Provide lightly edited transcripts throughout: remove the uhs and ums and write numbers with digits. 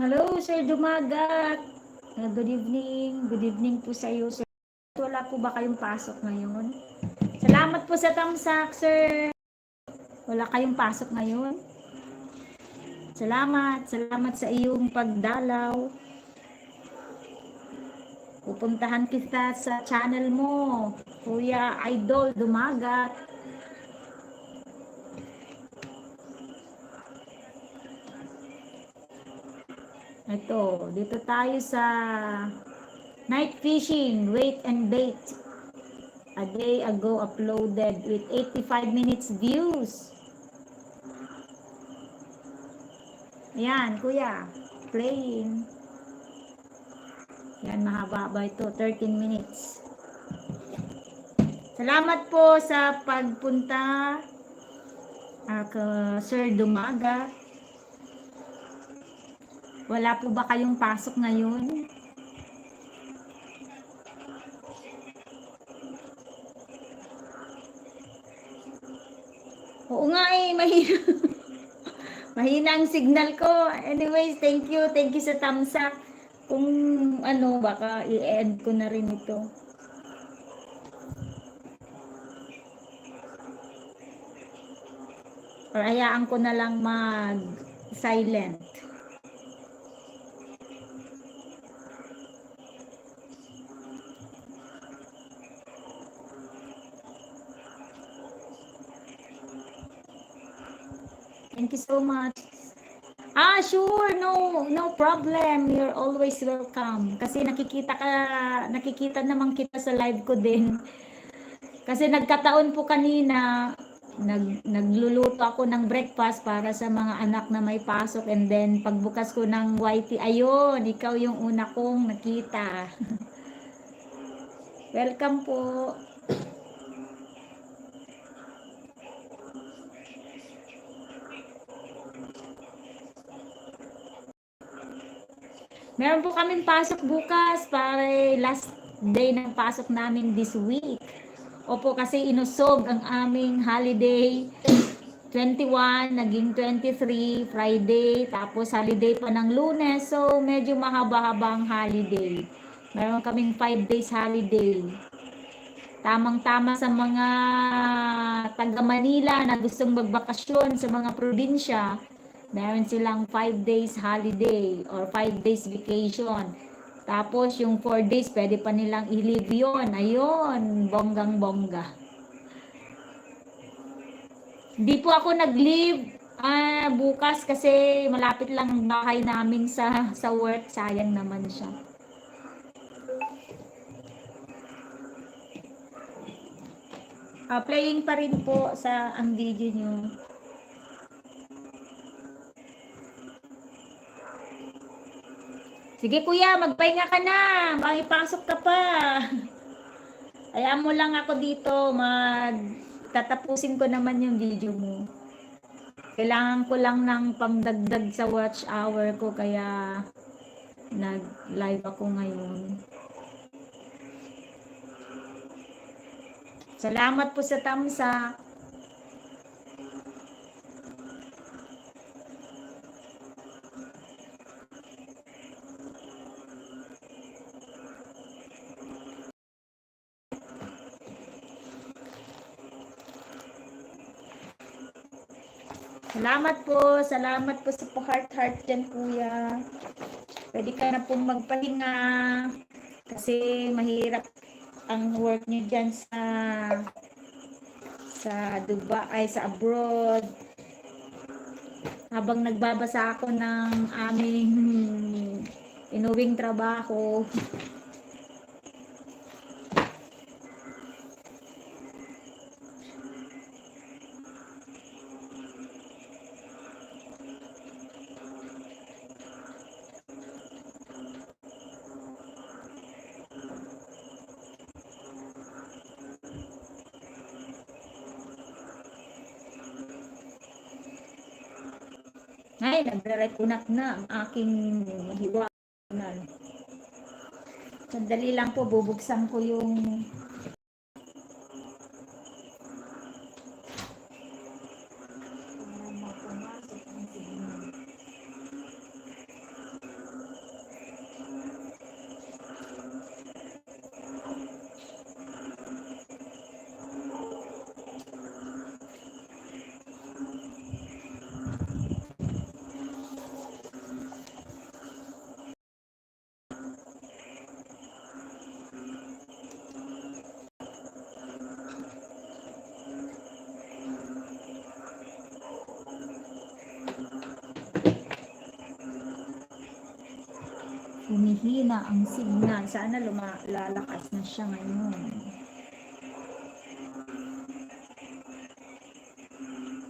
Hello, Sir Dumagat. Good evening. Good evening po sa iyo, Sir. Wala po ba kayong pasok ngayon? Salamat po sa tamsak, Sir. Wala kayong pasok ngayon? Salamat sa iyong pagdalaw. Pupuntahan kita sa channel mo, Kuya Idol Dumagat. Ito, dito tayo sa night fishing, weight and bait. A day ago uploaded with 85 minutes views. Ayan, kuya. Playing. Yan, mahaba-haba ito. 13 minutes. Salamat po sa pagpunta Sir Dumaga. Wala po ba kayong pasok ngayon? Oo nga eh, mahina. Mahina ang signal ko. Anyways, thank you. Thank you sa thumbs up. Kung ano, baka i-end ko na rin ito. Or hayaan ko na lang mag-silent. Thank you so much. Sure. No problem. You're always welcome. Kasi nakikita naman kita sa live ko din. Kasi nagkataon po kanina, nagluluto ako ng breakfast para sa mga anak na may pasok, and then pagbukas ko ng YT, ayun, ikaw yung una kong nakita. Welcome po. Meron po kaming pasok bukas para last day ng pasok namin this week. Opo, kasi inusog ang aming holiday. 21, naging 23, Friday, tapos holiday pa ng Lunes. So, medyo mahaba-haba ang holiday. Meron kaming 5 days holiday. Tamang-tama sa mga taga Manila na gustong magbakasyon sa mga probinsya. Meron silang 5 days holiday or 5 days vacation. Tapos yung 4 days, pwede pa nilang i-leave yun. Ayun, bonggang-bongga. Hindi po ako nag-leave bukas kasi malapit lang ang bahay namin sa work. Sayang naman siya. Playing pa rin po sa ang video nyo. Sige kuya, magpahinga ka na. Makipasok ka pa. Hayaan mo lang ako dito. Tatapusin ko naman yung video mo. Kailangan ko lang ng pangdagdag sa watch hour ko, kaya nag-live ako ngayon. Salamat po sa tamsa. Salamat po sa heart dyan, kuya. Pwede ka na pong magpahinga kasi mahirap ang work niyo dyan sa Dubai, sa abroad. Habang nagbabasa ako ng aming inuwing trabaho. Ay, nagre-reconnect na ang aking hiwa. Sandali lang po, bubuksan ko yung Humihina ang signal. Sana lalakas na siya ngayon.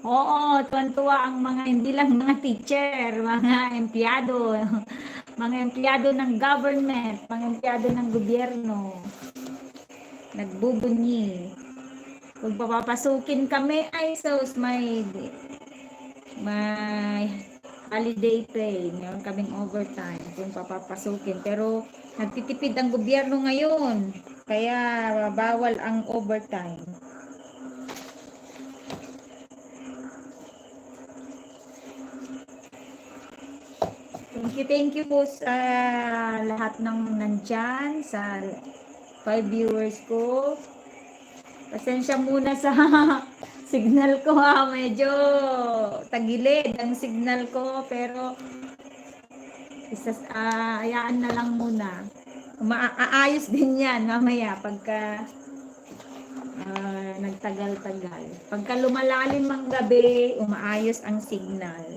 Oo, tuwan-tuwa ang mga, hindi lang mga teacher, mga empleyado, mga empleyado ng government, mga empleyado ng gobyerno. Nagbubunyi. Kung papapasukin kami, ay sus, may holiday pay, meron kaming overtime kung papapasukin. Pero nagtitipid ang gobyerno ngayon, kaya bawal ang overtime. Thank you po sa lahat ng nandyan, sa 5 viewers ko. Pasensya muna sa signal ko ha, medyo tagilid ang signal ko, pero ayaan na lang muna. Aayos din yan mamaya pagka nagtagal-tagal. Pagka lumalalim ang gabi, umaayos ang signal.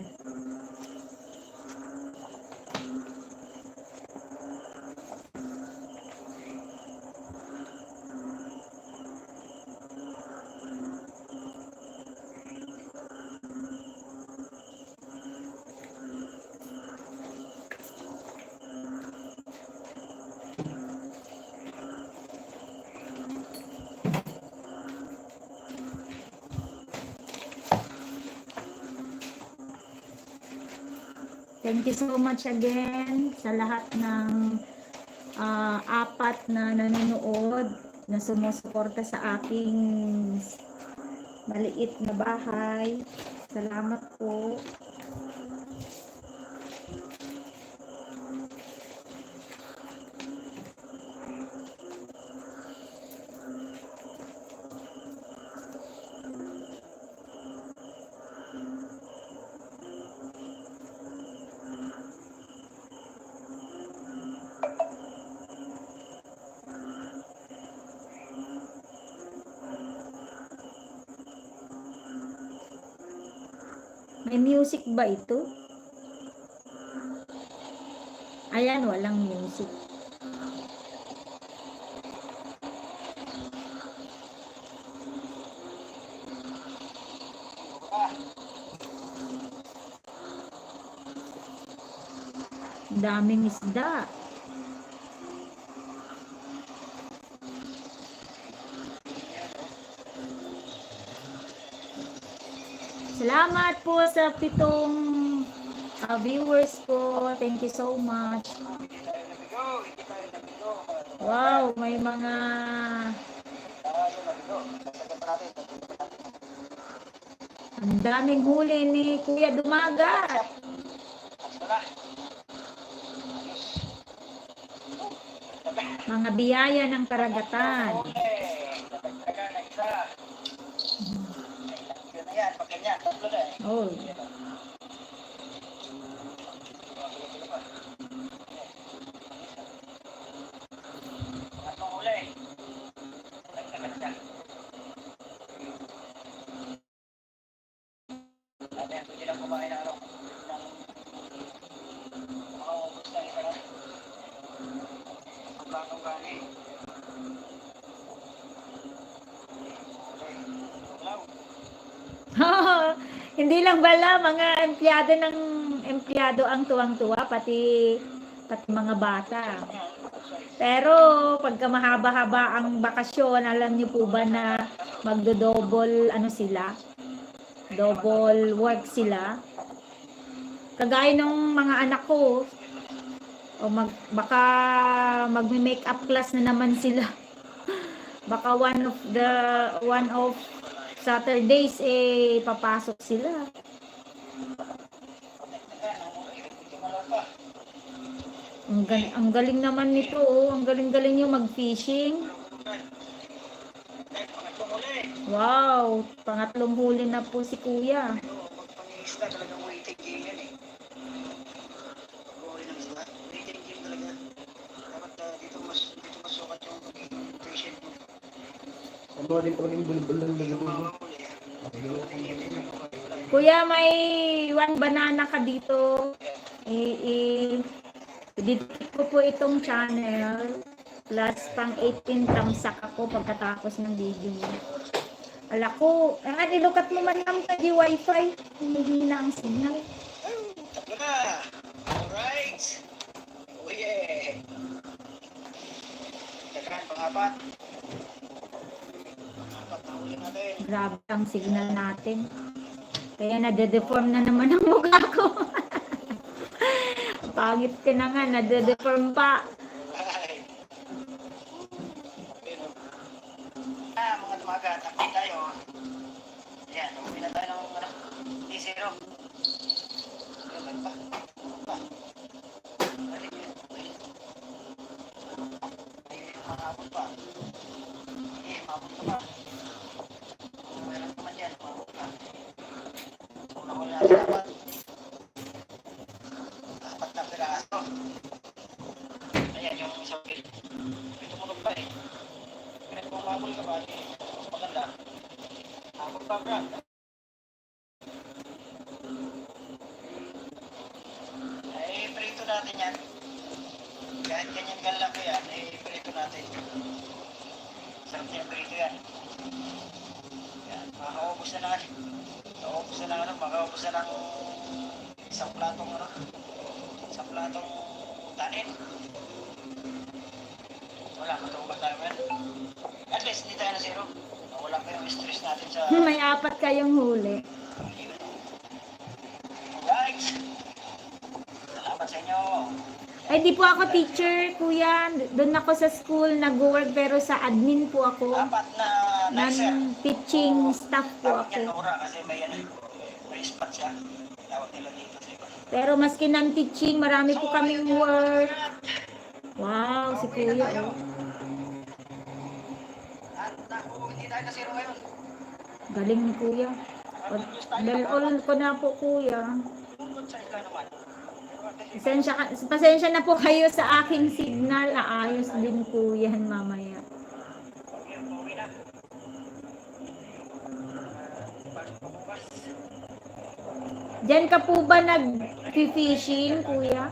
Thank you so much again sa lahat ng apat na nanonood na sumusuporta sa aking maliit na bahay. Salamat po. May music ba ito? Ayan, walang music. Daming isda. Salamat po sa 7 viewers ko. Thank you so much. Wow, may mga ang daming huli ni Kuya Dumagat. Mga biyaya ng karagatan. Oh. Hindi lang bala mga empleyado ang tuwang-tuwa, pati mga bata. Pero pagka mahaba-haba ang bakasyon, alam niyo po ba na magdo-double sila? Double work sila. Kagaya ng mga anak ko, baka magme-makeup class na naman sila. Baka one of Saturdays papasok sila. Ang galing naman nito, ang galing-galing yung mag-fishing. Wow, pangatlong huli na po si Kuya. Kuya, may one banana ka dito. Didikit ko po itong channel. Plus pang 18 tamsak ako pagkatapos ng video. Ala ko, ilukat mo man lang di wifi. Humihina ang signal. Tatlo na. Alright. Oh yeah. Taghan, pang-apat. Pang-apat na huli natin. Grabe ang signal natin. Kaya nade-deform na naman ang mukha ko. Pangit ka na nga, nade-deform pa. Alright. Pero, mga tumaga, takti tayo. Ayan, umuwi na tayo ng D0. Ayan, pa. Balik yun. Ay, makapot pa. Eh, makapot ka pa. Meron naman yan, makapot ka. Kung nawala na dapat. Dapat na piraso. Ayan, yung isang kill. May tumunog pa eh. Kaya kung makapot ka ba, mas maganda. Makapot pa, Brad. Ay, prito natin yan. Kahit ganyan galaki yan, ay prito natin. Sarap niya prito yan. Yan, makakaubos na lang. Makaubos na lang, makaubos na lang isang platong tanin. Wala, matubag tayo yan. At least, hindi tayo na zero. Wala pa yung stress natin sa... May 4 kayong huli. Alright. Salamat sa inyo. Ay, di po ako teacher, kuya. Doon ako sa school, nag-work, pero sa admin po ako. Apat na nicer. Non-teaching staff po Tawag niya ako. Nora kasi may spot siya. Tawag nila dito sa iba. Pero maski non-teaching, marami po kaming work. Wow, si kuya. Oh. At naku, hindi tayo na zero ngayon. Galing ni kuya. Dal-all ko na po, kuya. Tungkol sa ikaw naman. Pasensya na po kayo sa aking signal. Aayos din po yan mamaya. Pauwi na. Bukas. Diyan ka po ba nag-fishing, kuya?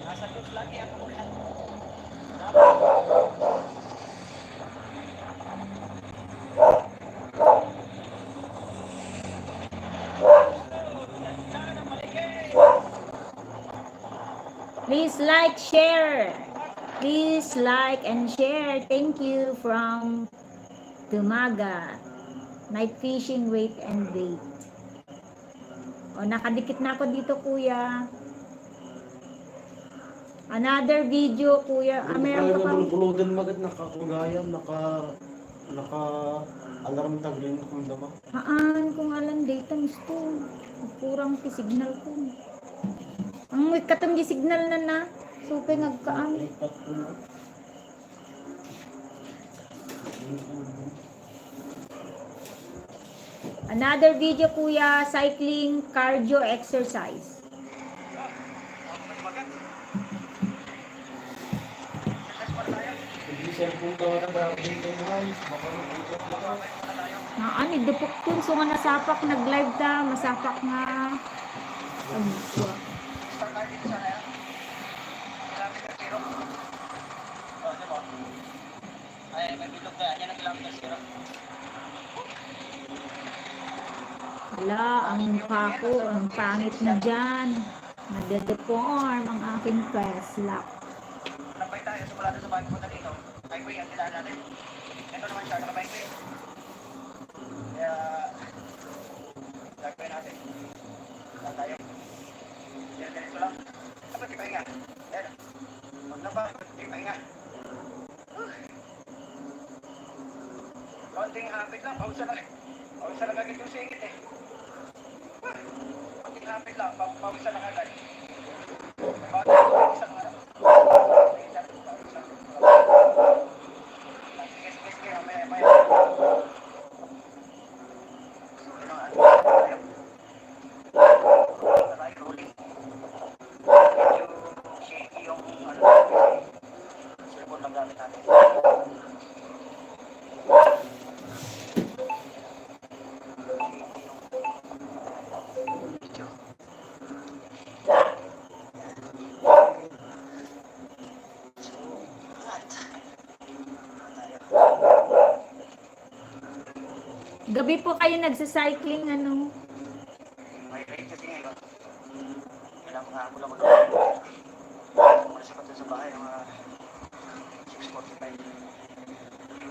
Nasa Diyos lagi ang kamulan. Please like, share. Please like and share. Thank you from Tumaga. Night fishing, wait and bait. O, nakadikit na ako dito, kuya. Another video, kuya. Meron pa kang... Buludan magad nakakagayam, naka-alarm taglin kung dama. Haan, kung alam data gusto. Kurang ti signal ko. Ang may katong di signal na. Supay nagkaan. Lipat ko na. Another video, kuya. Cycling cardio exercise. Hindi cellphone ka na ba? Dito mo guys. Baka mag-ikot na ka. Haan, idupok ko. So nga nasapak, nag-live ta. Masapak nga. Agwa. Start tayo dito sana yan. Kilometer zero. Oh, di ba? Ay, may bilog na yan. Yan ang kilometer zero. Wala, ang mukha ko. Ang pangit na dyan. Nade-deform ang aking press lock. Nabay tayo sa balado sa bahay punta dito. Highway ang tinaan natin. Ito naman siya, naka-bikeway. Kaya, gagawin natin. Saan tayo? Diyan-diretso lang. Dapat di pahinga. Ayan. Huwag na ba? Di pahinga. Konting hapit lang. Pausa lang eh. Pausa lang agad yung singit eh. Konting hapit lang. Pausa lang agad. Pausa lang agad. Sige, mamaya. Gabi po kayo nagsa-cycling, ano? May rate kasi ngayon. Kailangan mga mula ko lang. Mula sa sa bahay, mga 6:45.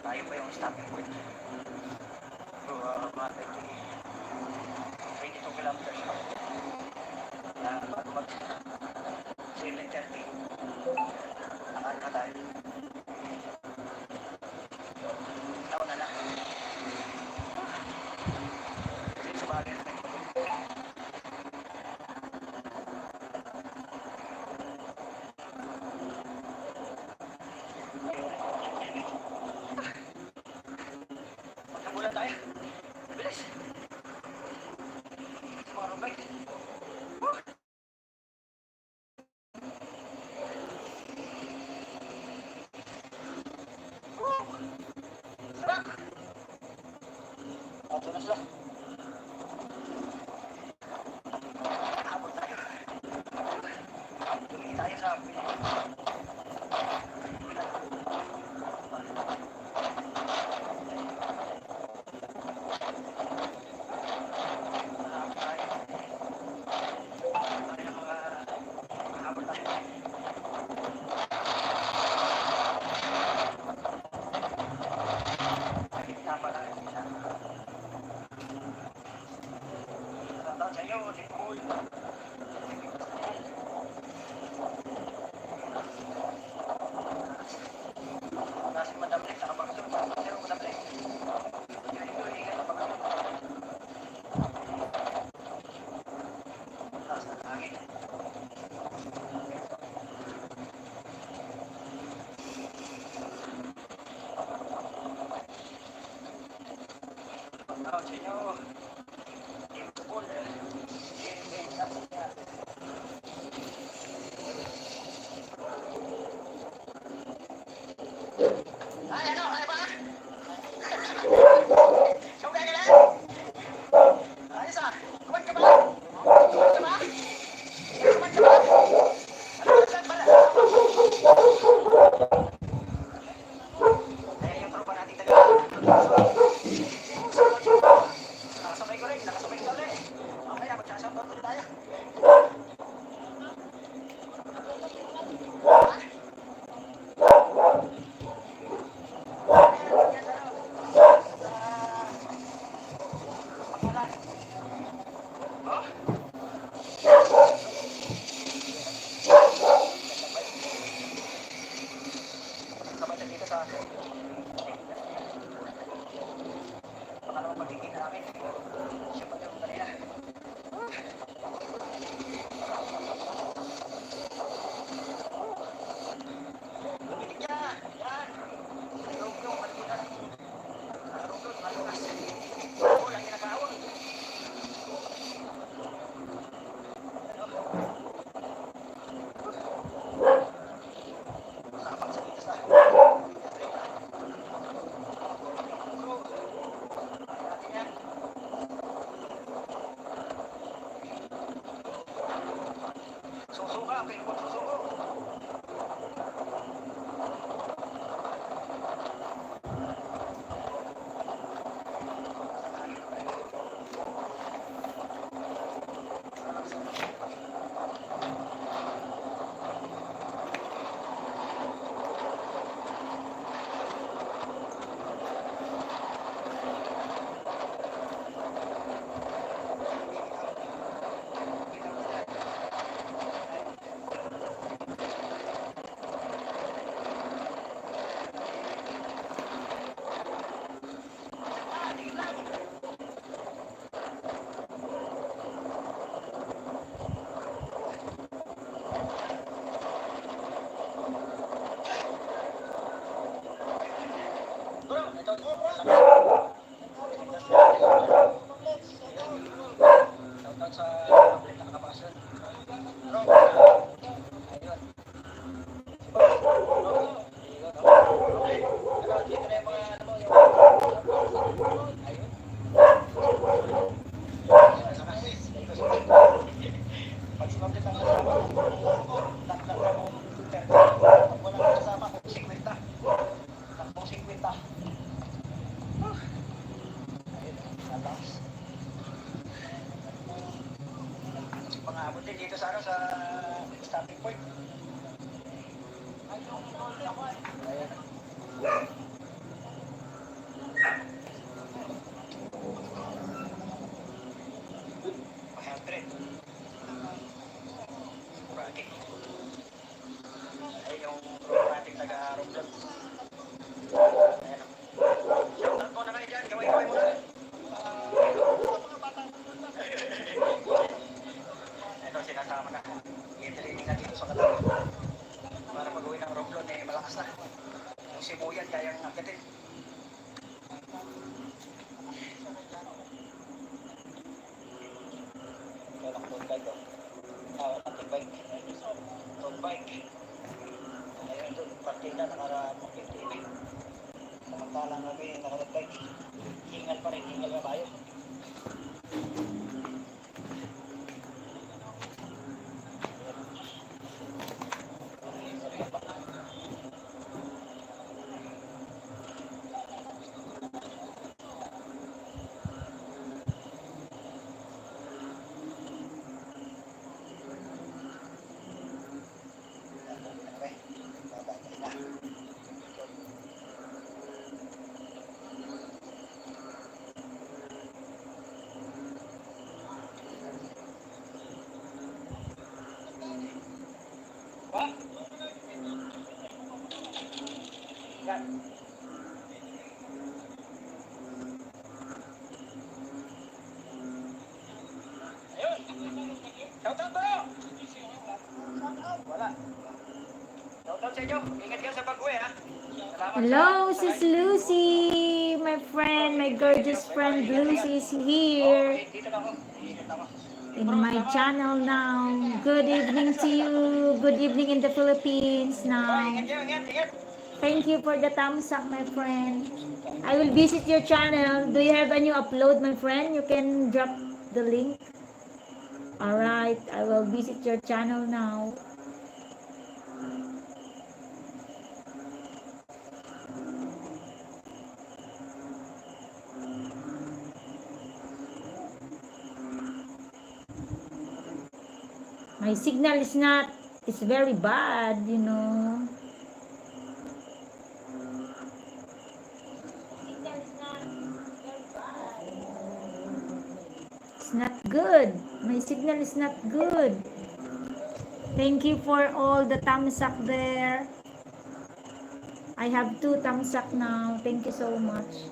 Tayo pa yung stopping point. So, mga 22 kilometers pa. Bago mag 7:30. Nakaan na tayo. Taon na lang. Kasi sa bagay na magkabulan tayo. Bilis. Sa mga road bike. Sarap. Ato na sila. Habol tayo. Tuloy tayo sa habol tayo. Tama lang yung isa. Shoutout sa iyo, si Paul. Nasi Madam Lek, nakapagsun sa Madam Lek. Hindi ka napagkaroon. Taas ng hangin. Shoutout sa inyo. Si Paul. Ay, ano? Ay, ba? Sugay ka lang? Ayos ah. Kuman ka ba? Kuman ka ba? Kuman ka ba? Saan ba? Ayan yung tropa natin taga. Nakasabay ko rin. Nakasabay ko rin. Mamaya, magsasabot ulit tayo. Sabay na dito sa pangalawang pagkikita namin. Siya pa yung kanina. Lumilig niya! Yan! Ruglo, malimutan. Ruglo, malukas. Oo, lang kinakaon. Nakapag sa dito sa natin yan. Abot din dito sa ano, sa stopping point. Ayan. 100. Bracket. Ay, yung romantic taga-Romblon. Ayan. Shoutout mo na kayo dyan. Gawin mo na. Ito, sinasama na. I-training na dito sa Katawan. Para mag-uwi ng Romblon, eh, malakas na. Yung simuyan, kayang akitin. Kaya road bike, oh. Road bike. Road bike. Ayun doon, partida, nakaramang TV. Samantalang kami, naka-road bike. Hingal pa rin, hingal na tayo. Yan. Ayun. Shoutout bro. Wala. Shoutout sa inyo. Ingat kayo sa pag-uwi ha. Salamat. Hello, Sis Lucy, my friend, my gorgeous friend Lucy is here Dito na ako. Dito na ako. in my channel now. Good evening to you. Good evening in the Philippines now. Ingat kayo, ingat. Thank you for the thumbs up, my friend. I will visit your channel. Do you have a new upload, my friend? You can drop the link. Alright, I will visit your channel now. My signal is not, it's very bad, you know. It's not good. My signal is not good. Thank you for all the thumbs up there. I have 2 thumbs up now. Thank you so much.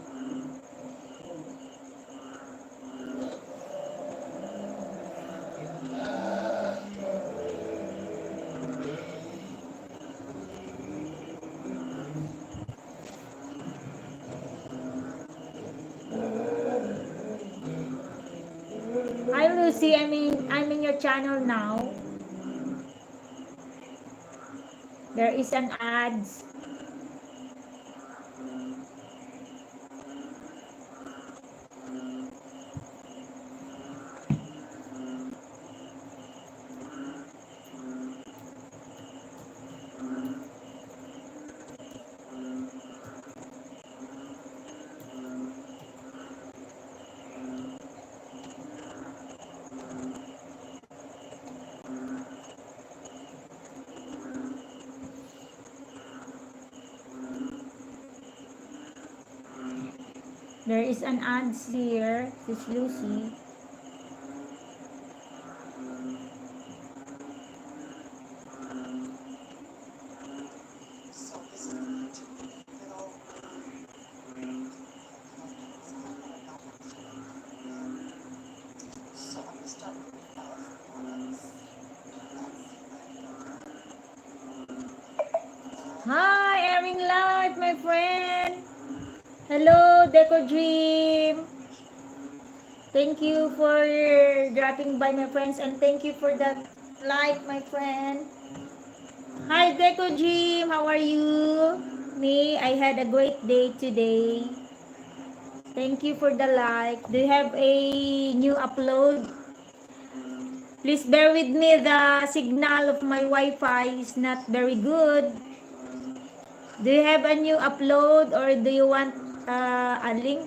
Hi Lucy, I'm in your channel now. There is an ads. There is an ads here. This is Lucy. Hi, Airing Light, my friend. Hello, Deco Dream. Thank you for dropping by, my friends, and thank you for that like, my friend. Hi, Deco Dream. How are you? Me, I had a great day today. Thank you for the like. Do you have a new upload? Please bear with me. The signal of my Wi-Fi is not very good. Do you have a new upload or do you want a link?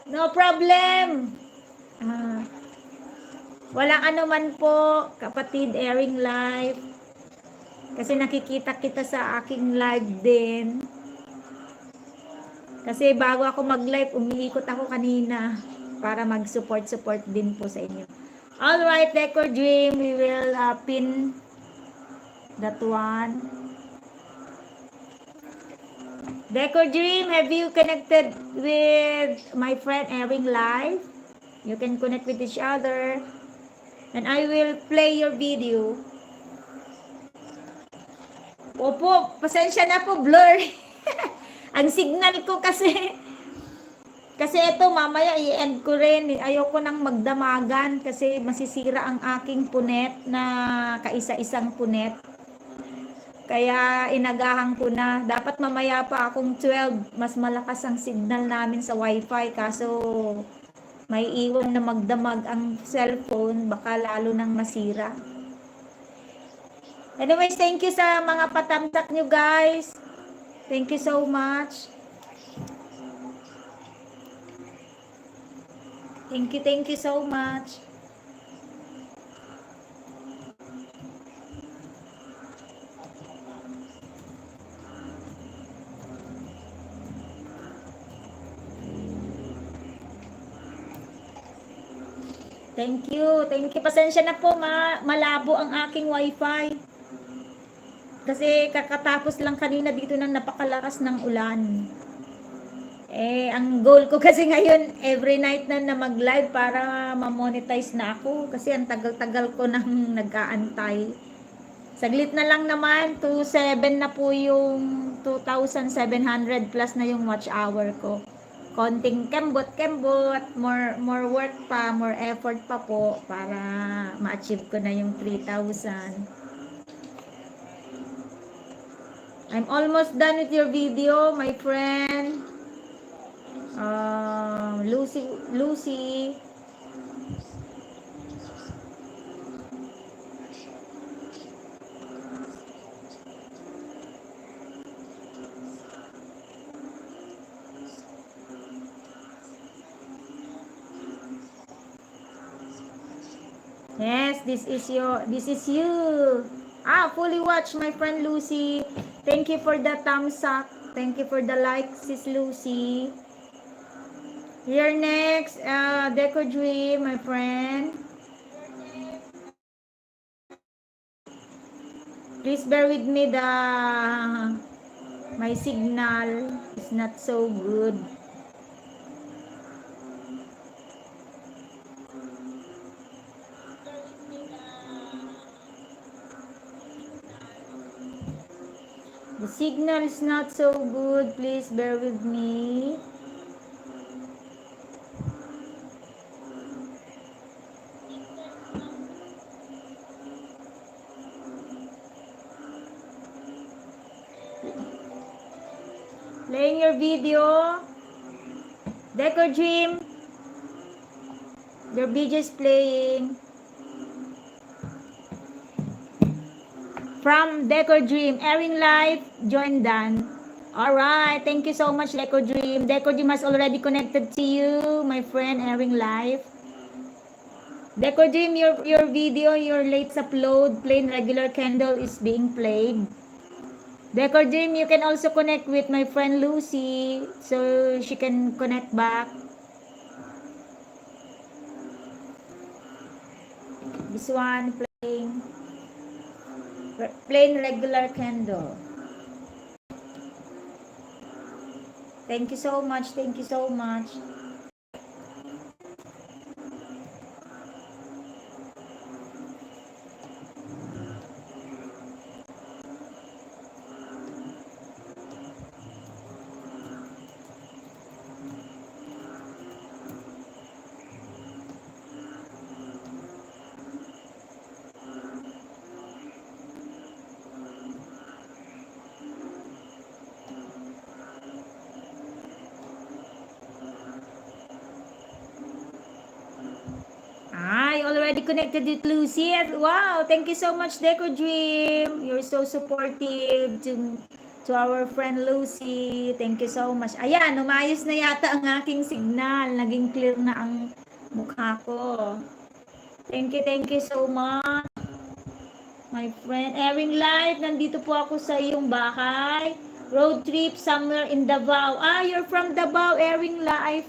No problem. Walang anuman po, kapatid, airing live. Kasi nakikita kita sa aking live din. Kasi bago ako mag-live, umiikot ako kanina para mag-support din po sa inyo. Alright, Decor Dream, we will pin that one. Decor Dream, have you connected with my friend airing live? You can connect with each other. And I will play your video. Opo, pasensya na po, blur. Ang signal ko kasi ito mamaya i-end ko rin. Ayoko nang magdamagan kasi masisira ang aking punet na kaisa-isang punet. Kaya inagahan ko na. Dapat mamaya pa akong 12. Mas malakas ang signal namin sa wifi. Kaso may iwan na magdamag ang cellphone. Baka lalo nang masira. Anyways, thank you sa mga patamsak nyo guys. Thank you so much. Thank you so much. Thank you. Pasensya na po, malabo ang aking wifi. Kasi kakatapos lang kanina dito ng napakalakas ng ulan. Ang goal ko kasi ngayon, every night na mag-live para ma-monetize na ako. Kasi ang tagal-tagal ko nang nag-aantay. Saglit na lang naman, 2.7 na po yung 2,700 plus na yung watch hour ko. Konting kembot, more work pa, more effort pa po para ma-achieve ko na yung 3,000. I'm almost done with your video, my friend. Lucy. Yes, this is you. Fully watch, my friend Lucy. Thank you for the thumbs up. Thank you for the like, sis Lucy. Here next, Deco Dream, my friend. Please bear with me, my signal is not so good. The signal is not so good. Please bear with me. Playing your video. Decor Dream. Your video is playing. From Decor Dream, airing live, join Dan. Alright, thank you so much, Decor Dream. Decor Dream has already connected to you, my friend, airing live. Decor Dream, your video, your latest upload, plain regular candle is being played. Decor Dream, you can also connect with my friend Lucy, so she can connect back. This one, plain regular candle. Thank you so much. Already connected with Lucy. Wow, thank you so much, Deco Dream. You're so supportive to our friend Lucy. Thank you so much. Ayan, umayos na yata ang aking signal. Naging clear na ang mukha ko. Thank you so much. My friend, Airing Life, nandito po ako sa iyong bahay. Road trip somewhere in Davao. Ah, you're from Davao, Airing Life.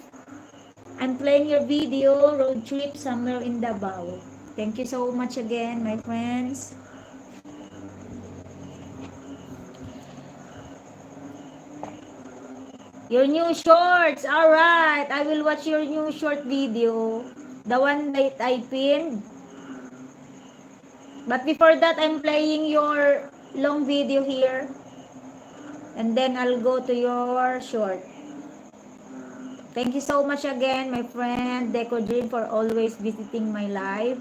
I'm playing your video, road trip somewhere in Davao. Thank you so much again, my friends. Your new shorts, alright. I will watch your new short video. The one that I pinned. But before that, I'm playing your long video here. And then I'll go to your short. Thank you so much again, my friend Deco Dream, for always visiting my live.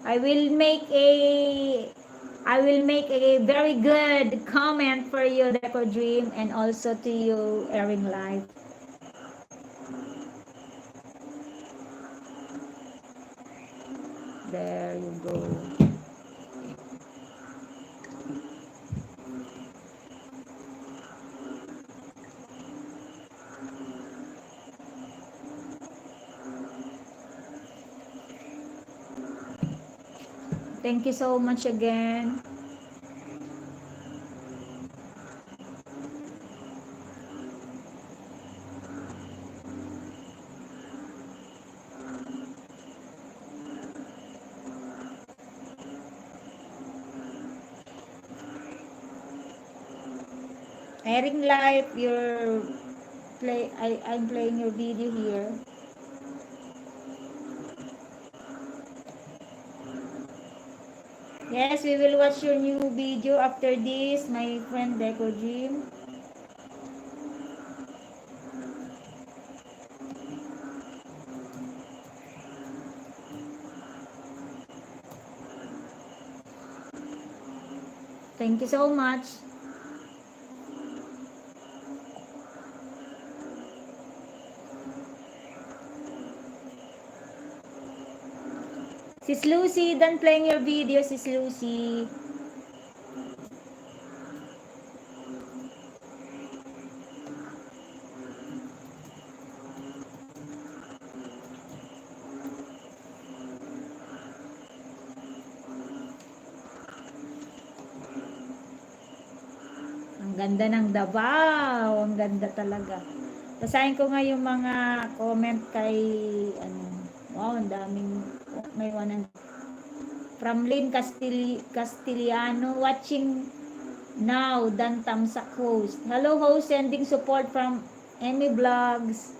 I will make a very good comment for you, Deco Dream, and also to you, Airing Life. There you go. Thank you so much again. Airing Life, I'm playing your video here. Yes, we will watch your new video after this, my friend Deco Dream. Thank you so much. Sis Lucy, done playing your video, Sis Lucy. Ang ganda ng Davao. Ang ganda talaga. Basahin ko nga yung mga comment kay, wow, ang daming, may one from Lynn Castiliano, watching now, Dan Tamsak host. Hello host, sending support from Emmy Vlogs.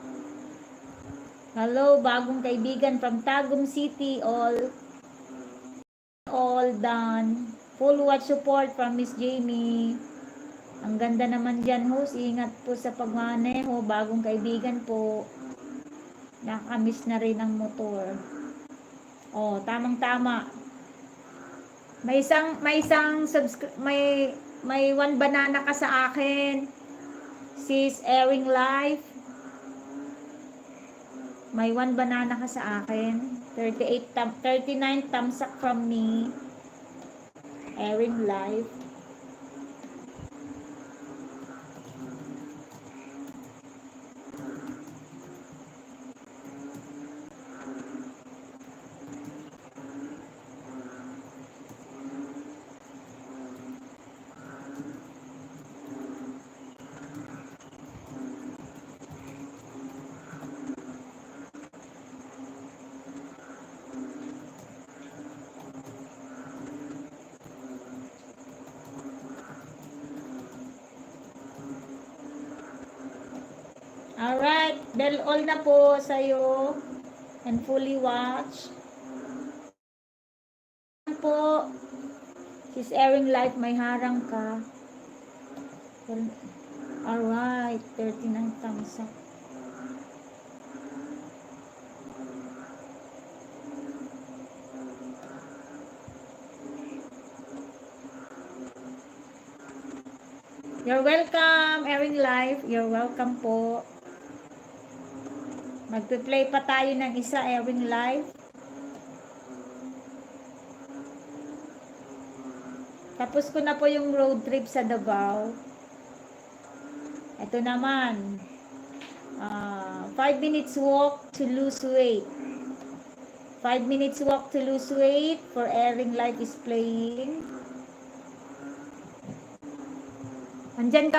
Hello, bagong kaibigan from Tagum City, all done. Full watch support from Miss Jamie. Ang ganda naman dyan, host. Ingat po sa pagmaneho. Bagong kaibigan po. Nakamiss na rin ang motor. Oh, tamang-tama. May one banana ka sa akin. Sis Airing Life. May one banana ka sa akin. 39 thumbs up from me. Airing Life. Alright, dahil all na po sa'yo and fully watch. Po, she's airing live, may harang ka. Alright, 39 thumbs up. 39 You're welcome, Airing Life. You're welcome po. Magpe-play pa tayo ng isa, Airing Life. Tapos ko na po yung road trip sa Davao. Ito naman. 5 minutes walk to lose weight. 5 minutes walk to lose weight for Airing Life is playing. Andyan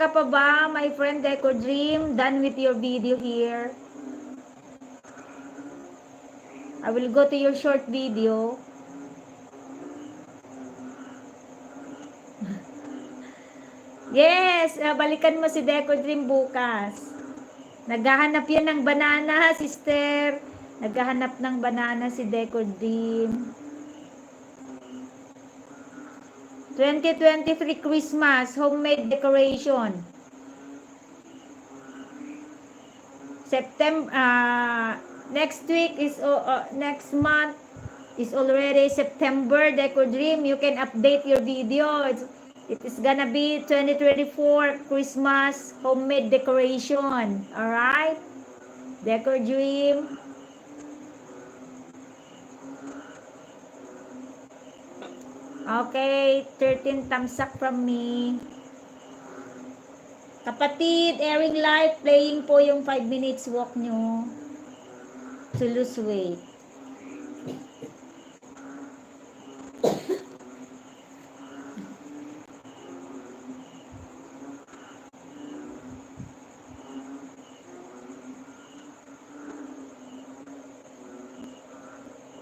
ka pa ba, my friend Deco Dream? Done with your video here. I will go to your short video. Yes, balikan mo si Deco Dream bukas. Naghahanap yan ng banana, sister. Naghahanap ng banana si Deco Dream. 2023 Christmas homemade decoration. Next week is next month is already September. Deco Dream, you can update your video. It is gonna be 2024 Christmas homemade decoration. All right, Deco Dream. Okay, 13 thumbs up from me. Kapatid, Airing Life, playing po yung 5 minutes walk nyo to lose weight.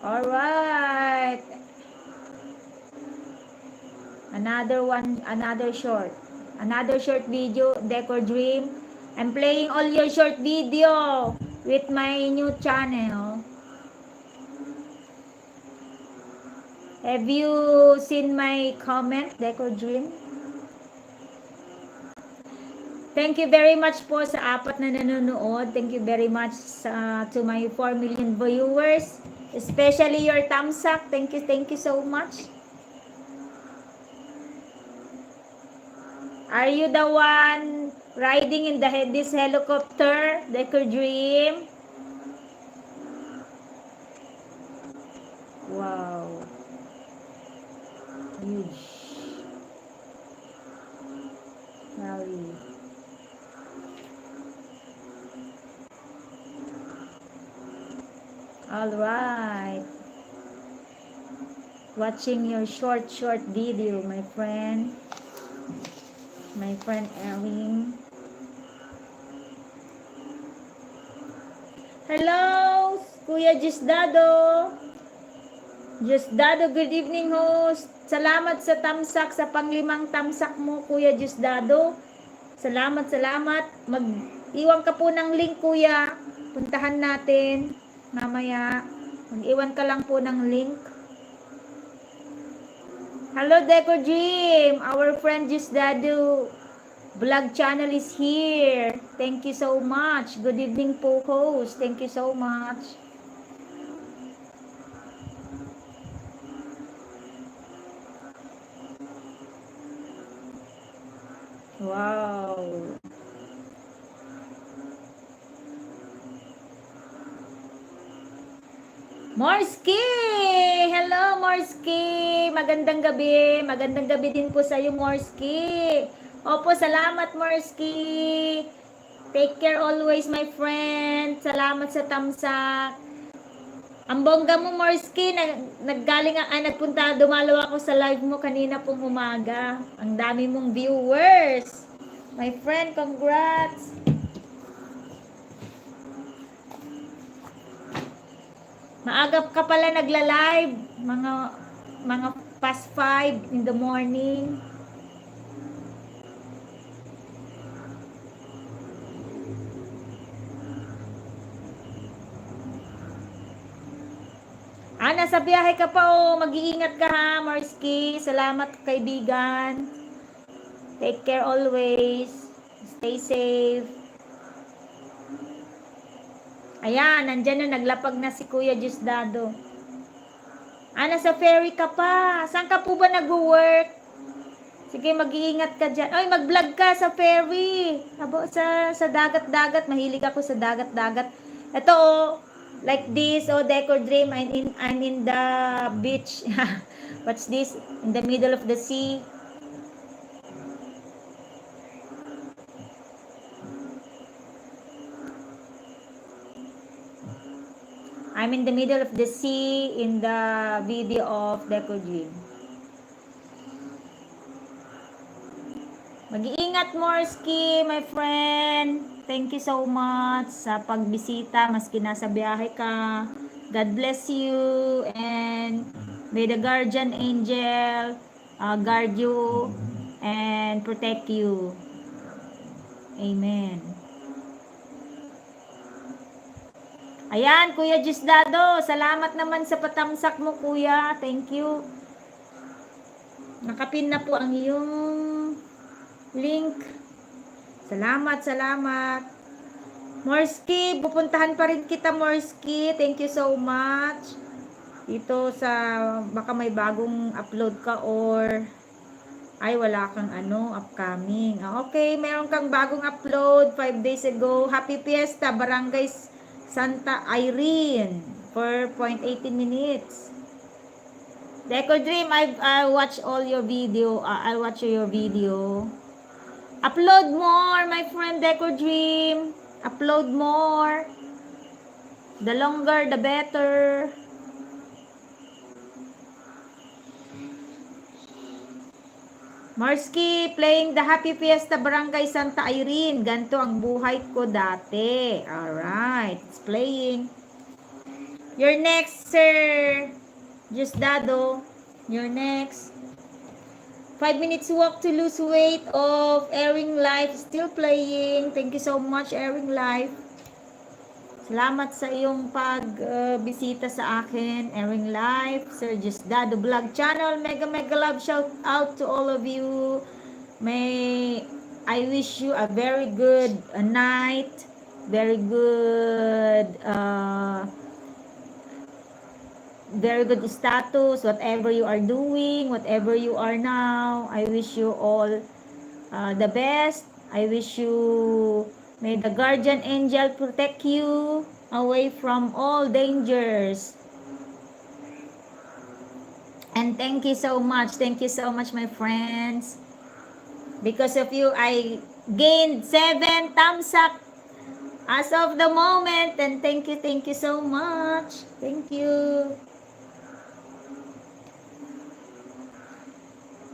Alright. Another short video, Deco Dream. I'm playing all your short video with my new channel. Have you seen my comment, Deco Dream? Thank you very much po sa 4 na nanonood. Thank you very much to my 4 million viewers. Especially your thumbs up. Thank you so much. Are you the one riding in this helicopter, Deco Dream? Wow. Huge. Really. All right. Watching your short video, my friend. My friend Erin. Hello, Kuya Jusdado. Jusdado, good evening, host. Salamat sa tamsak, sa pang-5 tamsak mo, Kuya Jusdado. Salamat. Mag-iwan ka po ng link, Kuya. Puntahan natin. Mamaya. Mag-iwan ka lang po ng link. Hello, Deco Dream. Our friend Jusdado vlog channel is here. Thank you so much. Good evening po, host. Thank you so much. Wow. Morski! Hello, Morski! Magandang gabi. Magandang gabi din po sa iyo, Morski. Opo, salamat, Morski. Take care always, my friend. Salamat sa tamsak. Ang bongga mo, Morski. Dumalaw ako sa live mo kanina pong umaga. Ang dami mong viewers. My friend, congrats. Maagap ka pala nagla-live, mga past 5 in the morning. Nasa biyahe ka pa o, mag-iingat ka ha, Marski. Salamat kaibigan. Take care always. Stay safe. Ayan, nandyan na, naglapag na si Kuya Jusdado. Nasa ferry ka pa. Saan ka po ba nag-work? Sige, mag-iingat ka dyan. Oy, mag-vlog ka sa ferry. Abo, sa dagat-dagat. Mahilig ako sa dagat-dagat. Ito, oh, like this, oh, Decor Dream. I'm in the beach. What's this? In the middle of the sea. I'm in the middle of the sea in the video of Decor Dream. Mag-iingat, Morski, my friend. Thank you so much sa pagbisita, maski nasa biyahe ka. God bless you, and may the guardian angel guard you and protect you. Amen. Ayan, Kuya Gisdado, salamat naman sa patamsak mo, Kuya. Thank you. Nakapin na po ang iyong link. Salamat, salamat. Morski, pupuntahan pa rin kita, Morski. Thank you so much. Ito sa, baka may bagong upload ka or ay wala kang upcoming. Okay, meron kang bagong upload 5 days ago. Happy Fiesta, Barangay Santa Irene for 0.18 minutes. Deco Dream, I watch all your video. I'll watch your video. Upload more, my friend Deco Dream. Upload more. The longer, the better. Marski, playing the Happy Fiesta Barangay Santa Irene. Ganto ang buhay ko dati. Alright, it's playing. You're next, sir. Diosdado. You're next. 5 minutes walk to lose weight of Airing Life. Still playing. Thank you so much, Airing Life. Salamat sa iyong pagbisita sa akin, Airing Life, Sir Diosdado Vlog Channel. Mega love shout out to all of you. I wish you a very good night. Very good status, whatever you are doing, whatever you are now. I wish you all the best. I wish you, may the guardian angel protect you away from all dangers. And thank you so much, my friends. Because of you, I gained 7 thumbs up as of the moment. And thank you so much. Thank you.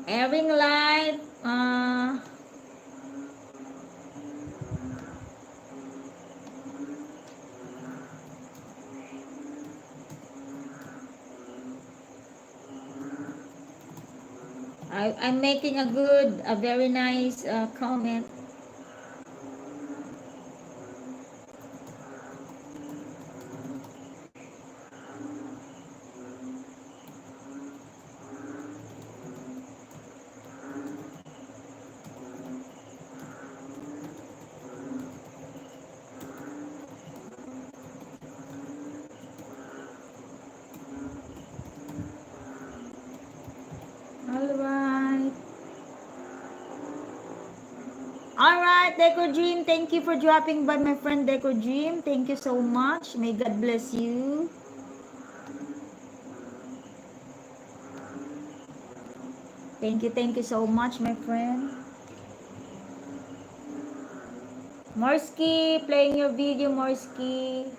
Airing Life, I'm making a very nice comment. Alright, Deco Dream, thank you for dropping by, my friend Deco Dream. Thank you so much. May God bless you. Thank you so much, my friend. Morski, playing your video, Morski.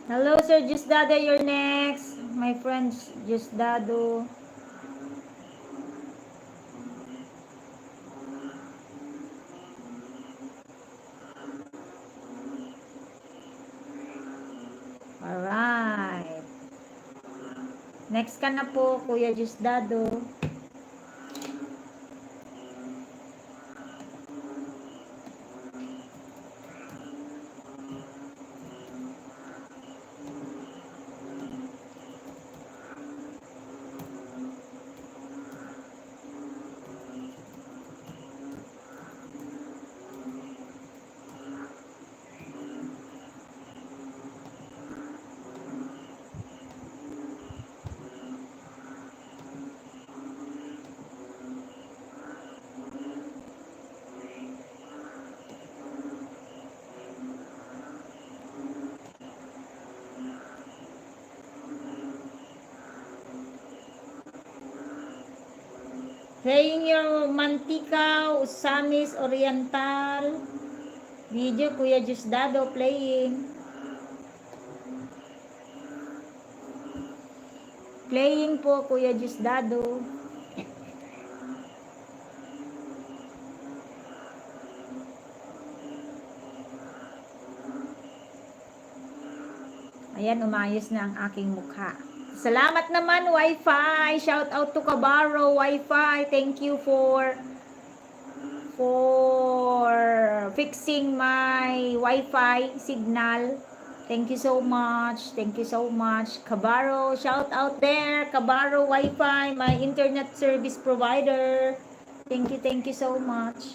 Hello, Sir Diosdado, you're next. My friend Diosdado. Next ka na po, Kuya Diosdado. Playing your Mantika, Usamis Oriental. Video, Kuya Diosdado playing. Playing po, Kuya Diosdado. Ayan, umayos na ang aking mukha. Salamat naman, Wi-Fi. Shout out to Kabaro Wi-Fi. Thank you for fixing my Wi-Fi signal. Thank you so much. Thank you so much. Kabaro, shout out there. Kabaro Wi-Fi, my internet service provider. Thank you so much.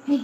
Hey.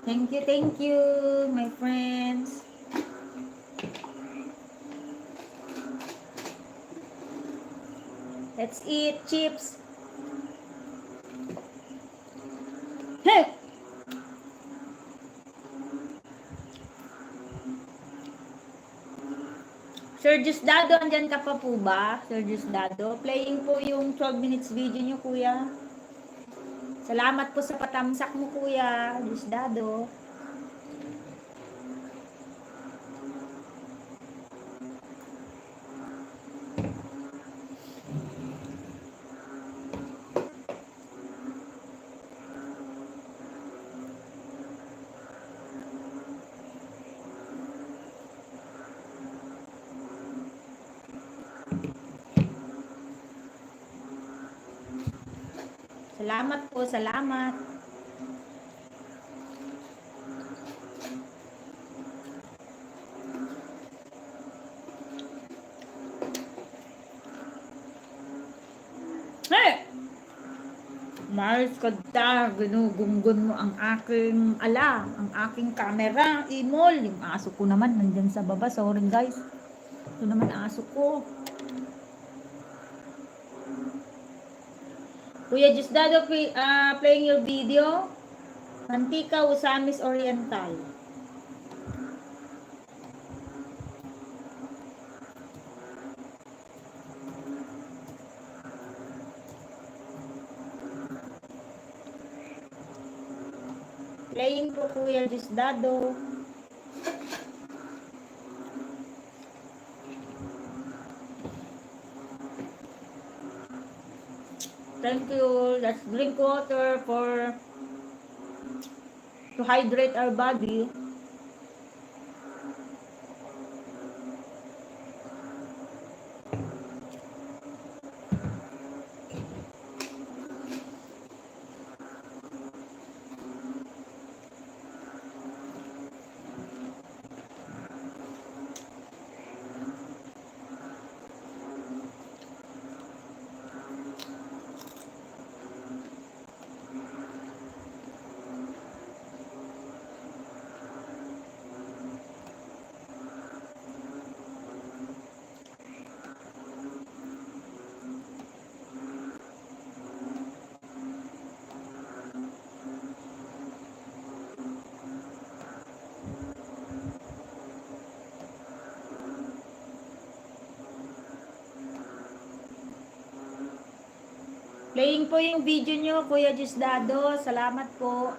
Thank you, my friends. Let's eat chips. Hey! Sir Diosdado, andyan ka pa po ba? Sir Diosdado, playing po yung 12 minutes video nyo, kuya. Salamat po sa patamsak mo, Kuya Diosdado. Salamat po, salamat. Hey! Maris ka da, ginugunggun mo ang aking ang aking camera, imol. Yung aso ko naman, nandyan sa baba. Sorry guys. Ito naman aso ko. Kuya Jusdado, playing your video. Mantika Usamis Oriental. Playing po Kuya Jusdado. Thank you. Let's drink water to hydrate our body. Playing po yung video nyo, Kuya Jusdado. Salamat po.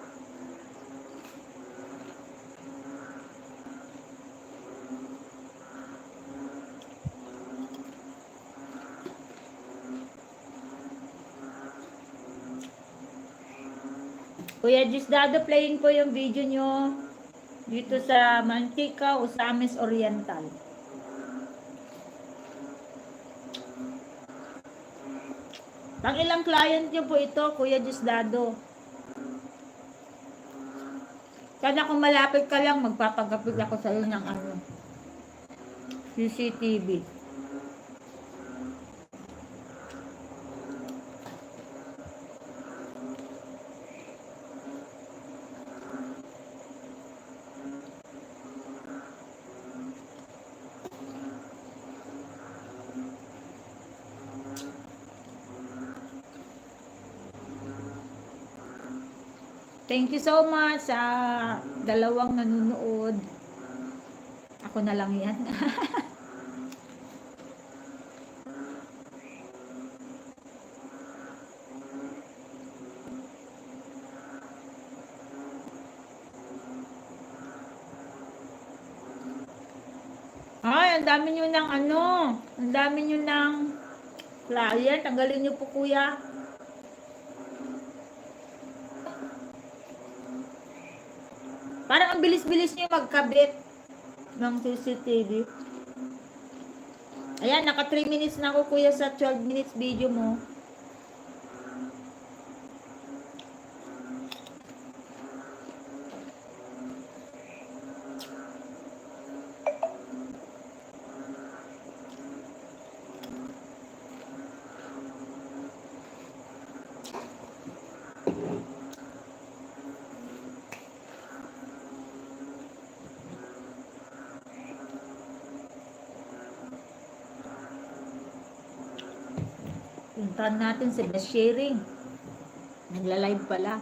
Kuya Jusdado, playing po yung video nyo dito sa Mantika, Usamis Oriental. Pang ilang client nyo po ito, Kuya Jusdado? Sana kung malapit ka lang, magpapagapit ako sa iyo ng CCTV. Thank you so much sa dalawang nanonood. Ako na lang yan. Ay, ang dami nyo ng ang dami nyo ng client. Tanggalin nyo po, kuya. Parang ang bilis-bilis nyo magkabit ng CCTV. Ayan, naka 3 minutes na ako, kuya, sa 12 minutes video mo. Puntahan natin si Best Sharing. Nagla-live pala.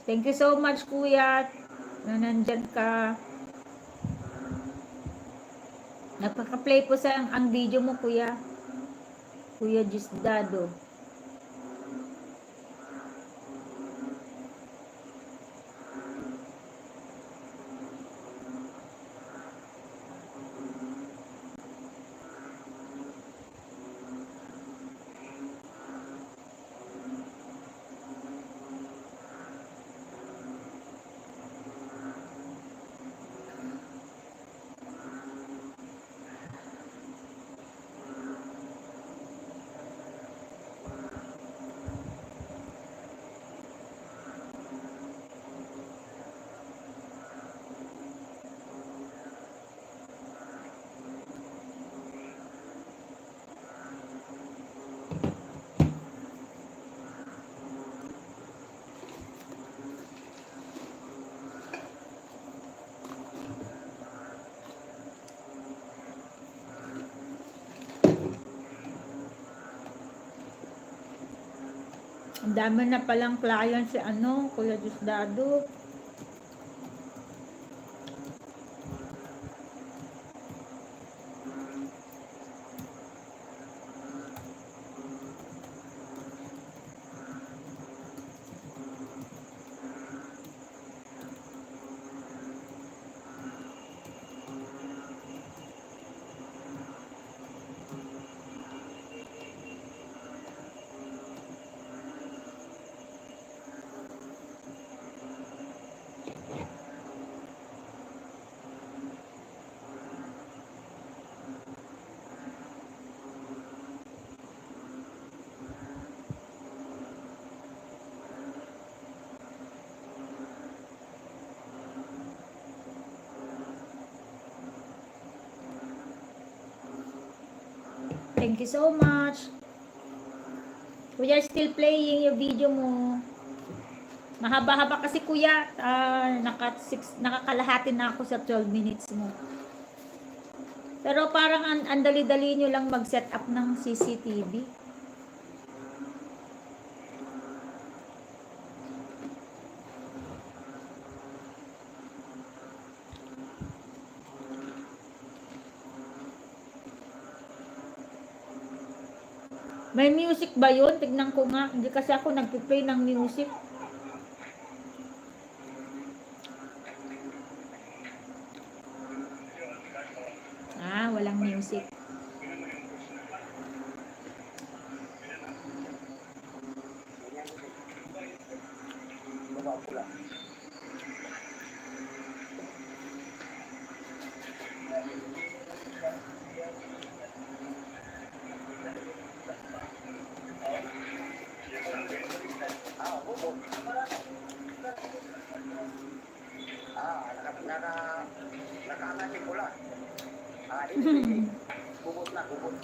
Thank you so much, kuya, na nandyan ka. Nagpaka-play po sa ang video mo, kuya. Kuya Jusdado. Ang dami na palang client si ano, Kuya Diosdado. Thank you so much. We are still playing yung video mo. Mahaba-haba kasi kuya. Nakakalahati na ako sa 12 minutes mo. Pero parang ang dali-dali nyo lang mag-set up ng CCTV. May music ba yun? Tignan ko nga. Hindi kasi ako nagpiplay ng music. Walang music.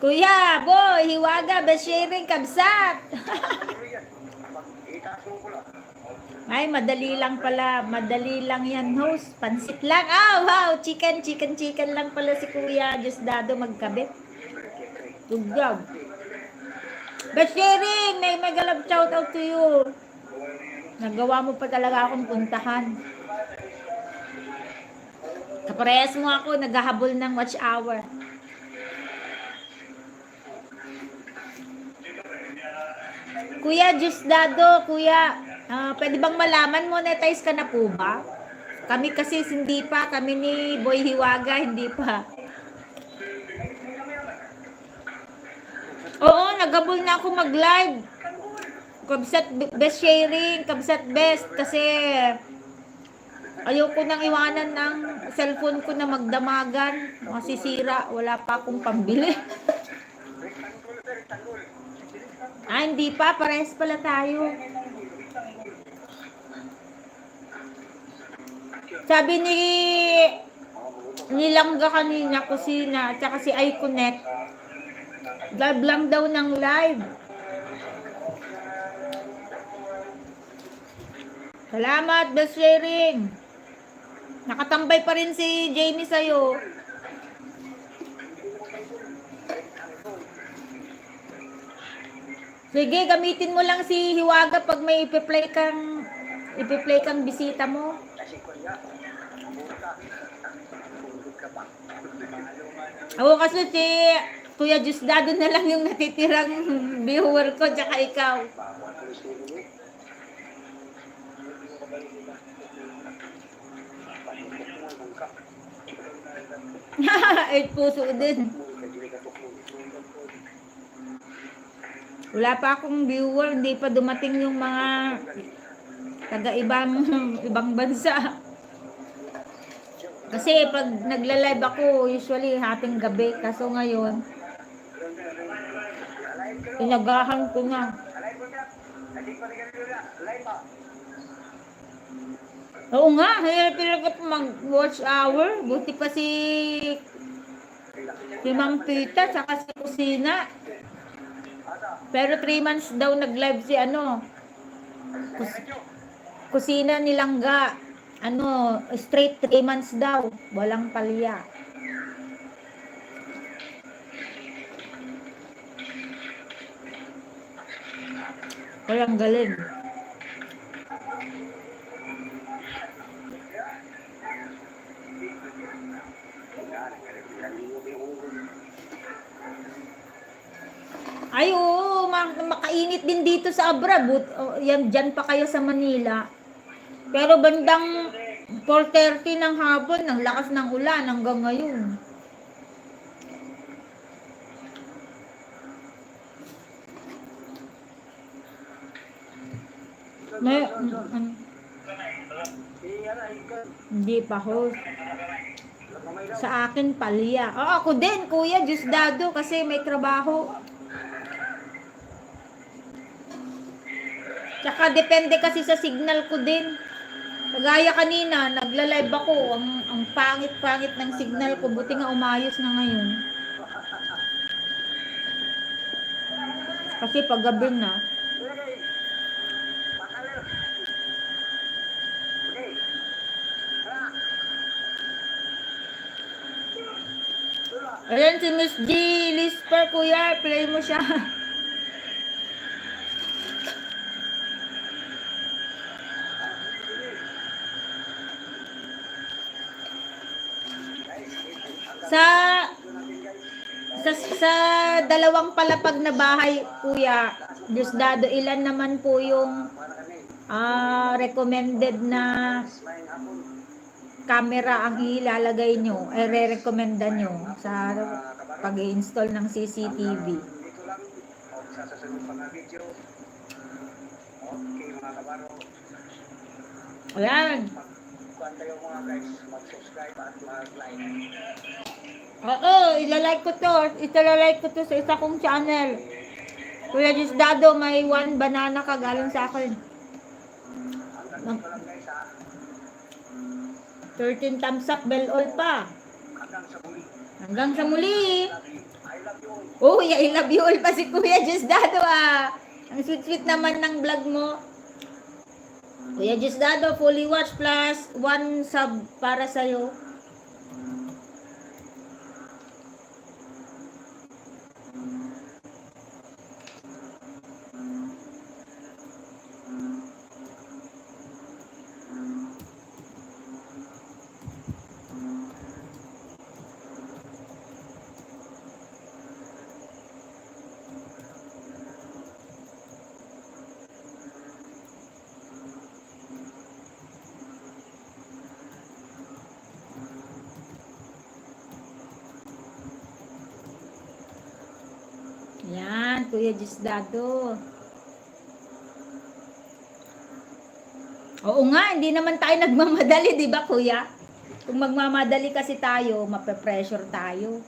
Kuya, boy, hiwaga, beshiring, kabsat. Ay, madali lang pala. Madali lang yan, host. Pansit lang. Wow, chicken lang pala si Kuya Diosdado magkabit. Tugab. Beshiring, may megalab shout out to you. Nagawa mo pa talaga akong puntahan. Kaparehas mo ako, naghahabol ng watch hour. Kuya Diosdado, kuya, pwede bang malaman, monetize ka na po ba? Kami kasi hindi pa, kami ni Boy Hiwaga, hindi pa. Oo, nagabol na ako mag-live. Kabsat best sharing, kabsat best, kasi ayoko nang iwanan ng cellphone ko na magdamagan, masisira, wala pa akong pambili. Hindi pa, pares pala tayo. Sabi ni Langga kanina, kusina, at saka si iConnect, live lang daw ng live. Salamat, best sharing. Nakatambay pa rin si Jamie sa'yo. Sige, gamitin mo lang si Hiwaga pag may ipi-play kang bisita mo. Ako kasi si Kuya Diosdado na lang yung natitirang viewer ko, tsaka ikaw. Puso din. Wala pa akong viewer, hindi pa dumating yung mga ibang bansa. Kasi pag nagla-live ako, usually hating gabi, kaso ngayon inagahan ko na. Oo nga, hirap ako mag-watch hour. Buti pa si Ma'am Pita, saka si Kusina. Pero 3 months daw nag-live si Kusina ni Langga. Straight 3 months daw. Walang palya. Walang galing. Ay, oo, makainit din dito sa Abra. Yan, dyan pa kayo sa Manila. Pero bandang 4:30 ng hapon, ang lakas ng ulan hanggang ngayon. May, hindi pa ho. Sa akin, palya. Oh, ako din, kuya, Diosdado, kasi may trabaho. Tsaka depende kasi sa signal ko din. Kagaya kanina, nagla-live ako. Ang pangit-pangit ng signal ko. Buti nga umayos na ngayon. Kasi paggabi na. Ayan si Miss G. Lisper, kuya. Play mo siya. Sa dalawang palapag na bahay, kuya, Diosdado, ilan naman po yung recommended na camera ang ilalagay nyo, re-recommenda nyo sa pag-i-install ng CCTV? Dito lang, sa susunod pa na video. Okay, mga kabaro. Ayan. Kuhan kayo mga guys, mag-subscribe at mag-like. Oo, ilalike ko to. Ilalike ko to sa isa kong channel. Kuya Diosdado, may 1 banana ka galing sa akin. Hanggang dito lang guys ha. 13 thumbs up, bell all pa. Hanggang sa muli. Hanggang sa muli. I love you all. Oh, I love you all pa si Kuya Diosdado ah. Ang sweet-sweet naman ng vlog mo. Kuya Diosdado, fully watch plus 1 sub para sa'yo. Yan, Kuya Diosdado. Oo nga, hindi naman tayo nagmamadali, di ba, Kuya? Kung magmamadali kasi tayo, mape-pressure tayo.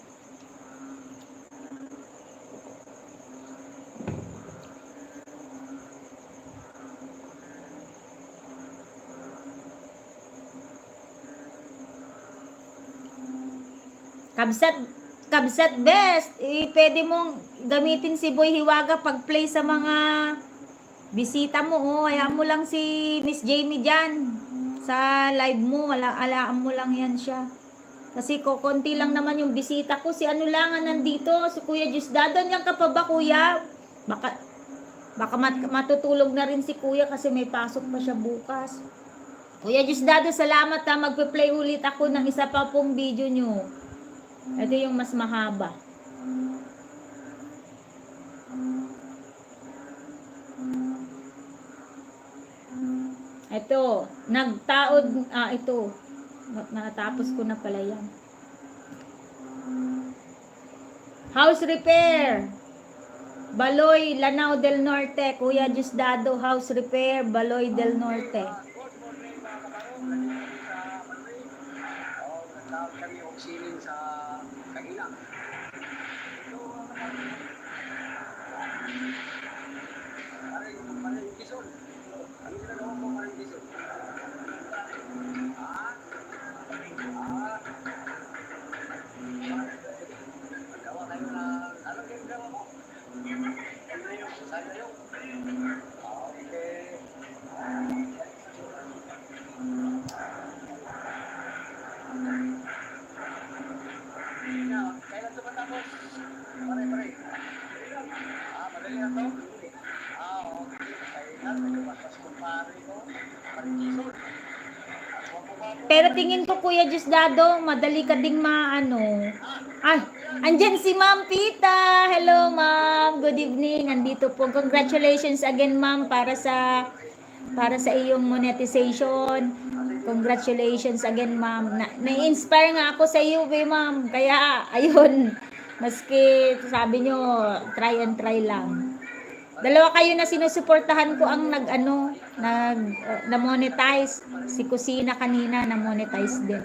Kabsat best, pwede mong gamitin si Boy Hiwaga pag-play sa mga bisita mo. Oh, hayaan mo lang si Miss Jamie dyan sa live mo. Alaan mo lang yan siya. Kasi konti lang naman yung bisita ko. Si ano lang nandito, si Kuya Diosdado. Yan ka pa ba, Kuya? Baka matutulog na rin si Kuya kasi may pasok pa siya bukas. Kuya Diosdado, salamat ha. Magpe-play ulit ako ng isa pa pong video nyo. Ito yung mas mahaba. Ito, nagtaod, ito. Natapos ko na pala yan. House repair. Baloy, Lanao del Norte. Kuya Diosdado, house repair, Baloy del Norte. Good morning mga kabaro. Nandito kami sa Manri. Nagtawag kami og siling sa Kagina. Ito Maring Quezon. Ano ginagawa mo Maring Quezon? Gawa kayo na, anong ginagawa mo? Saan kayo? Okay. Kailan ito matapos? Pare. Madali na to? Okay. Pero tingin ko, Kuya Diosdado, madali ka ding maano. Ah, andyan si Ma'am Pita. Hello, Ma'am. Good evening. Andito po. Congratulations again, Ma'am, para sa iyong monetization. Congratulations again, Ma'am. Na-inspire nga ako sa iyo, Ma'am. Kaya, ayun. Maski sabi nyo, try and try lang. Dalawa kayo na sinusuportahan ko ang na-monetize. Si Kusina kanina na-monetize din.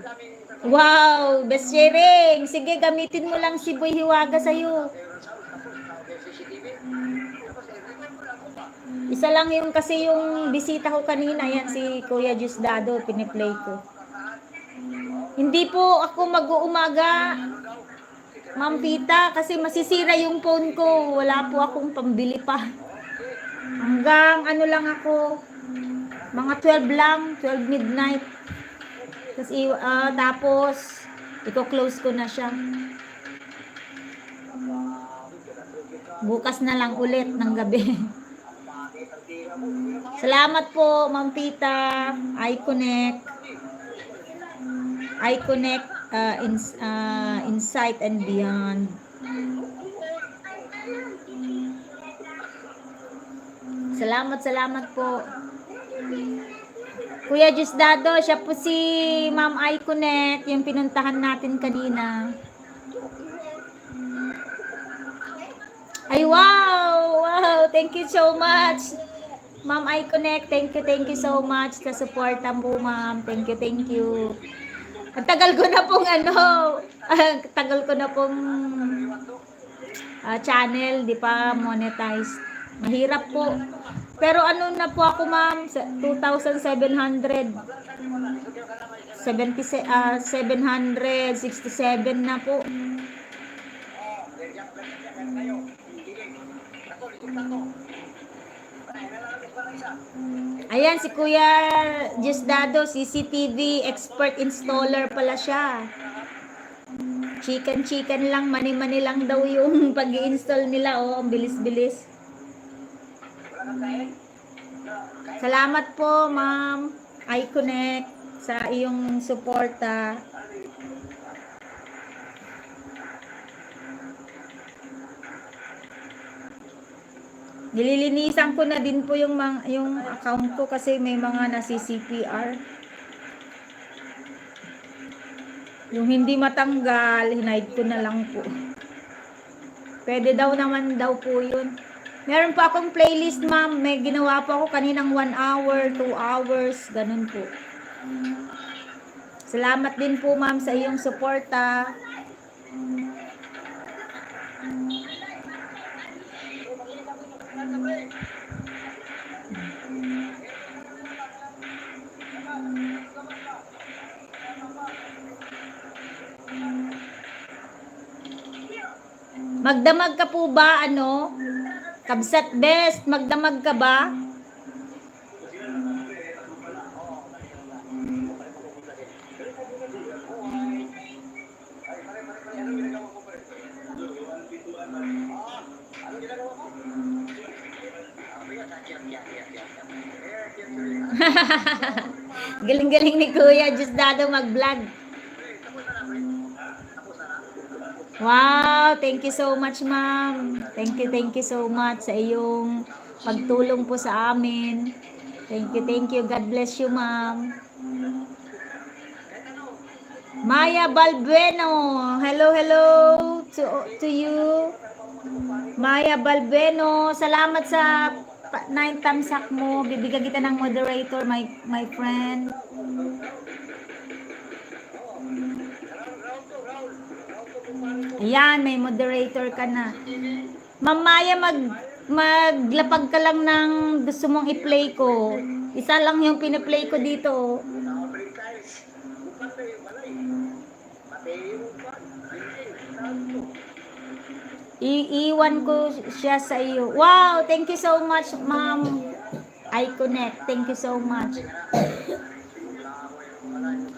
Wow, best sharing. Sige, gamitin mo lang si Boy Hiwaga sa'yo. Isa lang yung kasi yung bisita ko kanina, yan si Kuya Diosdado, piniplay ko. Hindi po ako mag-uumaga, Ma'am Pita, kasi masisira yung phone ko. Wala po akong pambili pa. Hanggang ano lang ako, mga 12 lang, 12 midnight. Tapos, i-close ko na siya. Bukas na lang ulit ng gabi. Salamat po, Ma'am Pita. I-connect Insight and Beyond. Salamat po. Kuya Diosdado, siya po si Ma'am I-Connect, yung pinuntahan natin kanina. Ay, wow! Wow! Thank you so much. Ma'am I-Connect, thank you so much sa suporta mo, Ma'am. Thank you. Ang tagal ko na pong channel, di pa monetize. Mahirap po. Pero ano na po ako, Ma'am, 767 na po. Ayan, si Kuya Diosdado, CCTV expert installer pala siya. Chicken lang, mani-mani lang daw yung pag-i-install nila. Oh, ang bilis-bilis. Salamat po, Ma'am I-Connect, sa iyong suporta. Nililinisan ko na din po yung account ko kasi may mga nasi-CPR. Yung hindi matanggal, hinide ko na lang po. Pwede naman daw po yun. Meron pa akong playlist, Ma'am. May ginawa po ako kaninang 1 hour, 2 hours, ganun po. Salamat din po, Ma'am, sa iyong suporta. Magdamag ka po ba, Kabsat Best, magdamag ka ba? Galing-galing ni Kuya Diosdado mag-vlog. Wow, thank you so much, Ma'am. Thank you so much sa iyong pagtulong po sa amin. Thank you. God bless you, Ma'am. Maya Balbueno. Hello to you. Maya Balbueno, salamat sa 9 thumbs up mo. Bibigyan kita ng moderator, my friend. Ayan, may moderator ka na. Mamaya maglapag ka lang ng gusto mong i-play ko. Isa lang yung pina-play ko dito. Iiwan ko siya sa iyo. Wow, thank you so much, Ma'am I-Connect. Thank you so much.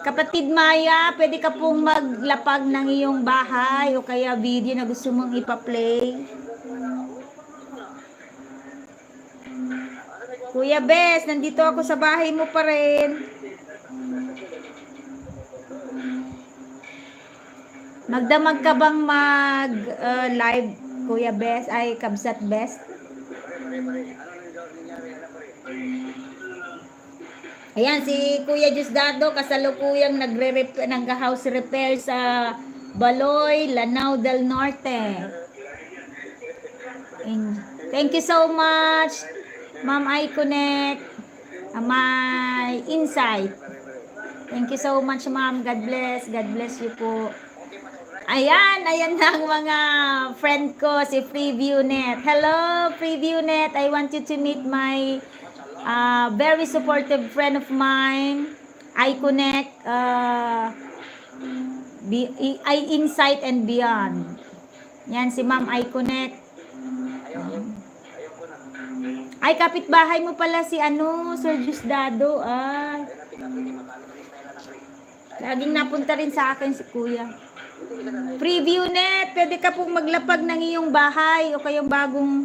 Kapatid Maya, pwede ka pong maglapag ng iyong bahay o kaya video na gusto mong ipa-play. Kuya Bes, nandito ako sa bahay mo pa rin. Magdamag ka bang mag live, Kuya Best? Ay, Kabsat Best? Ayan, si Kuya Diosdado kasalukuyang nag-house repair sa Baloy, Lanao del Norte. Thank you so much, Ma'am Iconnect, my insight. Thank you so much, Ma'am. God bless. God bless you po. Ayan na ang mga friend ko, si PreviewNet. Hello, PreviewNet. I want you to meet my very supportive friend of mine, iConnect, iInsight and Beyond. Yan, si Ma'am iConnect. Ay, kapitbahay mo pala si Sir Diosdado. Ay. Laging napunta rin sa akin si Kuya. PreviewNet, pwede ka pong maglapag ng iyong bahay o kayong bagong...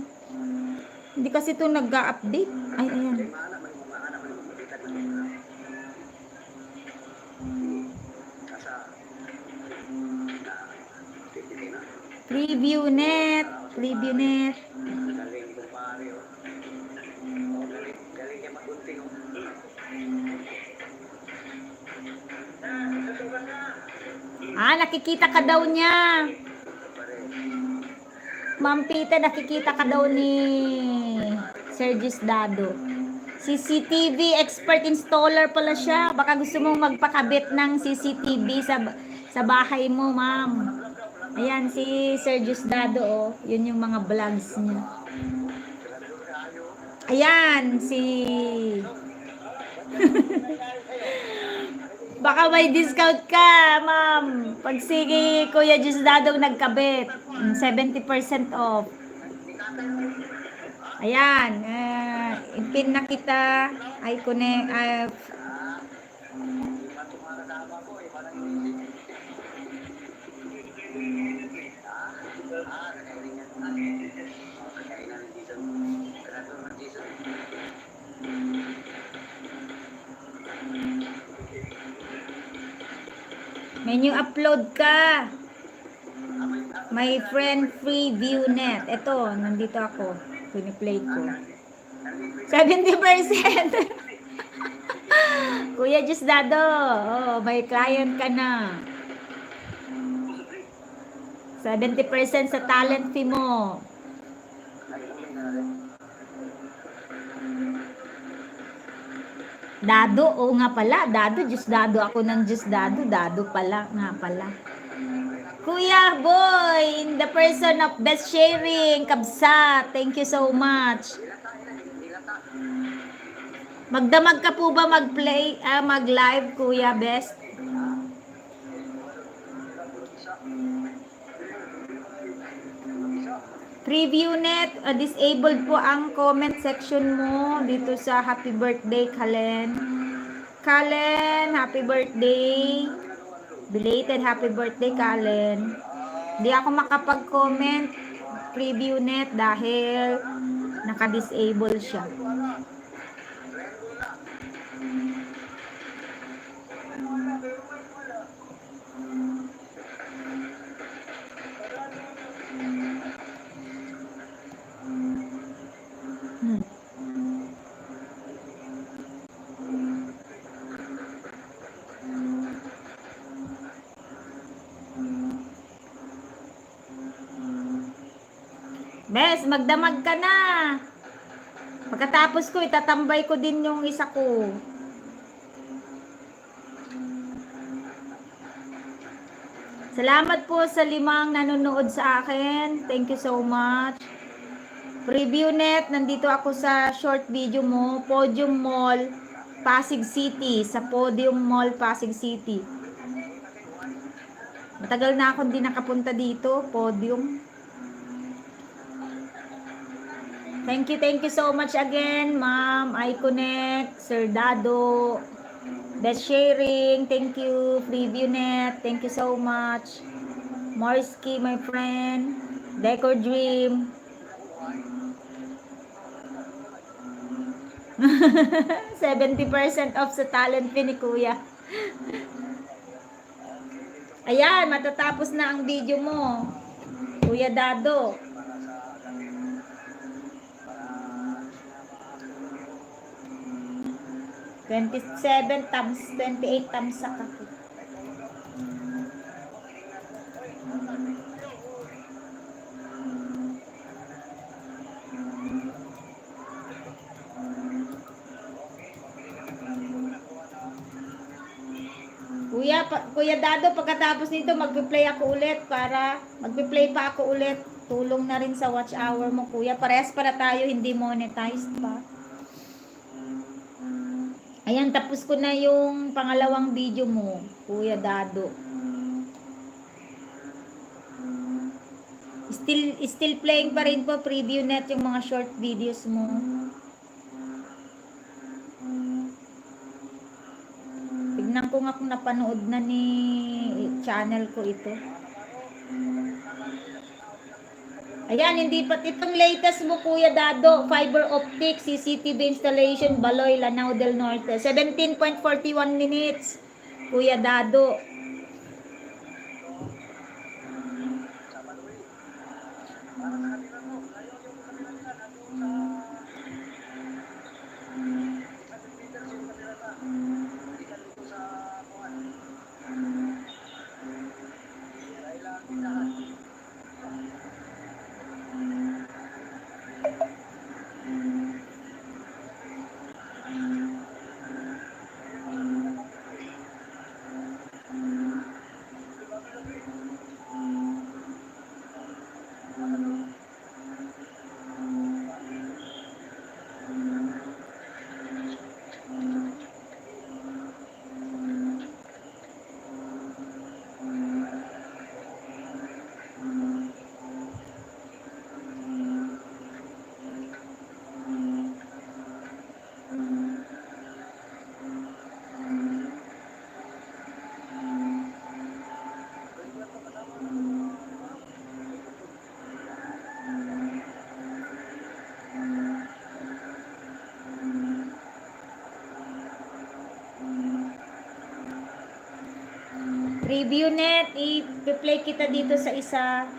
Hindi kasi ito nag-update. Ay, ayan. PreviewNet. PreviewNet. Nakikita ka daw niya. Ma'am Pita, nakikita ka daw ni Sir Diosdado. CCTV expert installer pala siya. Baka gusto mong magpakabit ng CCTV sa bahay mo, ma'am. Ayan, si Sir Diosdado, oh. Yun yung mga vlogs niya. Ayan, si... Baka may discount ka, ma'am. Pag sige, Kuya Diosdado nagkabit. 70% off. Ayan. Ipin na kita. iConnect. May new upload ka. My friend PreviewNet. Ito, nandito ako. Piniplay ko. 70%. Kuya Diosdado, may client ka na. 70% sa talent fee mo. Dado, nga pala. Diosdado ako ng Diosdado. Dado pala, nga pala. Kuya Boy, in the person of Best Sharing, Kabsat, thank you so much. Magdamag ka po ba mag-live, Kuya Best? PreviewNet, disabled po ang comment section mo dito sa happy birthday, Kalen. Kalen, happy birthday. Belated happy birthday, Kalen. Hindi ako makapag-comment, PreviewNet, dahil naka-disable siya. Bes, magdamag ka na. Pagkatapos ko, itatambay ko din yung isa ko. Salamat po sa 5 nanonood sa akin. Thank you so much. PreviewNet, nandito ako sa short video mo. Podium Mall, Pasig City. Sa Podium Mall, Pasig City. Matagal na akong di nakapunta dito. Podium. Thank you so much again, Ma'am iConnect, Sir Dado, Best Sharing, thank you, PreviewNet, thank you so much, Morski, my friend, Decor Dream, 70% off sa talent fee ni Kuya. Ayan, matatapos na ang video mo. Kuya Dado. 27 times 28 times sa kape. Kuya Dado, pagkatapos nito magpi-play ako ulit para magpi-play pa ako ulit. Tulong na rin sa watch hour mo, kuya. Parehas para tayo hindi monetized pa. Ayan, tapos ko na yung pangalawang video mo, Kuya Dado. Still playing pa rin po preview net yung mga short videos mo. Tignan ko nga kung napanood na ni channel ko ito. Ayan, hindi pa itong latest mo, Kuya Dado. Fiber optic, CCTV installation, Baloy, Lanao del Norte. 17.41 minutes, Kuya Dado. Preview net, i-play kita dito sa isa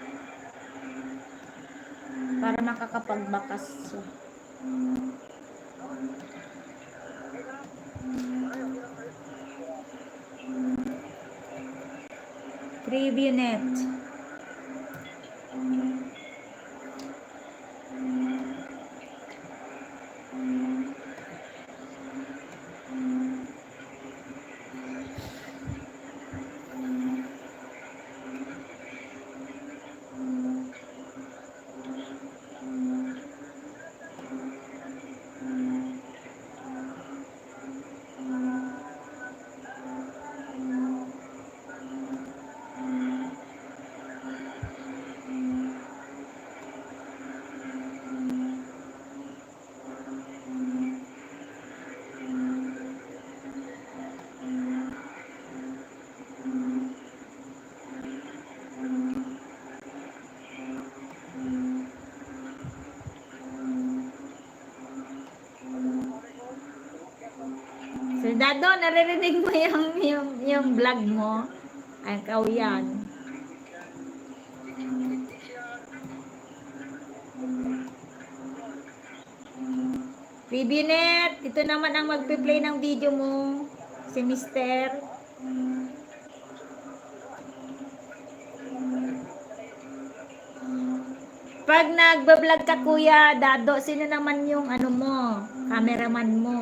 para makakapagbakas siya. Preview net. Sir Dado, naririnig mo yung vlog mo? Ay, ikaw yan. Preview net, ito naman ang magpi-play ng video mo, si Mister. Pag nagba-vlog ka, Kuya Dado, sino naman yung ano mo, cameraman mo?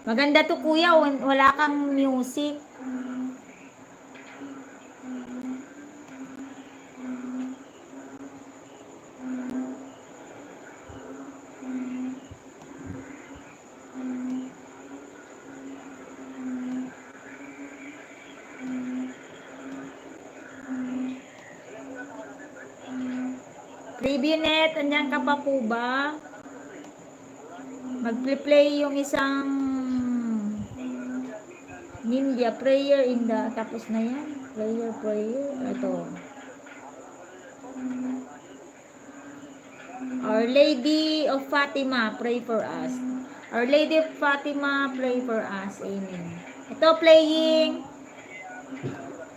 Maganda to, Kuya, wala kang music. Preview net, andyan ka pa po ba? Mag-play yung isang Ninja prayer in the, tapos na yan. Prayer. Ito. Our Lady of Fatima, pray for us. Our Lady of Fatima, pray for us. Amen. Ito playing.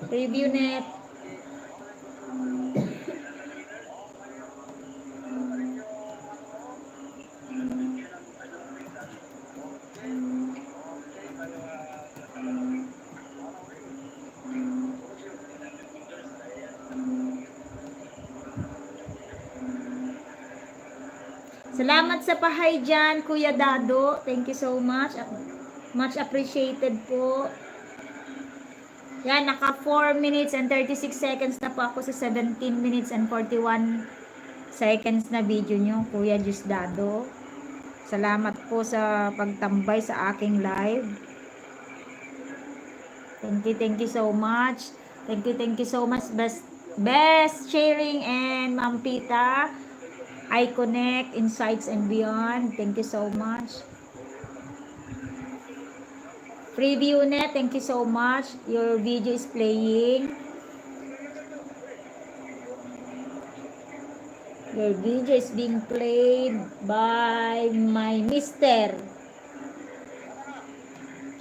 Review net. Salamat sa pahay dyan, Kuya Dado. Thank you so much. Much appreciated po. Yan, naka 4 minutes and 36 seconds na po ako sa 17 minutes and 41 seconds na video nyo, Kuya Dado. Salamat po sa pagtambay sa aking live. Thank you so much. Thank you so much. Best sharing and Ma'am Pita. I Connect, Insights and Beyond. Thank you so much. Preview net, thank you so much. Your video is playing. Your video is being played by my mister.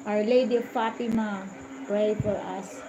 Our Lady of Fatima, pray for us.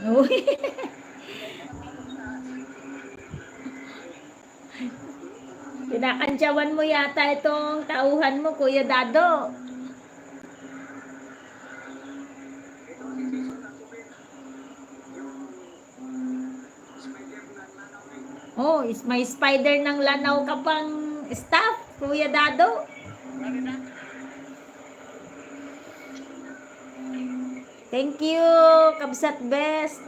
Uy. Kinakantsawan mo yata itong tauhan mo, Kuya Dado. Oh, is may spider ng lanaw ka pang staff, Kuya Dado. Thank you, Kabsat Best.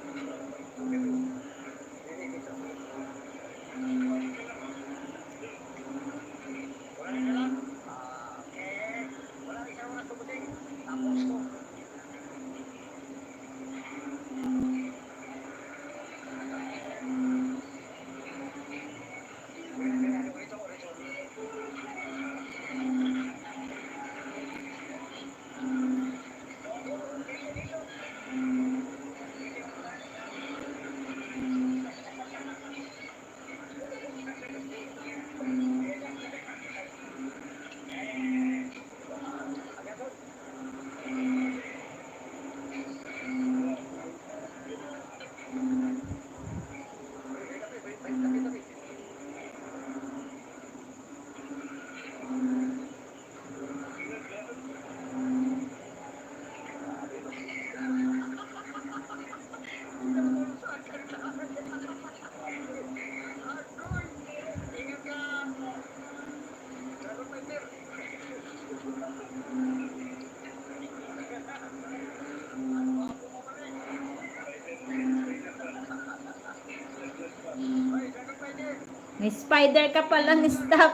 May spider ka palang staff.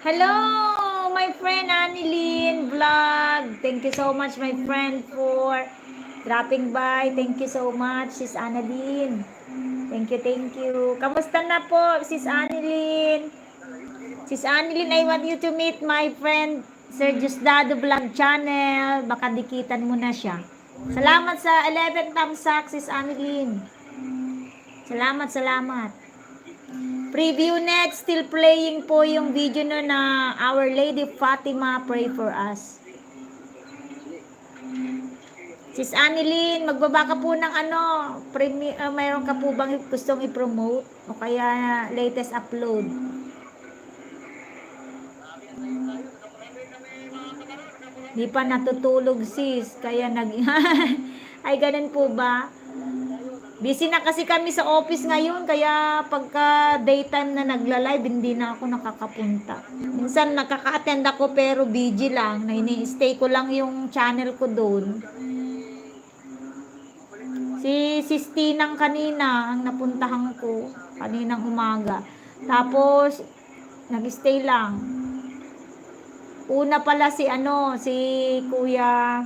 Hello, my friend Annilyn Vlog. Thank you so much, my friend, for dropping by. Thank you so much, Sis Annilyn. Thank you. Kamusta na po, Sis Annilyn? Sis Annilyn, I want you to meet my friend Sir Diosdado Vlog Channel. Baka dikitan mo na siya. Salamat sa 11 thumbs up, Sis Annalyn. Salamat. Preview net, still playing po yung video no na Our Lady Fatima Pray for Us. Sis Annalyn, magbaba ka po ng mayroon ka po bang gustong i-promote? O kaya latest upload? Di pa natutulog sis, kaya ay ganun po ba? Busy na kasi kami sa office ngayon, kaya pagka daytime na nagla-live, hindi na ako nakakapunta. Minsan nakaka-attend ako pero busy lang, na ini-stay ko lang yung channel ko doon. Si Sis Tinang kanina, ang napuntahan ko, kaninang umaga. Tapos, nag-stay lang. Una pala si Kuya,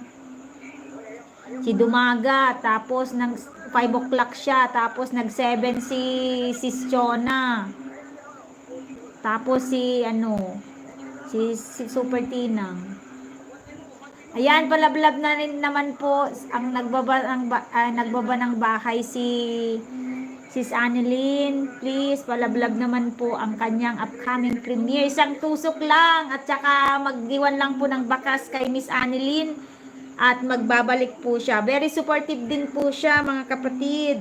si Dumaga, tapos nag 5 o'clock siya, tapos nag 7 si Chona. Tapos si Super Tinang. Ayan, palablab na rin naman po ang nagbaba ng bahay si Sis Annalyn. Please, palablab naman po ang kanyang upcoming premiere. Isang tusok lang at saka mag-iwan lang po ng bakas kay Miss Annalyn at magbabalik po siya. Very supportive din po siya, mga kapatid.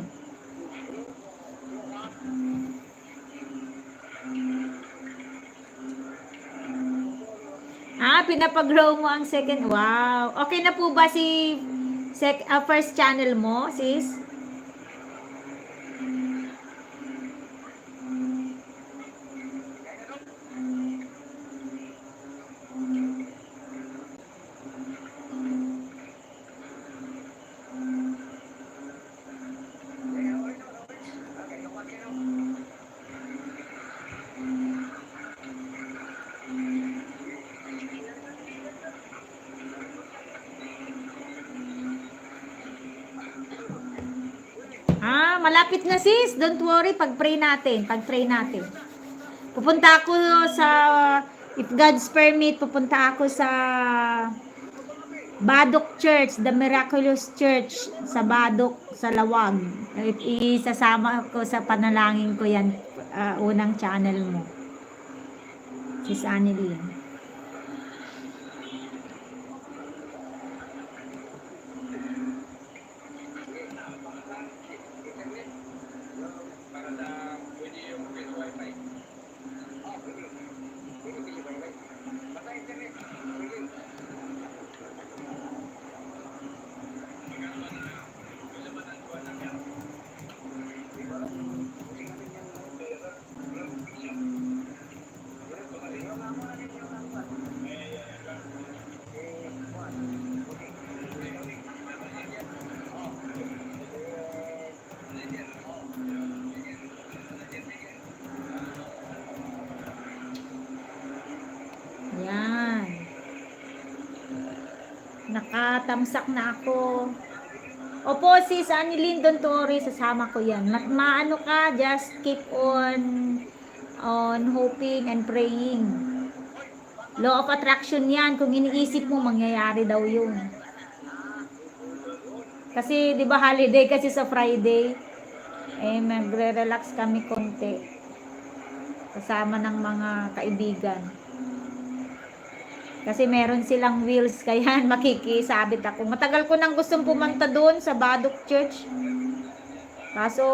Pinapag-grow mo ang second. Wow. Okay na po ba si first channel mo, sis? Malapit na sis. Don't worry. Pag-pray natin. Pupunta ako sa, if God's permit, pupunta ako sa Badok Church, The Miraculous Church sa Badok, sa Lawag. Isasama ko sa panalangin ko yan, unang channel mo. Sis Annalyn. Yan. Nakatamsak na ako. Opo, sis Annalyn, don't worry, sasama ko yan. Maano ka, just keep on hoping and praying. Law of attraction yan. Kung iniisip mo, mangyayari daw yun. Kasi, di ba holiday kasi sa Friday, magre-relax kami konti. Kasama ng mga kaibigan. Kasi meron silang wheels, kaya makikisabit ako. Matagal ko nang gustong pumunta doon sa Badok Church. Kaso,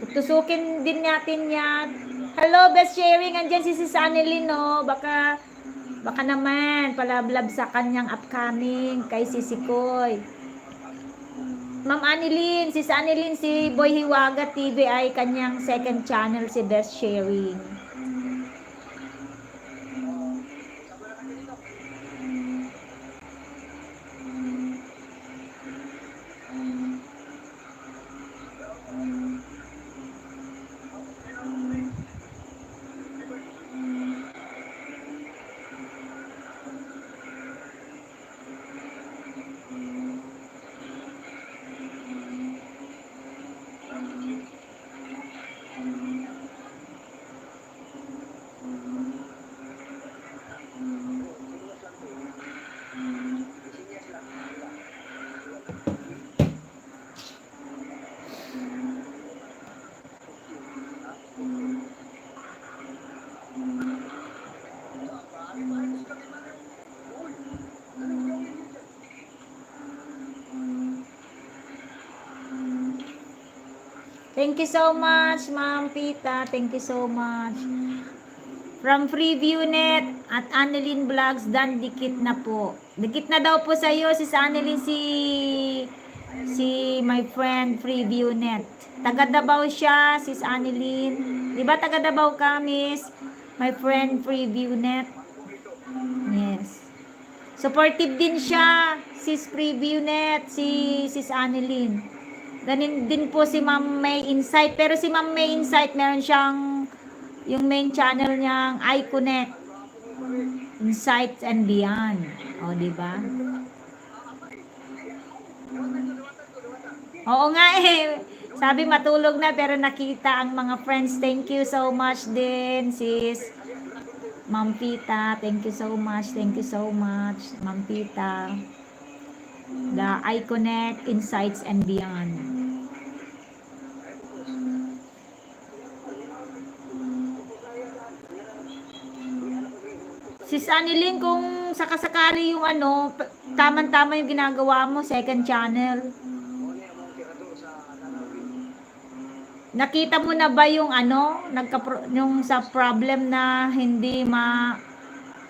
tutusukin din natin yan. Hello, best sharing. Andyan si Sis Annalyn, no? Baka naman, palablab sa kanyang upcoming kay Sisikoy. Ma'am Annalyn, Sis Annalyn, si Boy Hiwaga TV ay kanyang second channel, si Best Sharing. Thank you so much, Ma'am Pita. Thank you so much. From FreeviewNet at Annelyn Vlogs, dan dikit na po. Dikit na daw po sa iyo, sis Annelyn, si my friend FreeviewNet. Taga Davao siya, sis Annelyn. Di ba taga Davao ka, miss? My friend FreeviewNet. Yes. Supportive din siya, sis FreeviewNet, sis Annelyn. Ganin din po si Ma'am May Insight. Pero si Ma'am May Insight, meron siyang yung main channel niyang iConnect Insights and Beyond. O, di ba? Oo nga eh. Sabi matulog na pero nakita ang mga friends. Thank you so much din, sis. Ma'am Pita, thank you so much. Thank you so much, Ma'am Pita. The iConnect Insights and Beyond. Sis Annelyn, kung sakasakali yung ano, tama-tama yung ginagawa mo, second channel. Nakita mo na ba yung ano, yung sa problem na hindi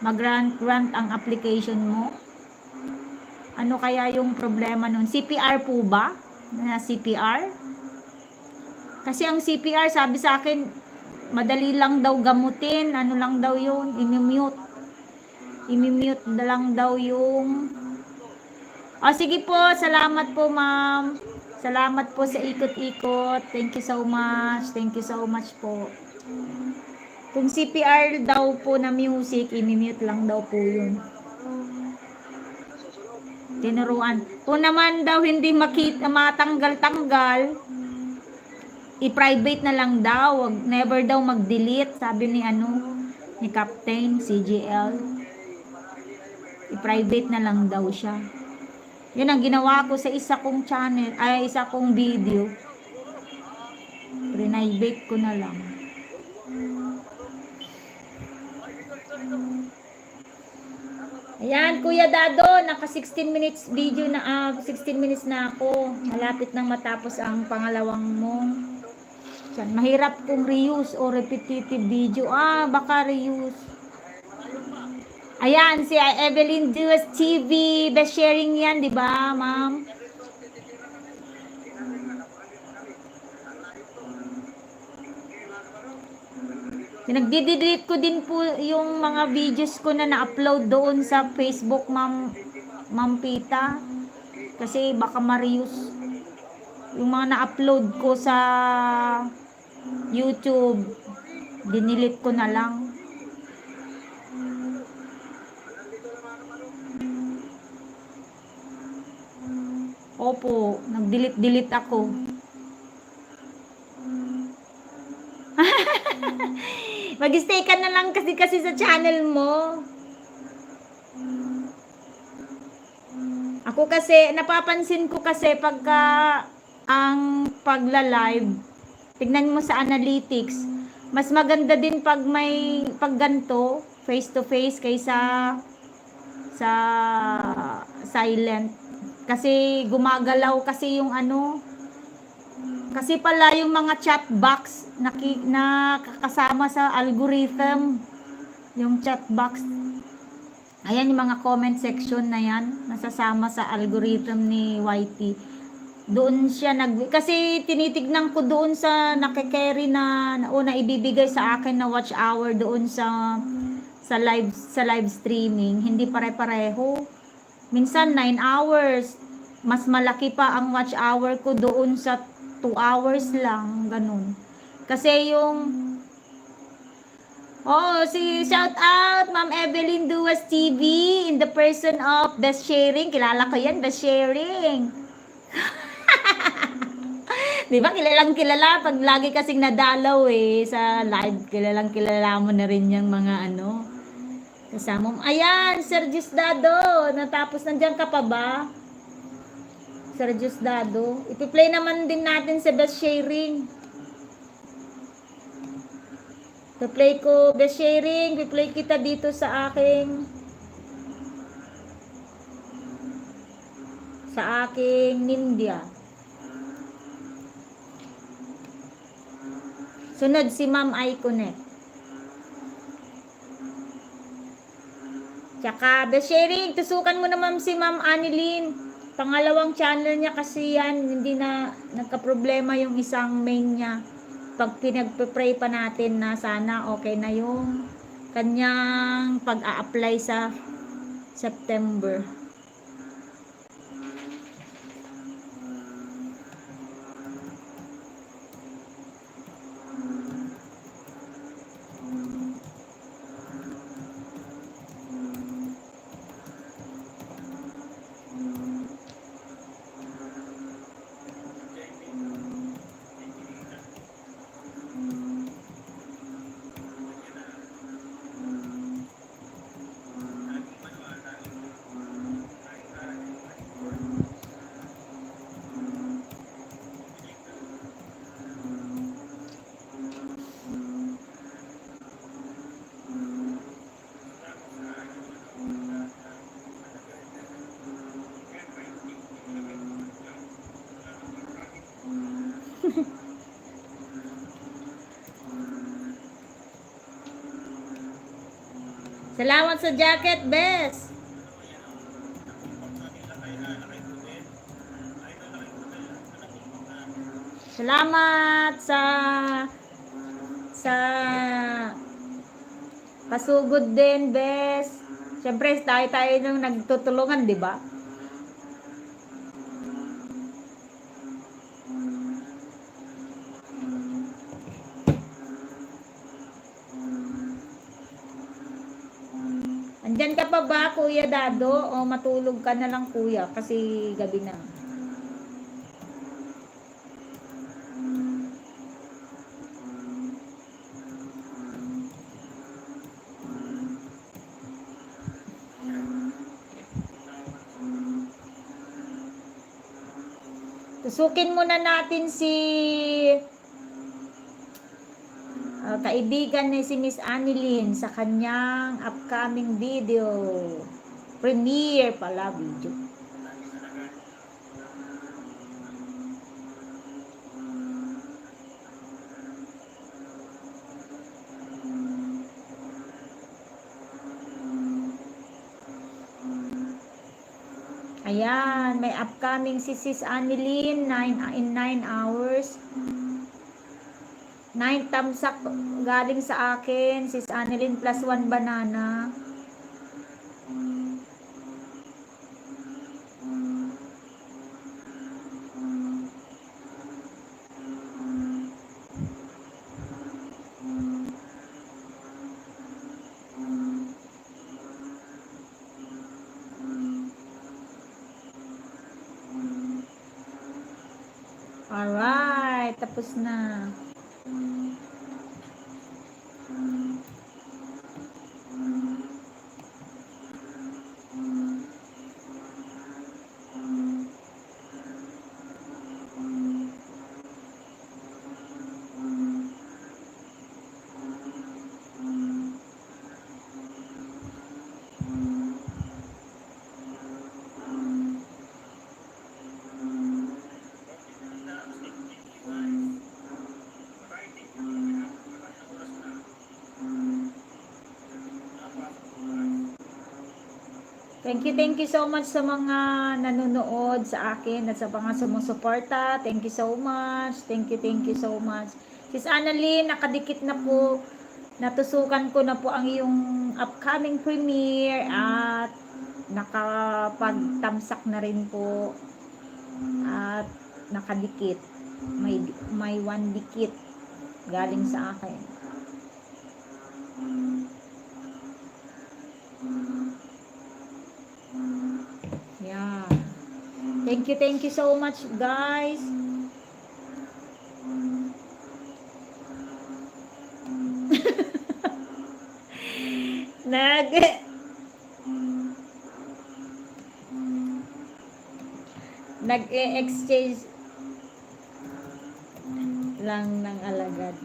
mag-grant ang application mo? Ano kaya yung problema nun? CPR po ba? Na CPR? Kasi ang CPR, sabi sa akin, madali lang daw gamutin. Ano lang daw yun? I-mute na lang daw yung... O, sige po. Salamat po, ma'am. Salamat po sa ikot-ikot. Thank you so much. Thank you so much po. Kung CPR daw po na music, i-mute lang daw po yun. Tinuruan. Kung naman daw hindi makita, matanggal-tanggal, i-private na lang daw. Never daw mag-delete. Sabi ni Captain CGL. I-private na lang daw siya. Yun ang ginawa ko sa isa kong channel, isa kong video. Private ko na lang. Ayan, Kuya Dado, naka 16 minutes video na, 16 minutes na ako. Malapit nang matapos ang pangalawang mong. Mahirap kung reuse o repetitive video. Baka reuse. Ayan, si Evelyn Duas TV, best sharing yan, di ba, ma'am? Nagdi-delete ko din po yung mga videos ko na na-upload doon sa Facebook, Ma'am Pita. Kasi baka ma-reuse yung mga na-upload ko sa YouTube. Dinilit ko na lang. Opo, nag-delete ako. Mag-stay ka na lang kasi sa channel mo. Ako kasi, napapansin ko kasi pagka ang pagla-live, tignan mo sa analytics, mas maganda din pag ganito, face to face kaysa sa silent. Kasi gumagalaw kasi yung kasi pala yung mga chat box na kasama sa algorithm, yung chat box. Ayan yung mga comment section na yan, nasasama sa algorithm ni YT. Doon siya kasi tinitignan ko doon sa nakikerry na ibibigay sa akin na watch hour doon sa live streaming, hindi pare-pareho. Minsan 9 hours. Mas malaki pa ang watch hour ko doon sa 2 hours lang, ganun. Kasi shout out Ma'am Evelyn Duas TV in the person of Best Sharing. Kilala ko yan, Best Sharing. Di ba, kilalang kilala pag lagi kasing nadalaw sa live, kilala mo na rin yung mga kasama mo. Ayan, Sir Diosdado, natapos nandiyan ka pa ba? Sir Diosdado, ipi-play naman din natin sa Best Sharing. I-play ko Best Sharing, i-play kita dito sa aking Ninja. Sunod si Ma'am Iconet. Tsaka, best sharing, tusukan mo naman si Ma'am Annalyn. Pangalawang channel niya kasi yan, hindi na nagka-problema yung isang main niya. Pag pinagpe-pray pa natin na sana okay na yung kanyang pag-a-apply sa September. Salamat sa jacket, Bes. Salamat sa pasugod din, Bes. Siyempre, tayo nung nagtutulungan, di ba? Andyan ka pa ba, Kuya Dado? O matulog ka na lang, Kuya? Kasi gabi na. Tusukin muna natin si kaibigan ni si Miss Annalyn sa kanyang upcoming video. Premiere pala video. Ayan, may upcoming si Sis Annalyn in 9 hours. 9 tamsak galing sa akin, Sis Annalyn plus 1 banana. Alright, tapos na. Thank you so much sa mga nanonood sa akin at sa mga sumusuporta. Thank you so much. Thank you so much. Sis Annalyn, nakadikit na po. Natusukan ko na po ang iyong upcoming premiere at nakapagtamsak na rin po. At nakadikit. May 1 dikit galing sa akin. Yeah. Thank you so much, guys. Nag-exchange lang ng alagad.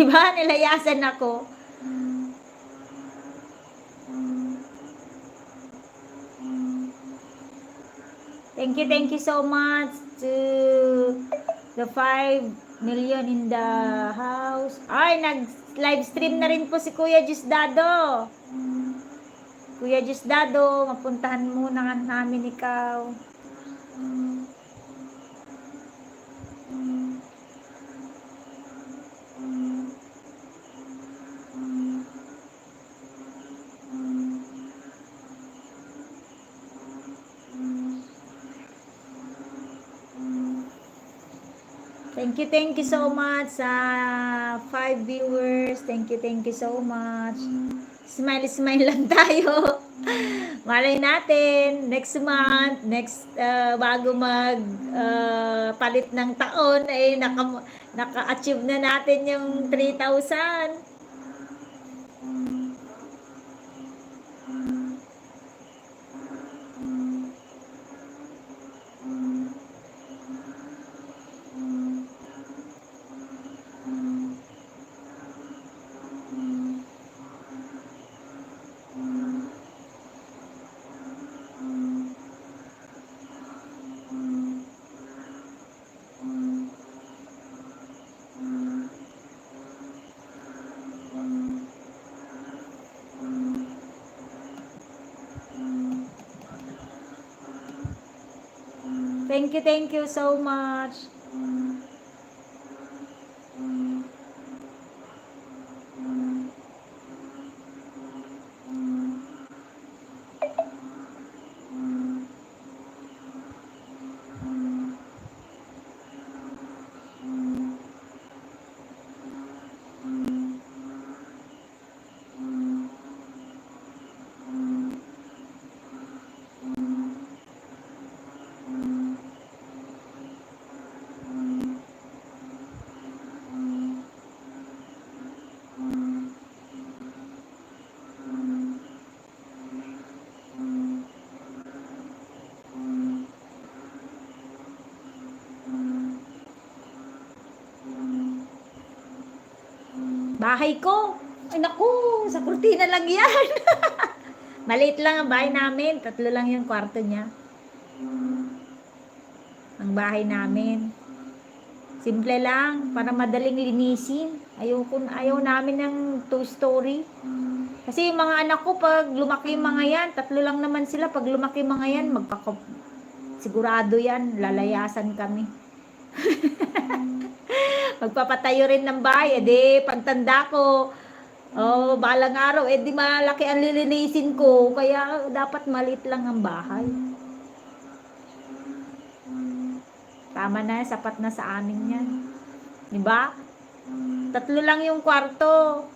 Di ba? Nilayasan ako. Thank you so much to the 5 million in the house. Ay, nag-live stream na rin po si Kuya Jusdado. Kuya Jusdado, mapuntahan muna namin ikaw. Thank you so much sa 5 viewers. Thank you so much. Smile lang tayo. Malay natin, next month, bago mag palit ng taon, ay naka-achieve na natin yung 3,000. Thank you so much. Bahay ko. Ay naku, sa kurtina lang yan. Maliit lang ang bahay namin. 3 lang yung kwarto niya. Ang bahay namin. Simple lang, para madaling linisin. Ayaw namin ng 2-story. Kasi yung mga anak ko, pag lumaki yung mga yan, 3 lang naman sila. Pag lumaki mga yan, sigurado yan, lalayasan kami. Magpapatayo rin ng bahay, pagtanda ko, balang araw, di malaki ang lilinisin ko, kaya dapat maliit lang ang bahay. Tama na, sapat na sa amin yan. Diba? 3 lang yung kwarto.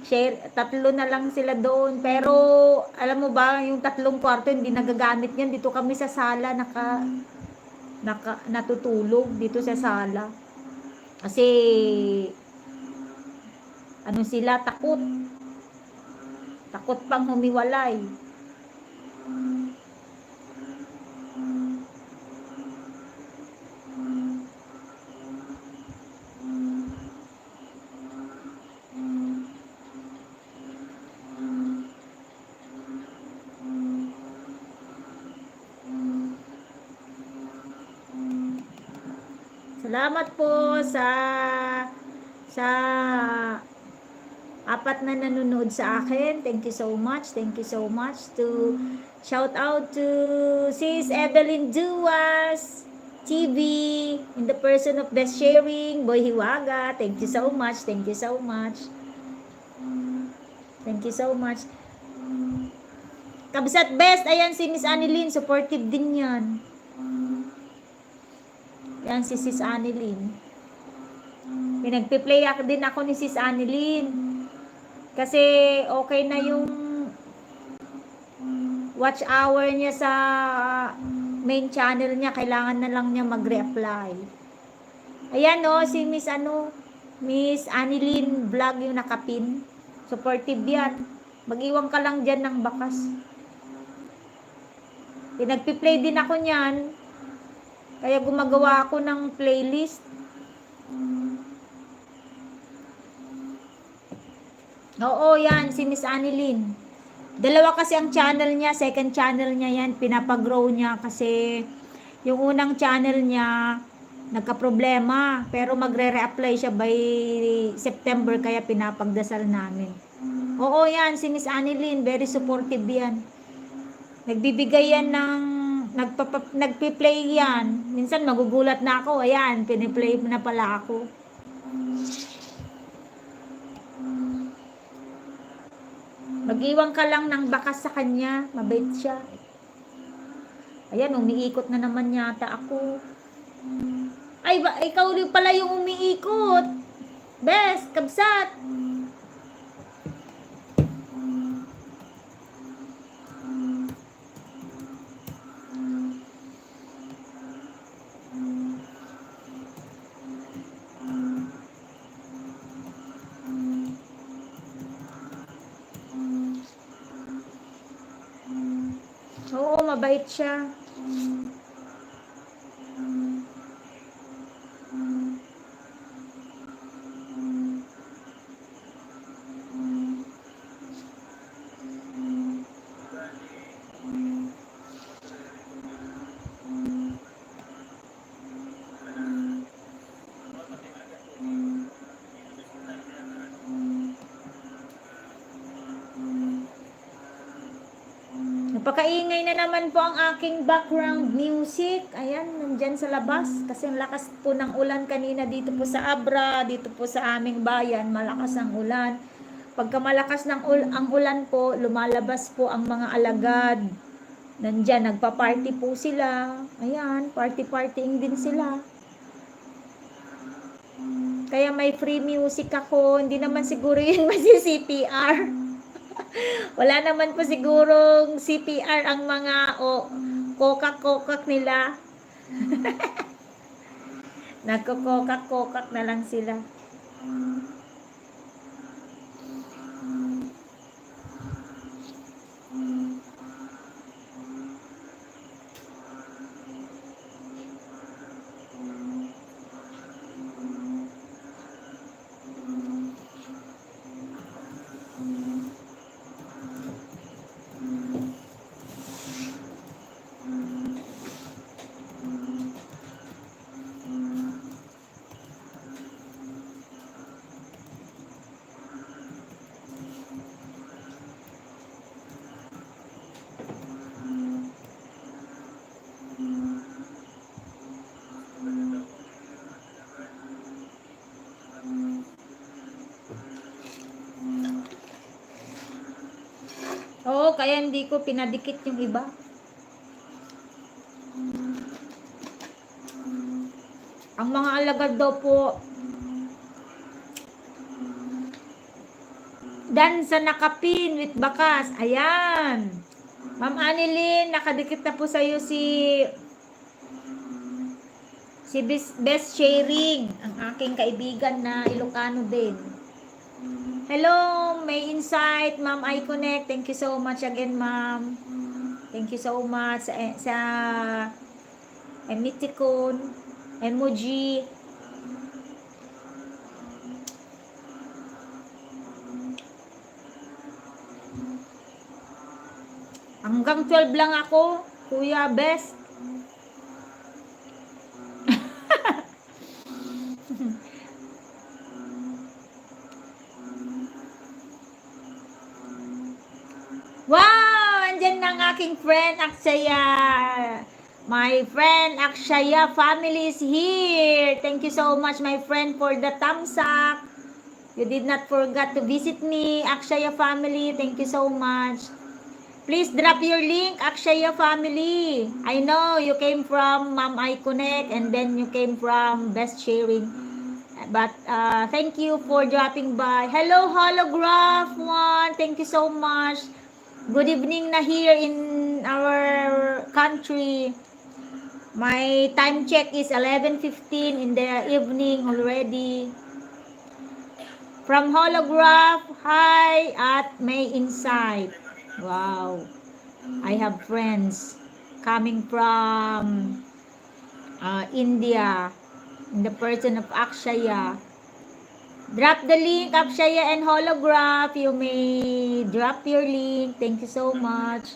3 na lang sila doon. Pero, alam mo ba, yung 3 kwarto, hindi nagagamit yan. Dito kami sa sala, natutulog dito sa sala. Kasi, sila, takot. Takot pang humiwalay. Salamat po sa 4 na nanonood sa akin. Thank you so much. Thank you so much. To shout out to Sis Evelyn Duas TV in the person of Best Sharing, Boy Hiwaga. Thank you so much. Thank you so much. Thank you so much. Kabsat Best, ayan si Miss Annalyn, supportive din yan. Yan si Sis Annalyn. Pinagpi-play din ako ni Sis Annalyn. Kasi okay na yung watch hour niya sa main channel niya. Kailangan na lang niya mag-reapply. Ayan si Miss Annalyn vlog yung nakapin. Supportive yan. Mag-iwan ka lang dyan ng bakas. Pinagpi-play din ako niyan. Kaya gumagawa ako ng playlist. Oo, yan, si Miss Annalyn. Dalawa kasi ang channel niya, second channel niya yan, pinapagrow niya kasi yung unang channel niya, nagka-problema, pero magre-reapply siya by September, kaya pinapagdasal namin. Oo, yan, si Miss Annalyn, very supportive yan. Nagbibigay yan ng, nagpi-play yan. Minsan magugulat na ako, ayan, piniplay na pala ako. Mag-iwan ka lang ng bakas sa kanya, mabait siya. Ayan, umiikot na naman yata ako. Ay, ikaw rin pala yung umiikot. Bes, kabsat. Oo, mabait siya. Napakaingay na naman po ang aking background music. Ayan, nandyan sa labas. Kasi ang lakas po ng ulan kanina dito po sa Abra, dito po sa aming bayan, malakas ang ulan. Pagka malakas ang ulan po, lumalabas po ang mga alagad. Nandyan, nagpa-party po sila. Ayan, party-partying din sila. Kaya may free music ako. Hindi naman siguro yun masi-CPR. Wala naman po sigurong CPR ang mga kokak-kokak nila. Nagkokokak-kokak na lang sila. Oo, kaya hindi ko pinadikit yung iba. Ang mga alagad daw po, dansa nakapin with bakas. Ayan. Ma'am Annalyn, nakadikit na po sa'yo si Best Sharing, ang aking kaibigan na Ilocano din. Hello, may insight, Ma'am I Connect. Thank you so much again, Ma'am. Thank you so much sa Emiticon, emoji. Hanggang 12 lang ako, Kuya Best. Wow! Andyan na ang aking friend, Akshaya. My friend, Akshaya family is here. Thank you so much, my friend, for the thumbs up. You did not forget to visit me, Akshaya family. Thank you so much. Please drop your link, Akshaya family. I know you came from Ma'am I Connect and then you came from Best Sharing. But thank you for dropping by. Hello, Holograph One. Thank you so much. Good evening na here in our country. My time check is 11:15 in the evening already. From Holograph, hi at May Insight. Wow. I have friends coming from India in the person of Akshaya. Drop the link, Akshaya and Holograph. You may drop your link. Thank you so much.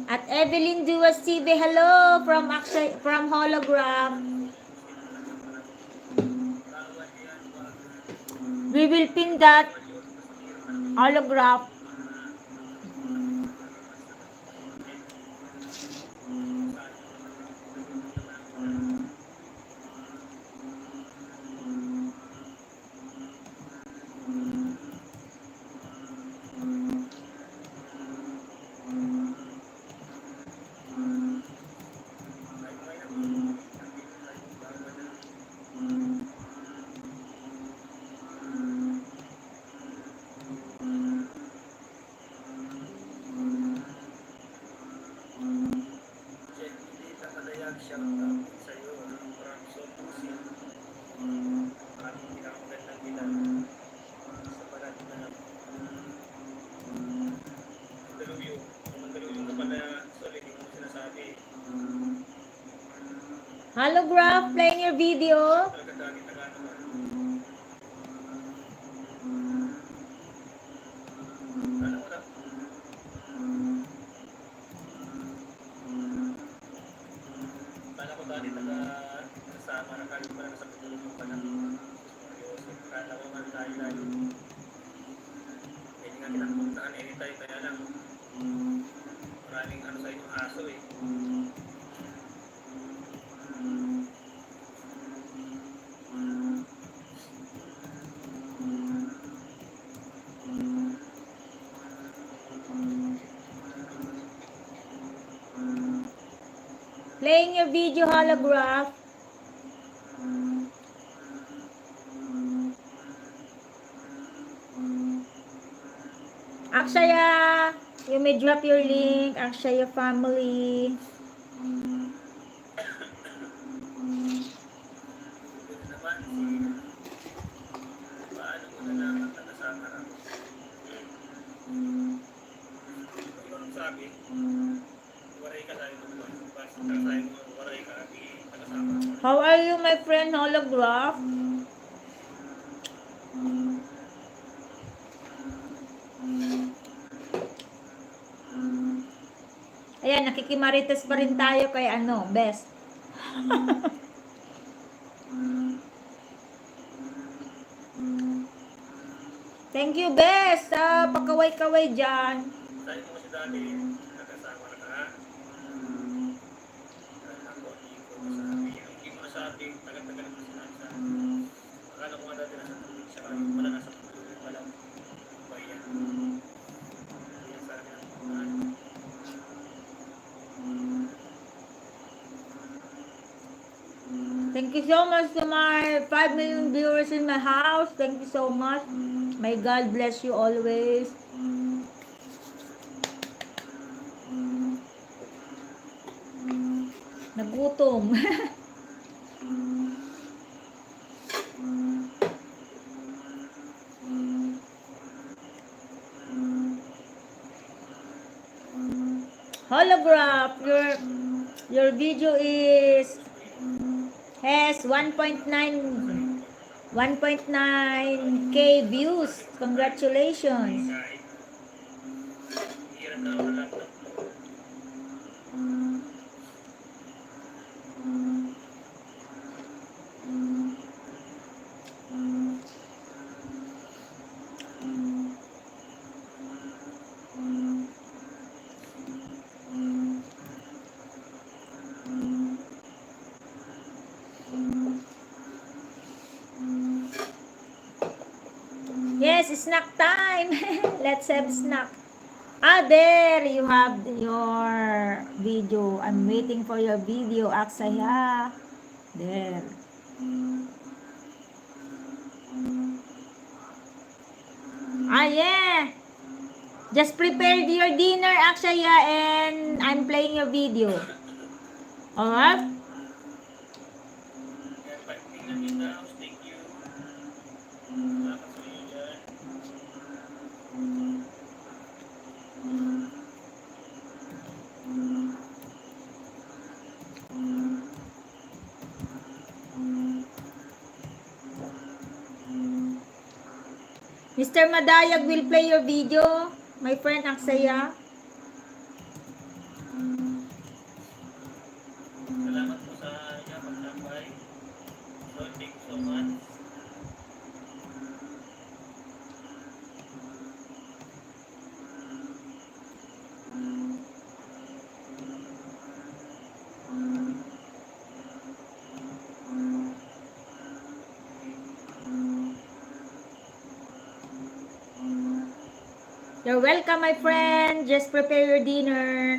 At Evelyn Duas TV, hello from from Hologram. We will pin that holograph. Holograph, playing your video. Playing your video, holograph. Akshaya, you may drop your link. Akshaya family. How are you, my friend holograph? Ayan, nakikimarites pa rin tayo kay best. Thank you, best. Pakaway-kaway dyan. Tayo mo kasi dati, nakasama na ka. Hindi mo nasabi, tagal-tagal mo sinabi sa akin. Akala ko nga dati nasa tubig siya, kaya pala nasa tubig pala. Bayan. Yan sa akin ang Thank you so much to my 5 million viewers in my house. Thank you so much. May God bless you always. Nagutom. Holograph, your video has 1.9k views. Congratulations. hirap na ako ng laptop. Yes, snack time. Let's have snack. There you have your video. I'm waiting for your video, Aksaya. There. Yeah. Just prepared your dinner, Akshaya, and I'm playing your video. Alright? Tingnan niyo na, thank you. Salamat sa inyo dyan. Mr. Madayag will play your video. My friend Aksaya. Salamat po sa inyo pagtambay. So, thank you so much. You're welcome, my friend. Just prepare your dinner.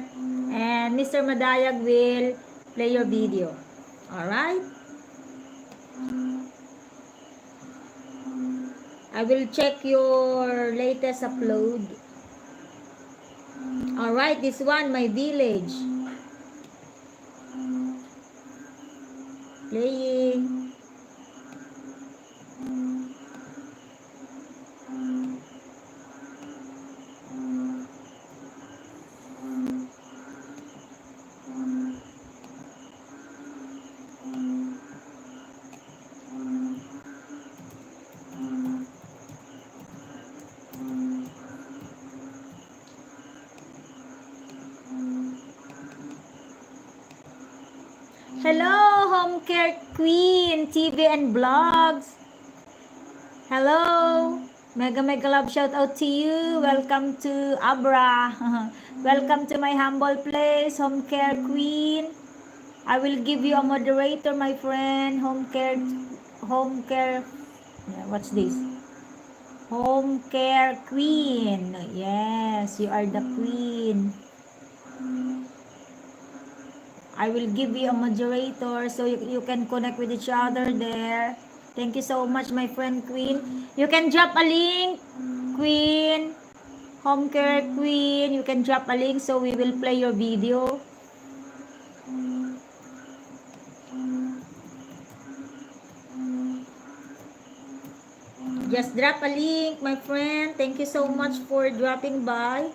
And Mr. Madayag will play your video. Alright? I will check your latest upload. Alright, this one, my village. Playing. Hello, Home Care Queen, TV and Vlogs. Hello. Mega love shout out to you. Welcome to Abra. Welcome to my humble place, Home Care Queen. I will give you a moderator, my friend. Home Care. Yeah, what's this? Home Care Queen. Yes, you are the queen. I will give you a moderator so you can connect with each other there. Thank you so much, my friend Queen. You can drop a link, Queen. Home Care Queen. You can drop a link so we will play your video. Just drop a link, my friend. Thank you so much for dropping by.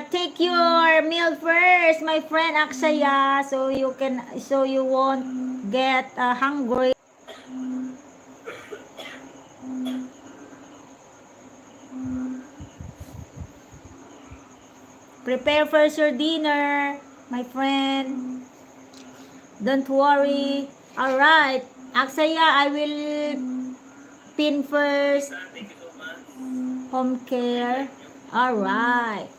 Take your meal first, my friend Aksaya, so you won't get hungry. Prepare first your dinner, my friend. Don't worry. All right, Aksaya, I will pin first. Thank you so much. Home Care. Alright.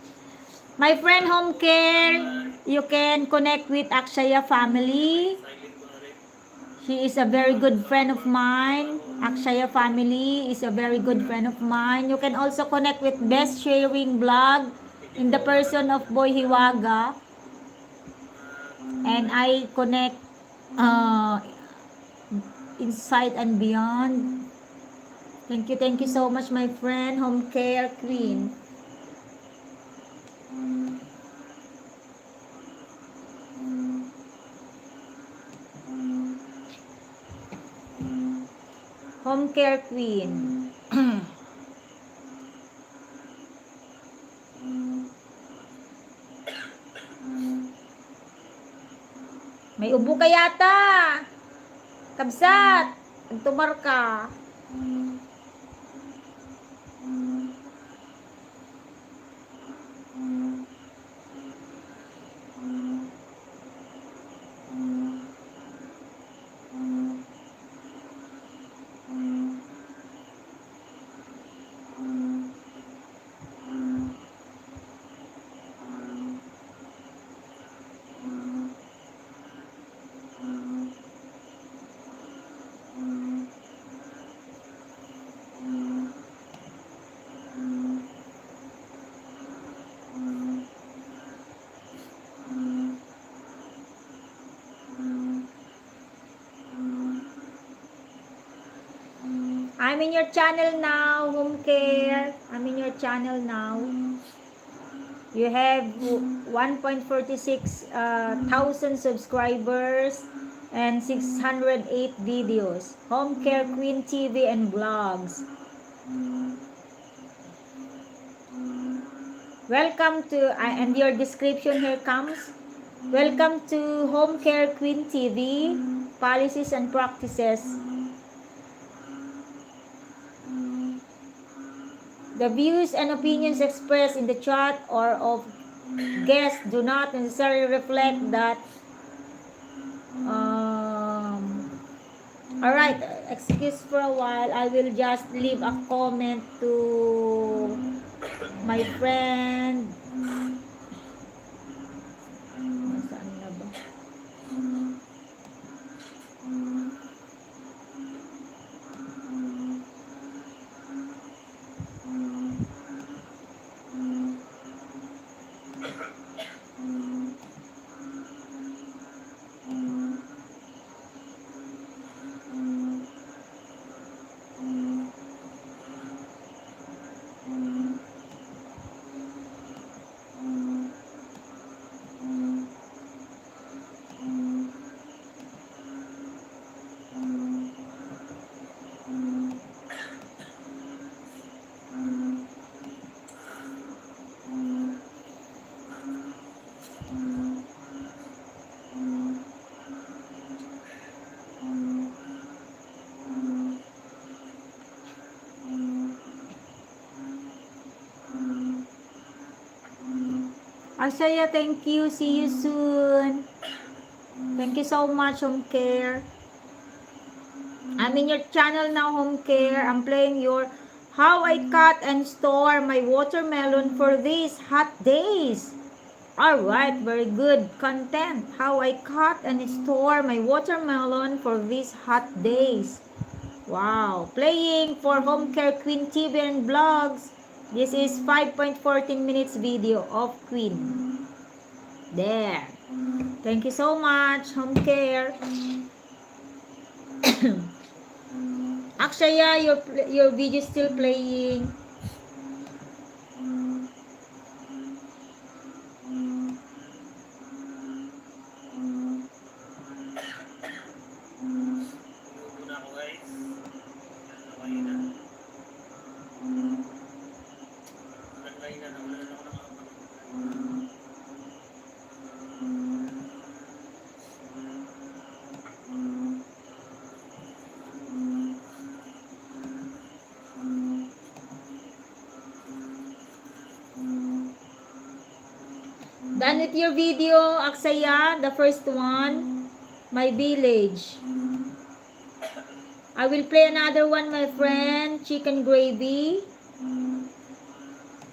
My friend Home Care, you can connect with Akshaya family. Silent ko na rin. She is a very good friend of mine. Akshaya family is a very good friend of mine. You can also connect with Best Sharing Vlog in the person of Boy Hiwaga. And I connect Inside and Beyond. Thank you so much, my friend Home Care Queen. Home Care Queen. May ubo ka yata. Kabsat. Nagtumar ka. I'm in your channel now, Home Care. I'm in your channel now. You have 1.46 thousand subscribers and 608 videos. Home Care Queen TV and Vlogs. Welcome to, and your description here comes. Welcome to Home Care Queen TV, Policies and Practices. The views and opinions expressed in the chat or of guests do not necessarily reflect that. All right, excuse for a while. I will just leave a comment to my friend. Nasaan na ba? Arsaya, thank you. See you soon. Thank you so much, Home Care. I'm in your channel now, Home Care. I'm playing your how I cut and store my watermelon for these hot days. Alright, very good content. How I cut and store my watermelon for these hot days. Wow. Playing for Home Care Queen TV and Vlogs. This is 5.14 minutes video of Queen. There. Thank you so much, Home Care. Akshaya, your video is still playing. Muna ako guys. Okay na. Nagkay na. Wala na ako nakapag. Done with your video, Aksaya, the first one, my village. I will play another one, my friend, chicken gravy.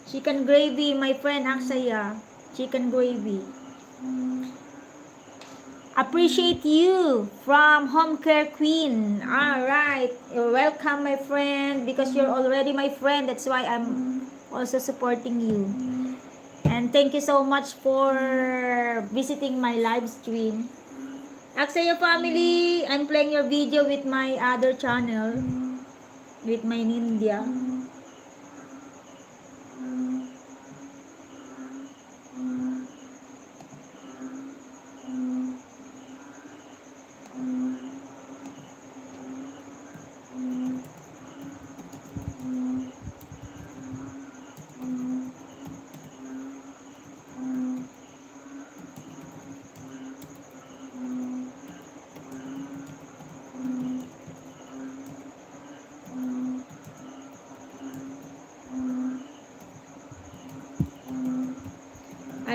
Chicken gravy, my friend Aksaya, chicken gravy. Appreciate you from Home Care Queen. Alright, you're welcome, my friend, because you're already my friend. That's why I'm also supporting you. And thank you so much for visiting my live stream. Aksaya family, I'm playing your video with my other channel, with my Ninja.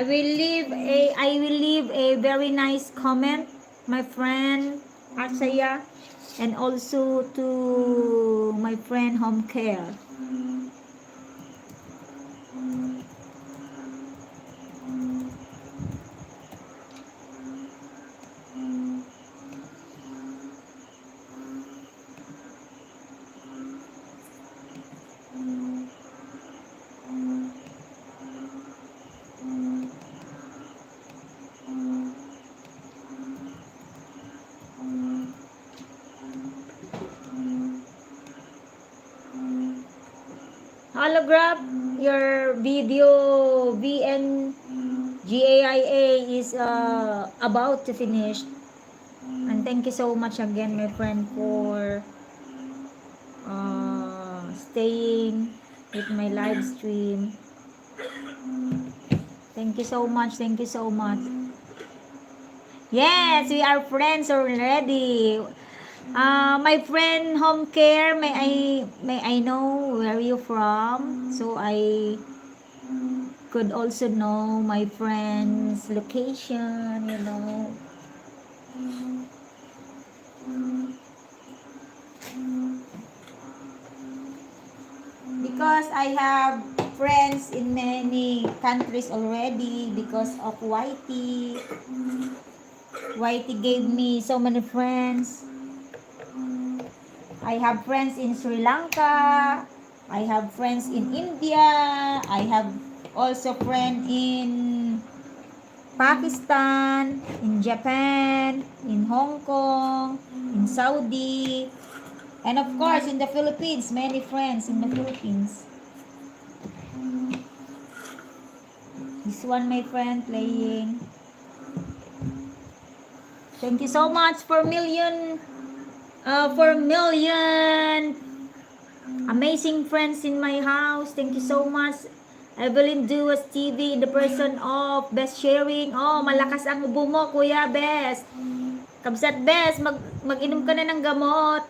I will leave a very nice comment, my friend Aksaya, and also to my friend Home Care. Holograph, your video VNGAIA is about to finish. And thank you so much again, my friend, for staying with my live stream. Thank you so much. Thank you so much. Yes, we are friends already. My friend home care, may I know where you from? So I could also know my friend's location, you know. Because I have friends in many countries already because of YT. YT gave me so many friends. I have friends in Sri Lanka. I have friends in India. I have also friend in Pakistan, in Japan, in Hong Kong, in Saudi, and of course in the Philippines. Many friends in the Philippines. This one my friend playing. Thank you so much for million amazing friends in my house. Thank you so much. Evelyn Duas TV in the person of Best Sharing. Oh, malakas ang ubo mo, Kuya Best. Kabsat Best, mag-inom ka na ng gamot.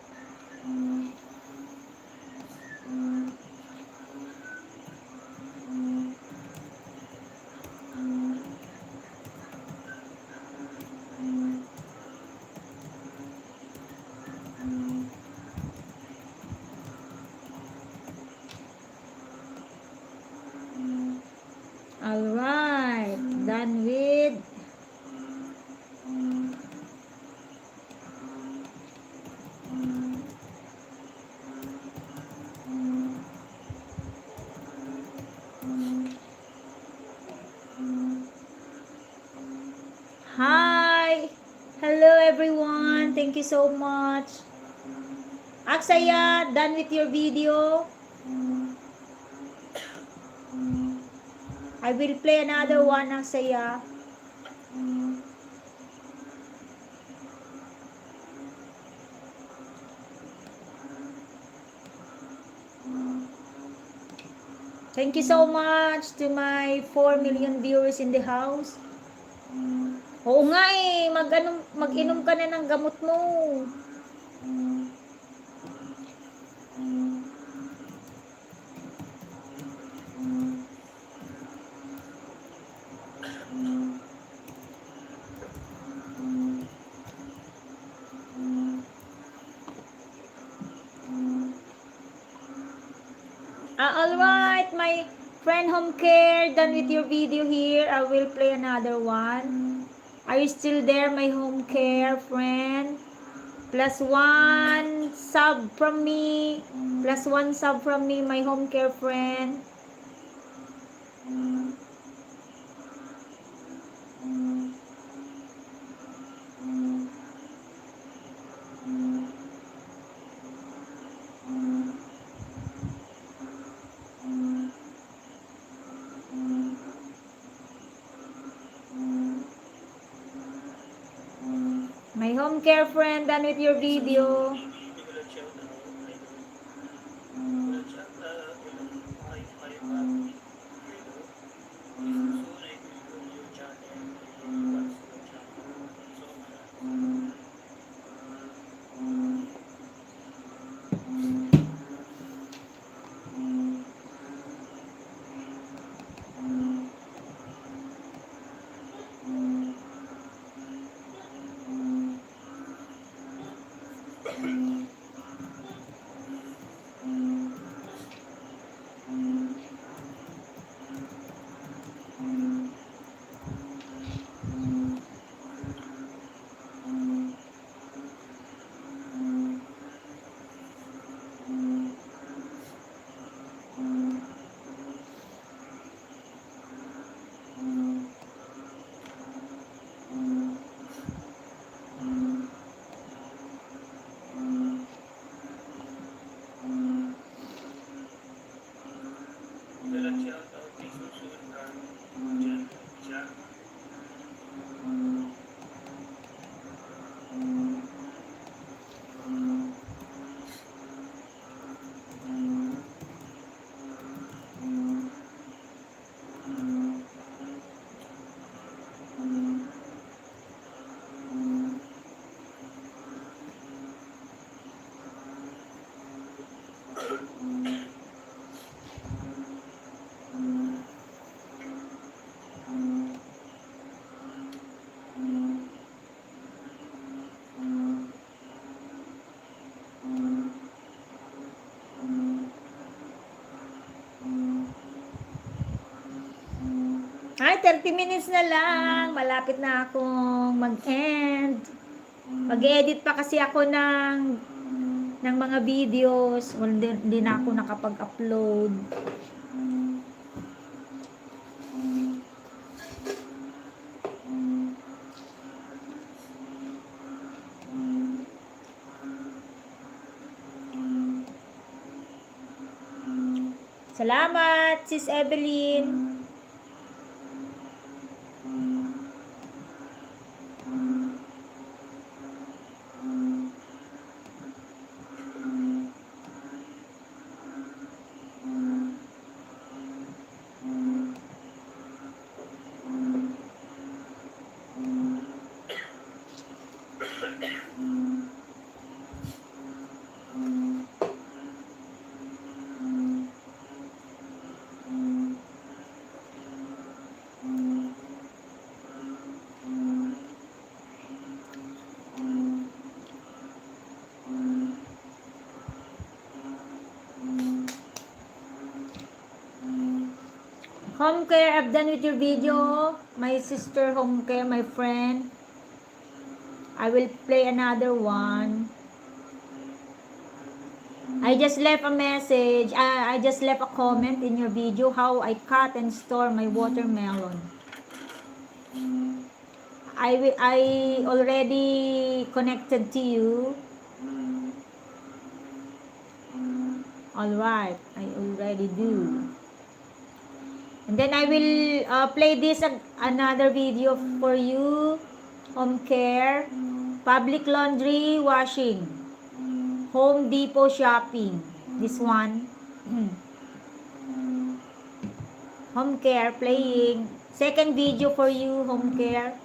Alright, done with Hi! Hello everyone! Thank you so much. Aksaya, done with your video. I will play another one, Aksaya. Thank you so much to my 4 million viewers in the house. Oo nga eh, mag-inom ka na ng gamot mo. Alright, my friend home care, done with your video here. I will play another one. Are you still there, my home care friend? +1 sub from me. +1 sub from me, my home care friend. My home care friend, done with your video. Ay, 30 minutes na lang. Malapit na akong mag-end. Mag-edit pa kasi ako ng mga videos. Well, hindi na ako nakapag-upload. Salamat, Sis Evelyn. Home care, I've done with your video. My sister home care, my friend. I will play another one. I just left a message. I just left a comment in your video how I cut and store my watermelon. I already connected to you. Alright, I already do. And then I will play this another video for you. Home care, public laundry, washing, Home Depot shopping. This one. Home care playing. Second video for you, home care.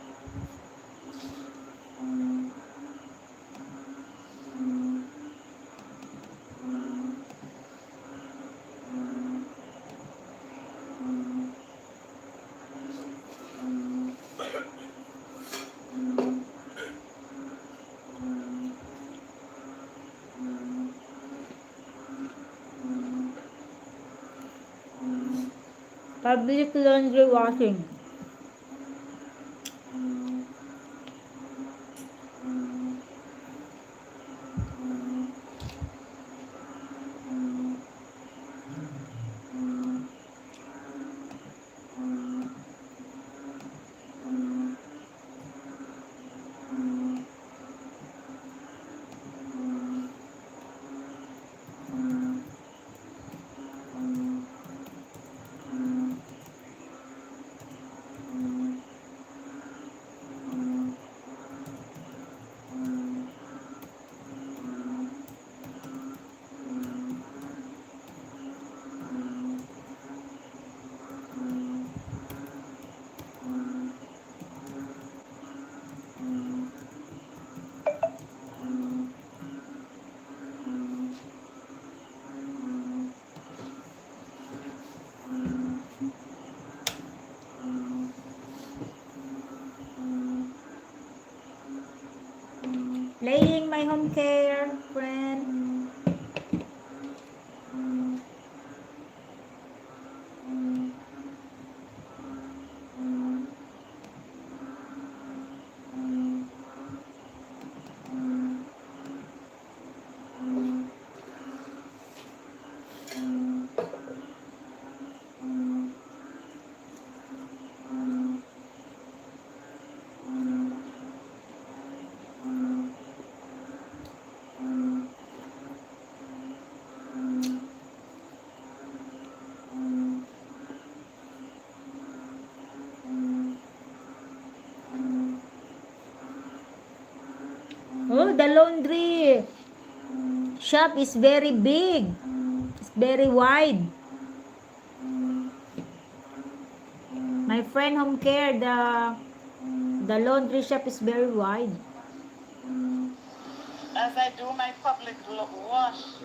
Public laundry washing. Playing my home care, friend. Oh, the laundry shop is very big. It's very wide. My friend home care, the laundry shop is very wide. As I do my public wash.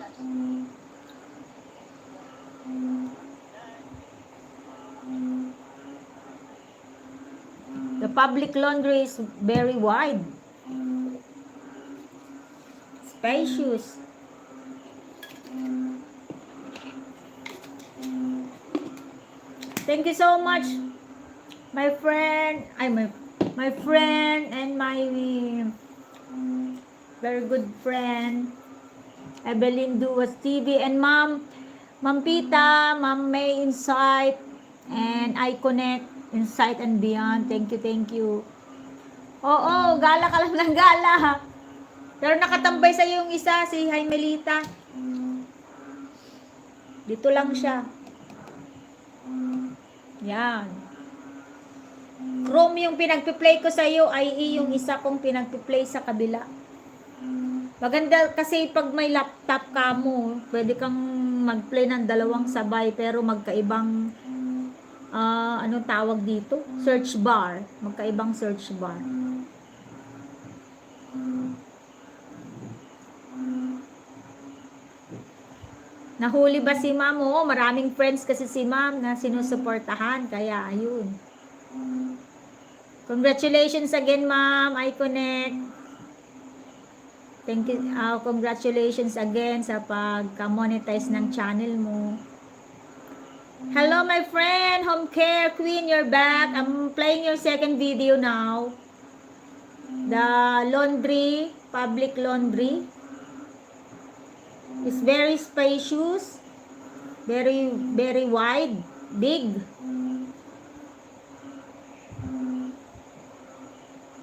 The public laundry is very wide. Spacious. Thank you so much, my friend, my friend and my very good friend, Evelyn Duwas TV, and Ma'am Pita, Ma'am May Insight, and I Connect, Insight and Beyond. Thank you. Oo, gala ka lang ng gala. Pero nakatambay sa yung isa, si Jaimelita. Dito lang siya. Yan. Chrome yung pinagpi-play ko sa iyo, IE yung isa kong pinagpi-play sa kabila. Maganda kasi pag may laptop ka mo, pwede kang mag-play ng dalawang sabay pero magkaibang anong tawag dito? Search bar. Magkaibang search bar. Nahuli ba si ma'am? Oo, maraming friends kasi si ma'am na sinusuportahan. Kaya, ayun. Congratulations again, ma'am. I Connect. Thank you. Congratulations again sa pagka-monetize ng channel mo. Hello, my friend. Home Care Queen, you're back. I'm playing your second video now. The laundry, public laundry. It's very spacious, very wide, big.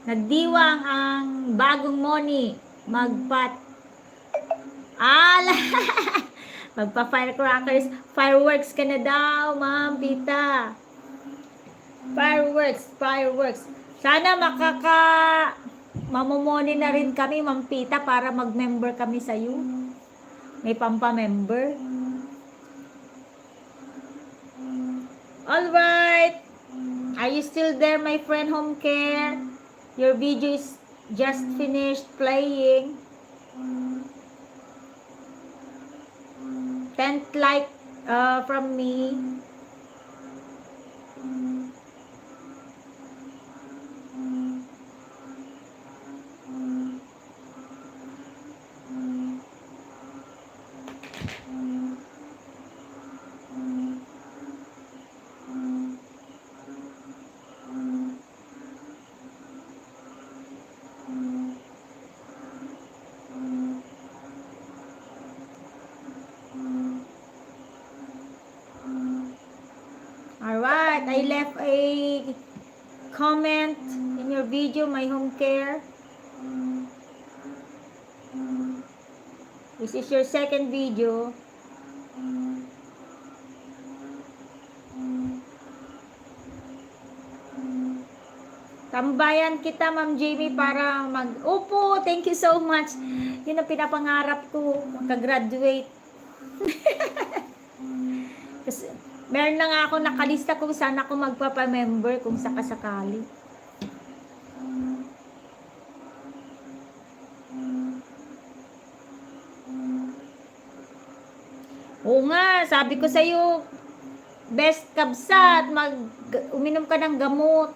Nagdiwang ang bagong Moni magpa-firecrackers, fireworks ka na daw, Ma'am Pita. Fireworks. Sana mamumoni na rin kami, Ma'am Pita, para mag-member kami sa iyo. May pampa-member. Alright. Are you still there, my friend Home Care? Your video is just finished playing. 10th like from me. Alright, I left a comment in your video, my Home Care. This is your second video. Tambayan kita, Ma'am Jamie, para Opo, thank you so much. Yun ang pinapangarap ko, makagraduate. Kasi meron na nga ako nakalista kung saan ako magpapamember kung sakasakali. Oo nga, sabi ko sa'yo, best kabsat, uminom ka ng gamot.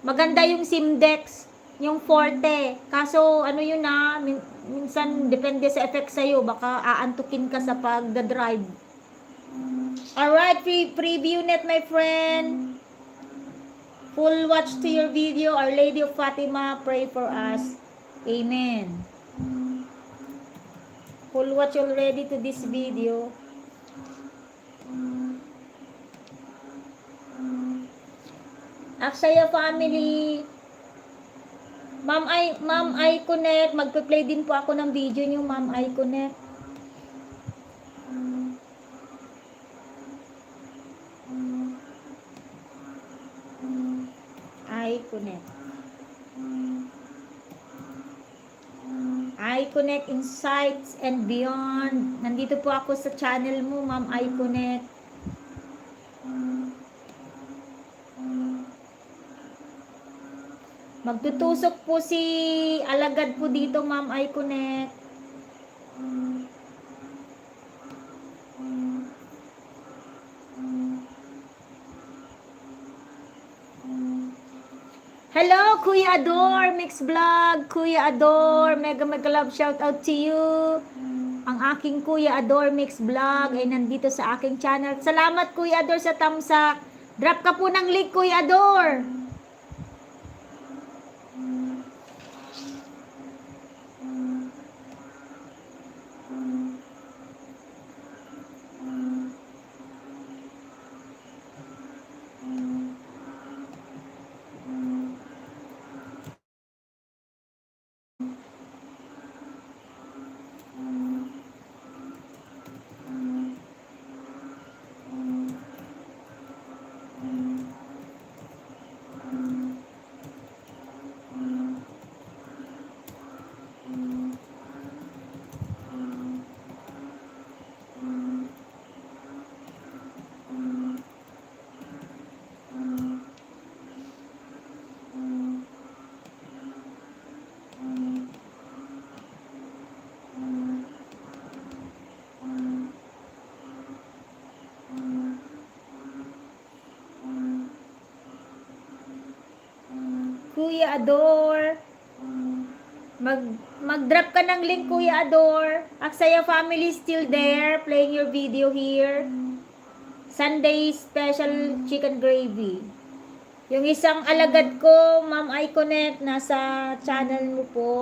Maganda yung Simdex, yung Forte. Kaso, ano yun minsan depende sa effect sa'yo, baka aantukin ka sa pagdadrive. Alright, preview net, my friend. Full watch to your video. Our Lady of Fatima, pray for us. Amen. Full watch already to this video. Aksaya family. Ma'am I Connect. Magpe-play din po ako ng video niyo, Ma'am I Connect. I Connect. I Connect Insights and Beyond. Nandito po ako sa channel mo, Ma'am I Connect. Magtutusok po si alagad po dito, Ma'am I Connect. Hello, Kuya Ador, Mix Vlog, Kuya Ador, mega love shout out to you. Ang aking Kuya Ador Mix Vlog ay nandito sa aking channel. Salamat Kuya Ador sa thumbs up. Drop ka po ng link, Kuya Ador. Kuya Ador. Mag-drop ka ng link, Kuya Ador. Aksaya family still there, playing your video here. Sunday special chicken gravy. Yung isang alagad ko, Ma'am Iconet, nasa channel mo po.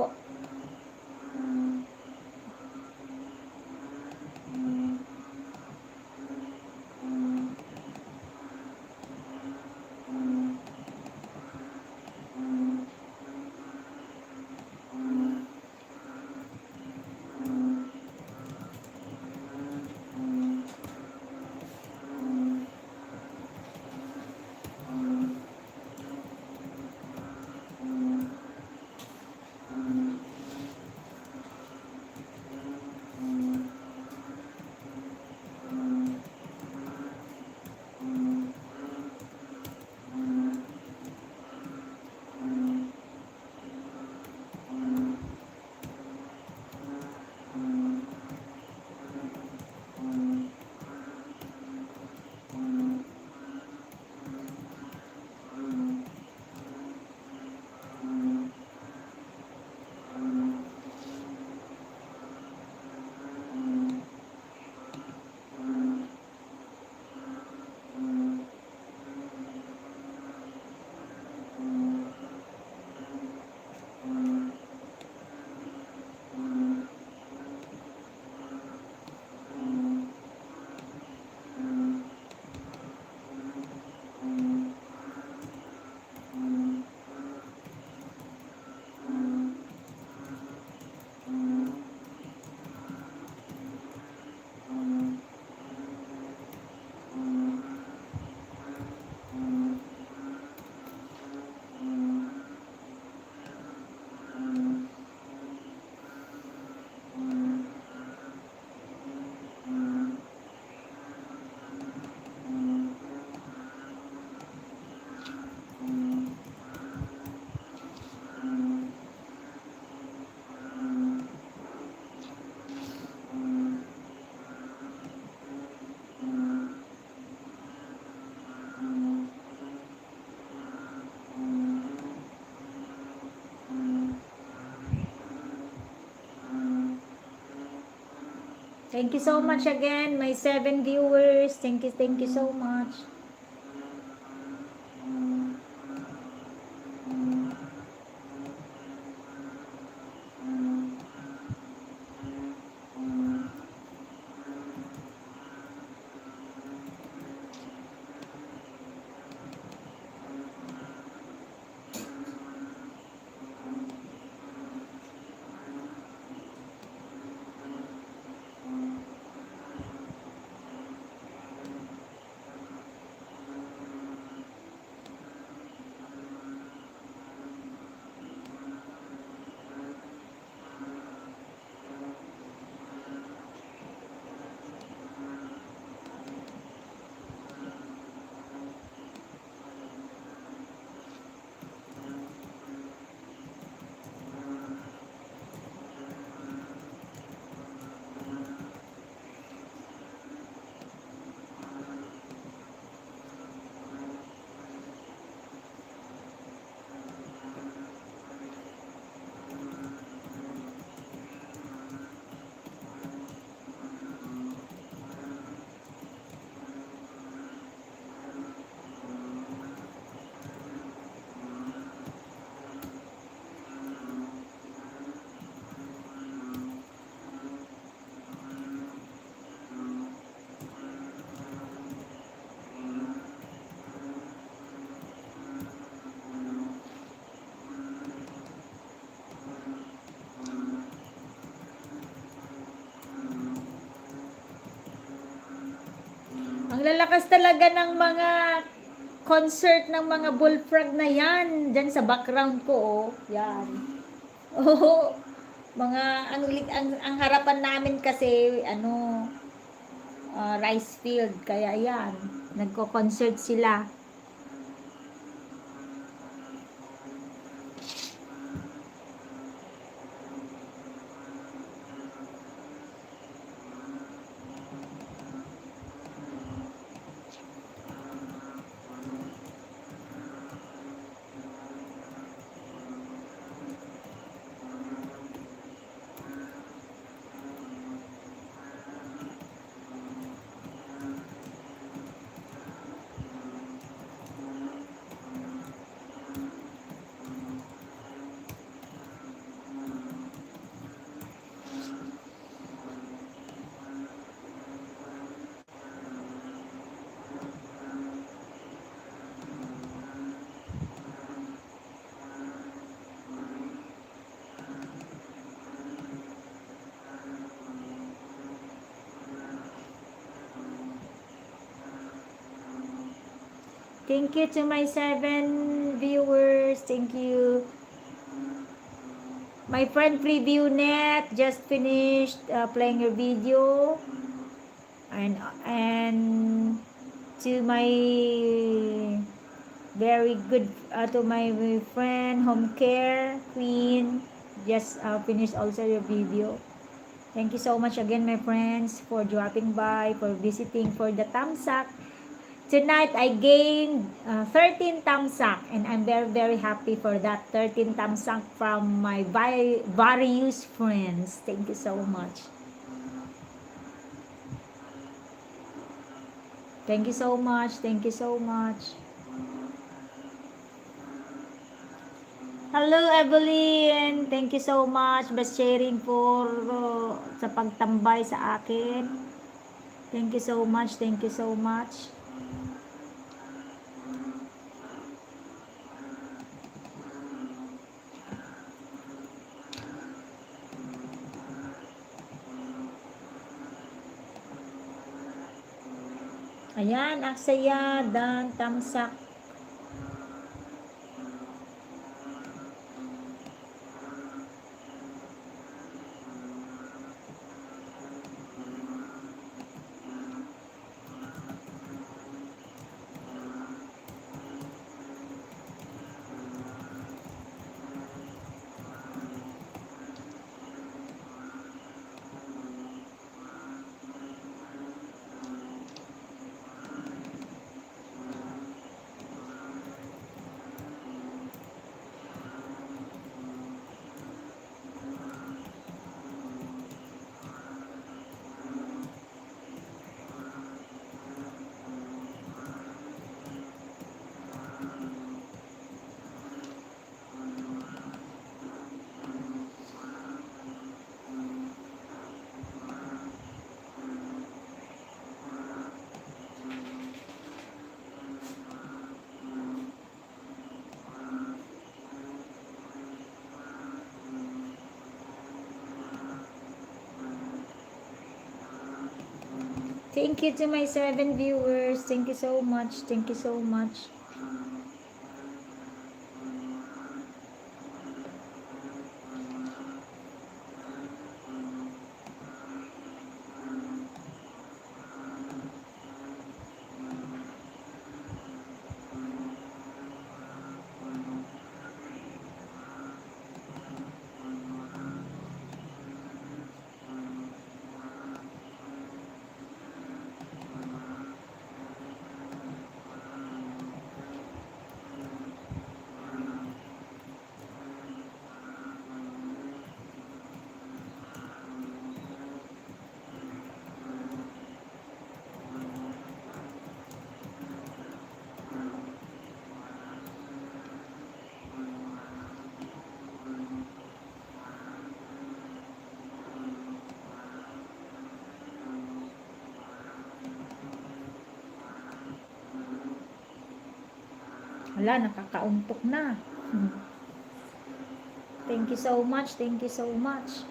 Thank you so much again, my 7 viewers. Thank you so much. Ang lalakas talaga ng mga concert ng mga bullfrog na yan. Diyan sa background ko, oh. Yan. Oh, mga, ang harapan namin kasi, rice field. Kaya yan, nagko-concert sila. Thank you to my 7 viewers. Thank you. My friend Preview Net just finished playing your video. And to my very good to my friend Home Care Queen just finished also your video. Thank you so much again, my friends, for dropping by, for visiting, for the tamsak. Tonight, I gained 13 tamsak, and I'm very, very happy for that 13 tamsak from my various friends. Thank you so much. Thank you so much. Thank you so much. Hello, Evelyn. Thank you so much for sharing for sa pagtambay sa akin. Thank you so much. Thank you so much. Ayan, aksaya dan tamsak. Thank you to my 7 viewers. Thank you so much. Thank you so much. Wala, nakakauntok na. Thank you so much. Thank you so much.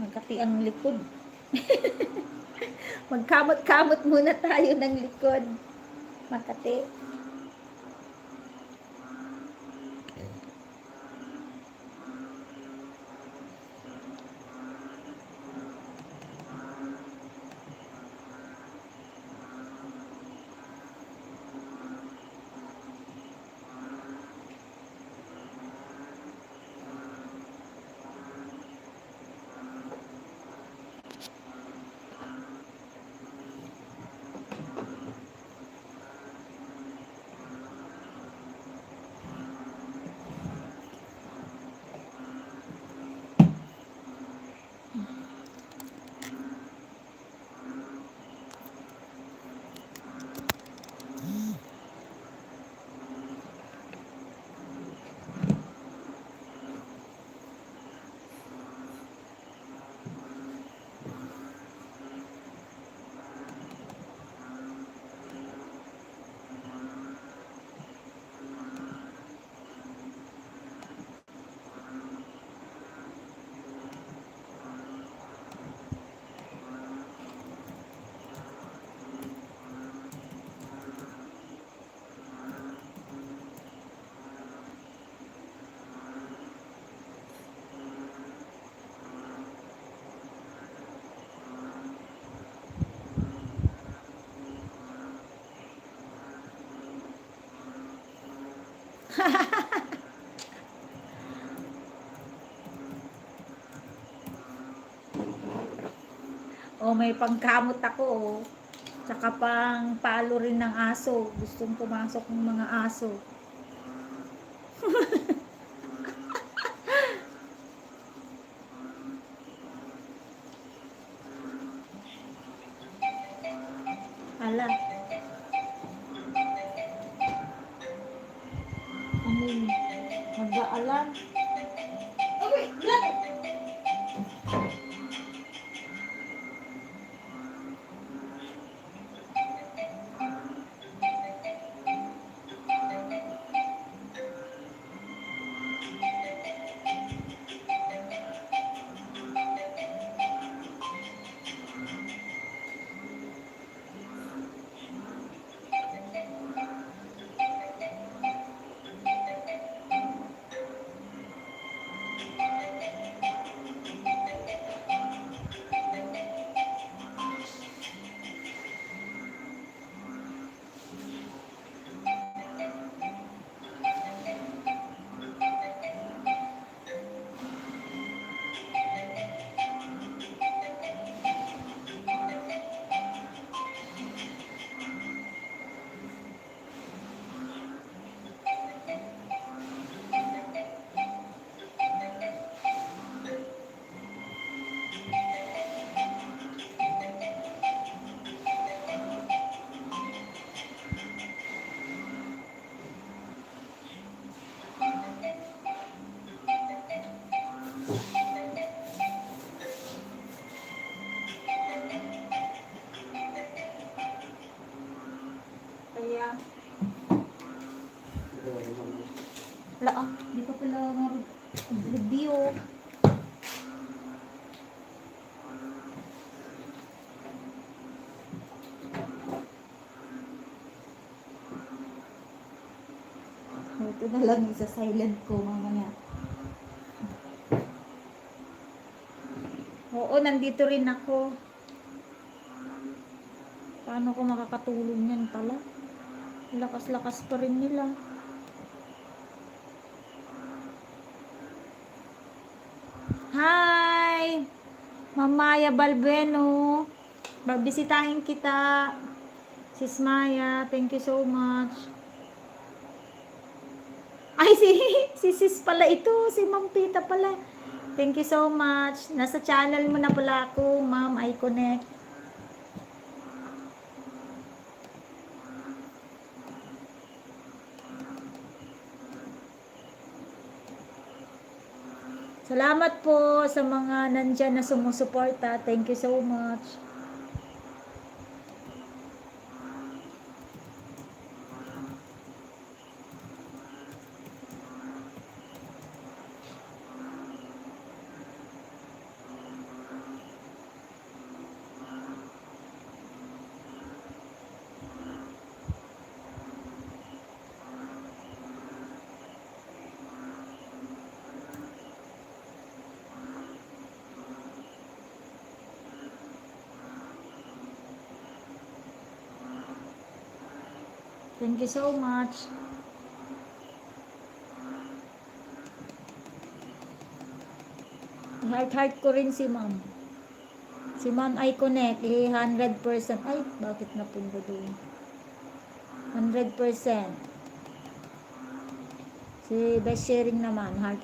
Magkati ang likod. Magkamot-kamot muna tayo ng likod. Makati. Oh, may pangkamot ako, oh. Tsaka pang palo rin ng aso. Gustong pumasok ng mga aso. Ala. Ano yun? Mag-aalam. Okay, lang. Kaya, wala ah, di pa pala mag-review. Ito na lang isa silent ko mamaya. Oo, nandito rin ako. Paano ko makakatulong yan pala? Lakas-lakas pa rin nila. Hi! Mamaya Balbeno. Babisitahin kita. Sis Maya, thank you so much. Ay, si sis pala ito. Si Ma'am Pita pala. Thank you so much. Nasa channel mo na pala ako, Ma'am. I connect. Salamat po sa mga nandyan na sumusuporta. Thank you so much. Thank you so much. Heart ko rin si ma'am. Si ma'am ay connect. 100%. Ay, bakit napunta doon? 100%. Si best sharing naman. Heart.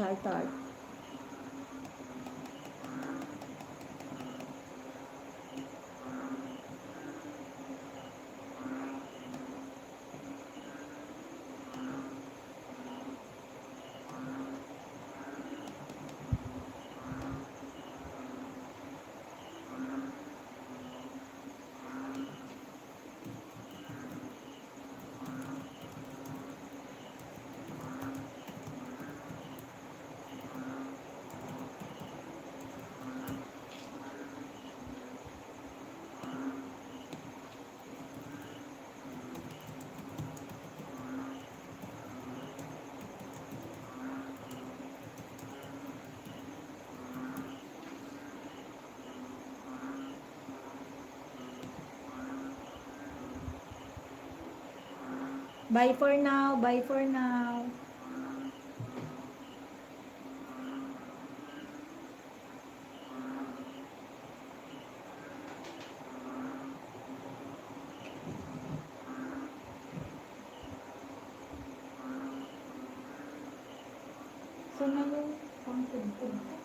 Bye for now. Bye for now. So, na yung pangtugtog.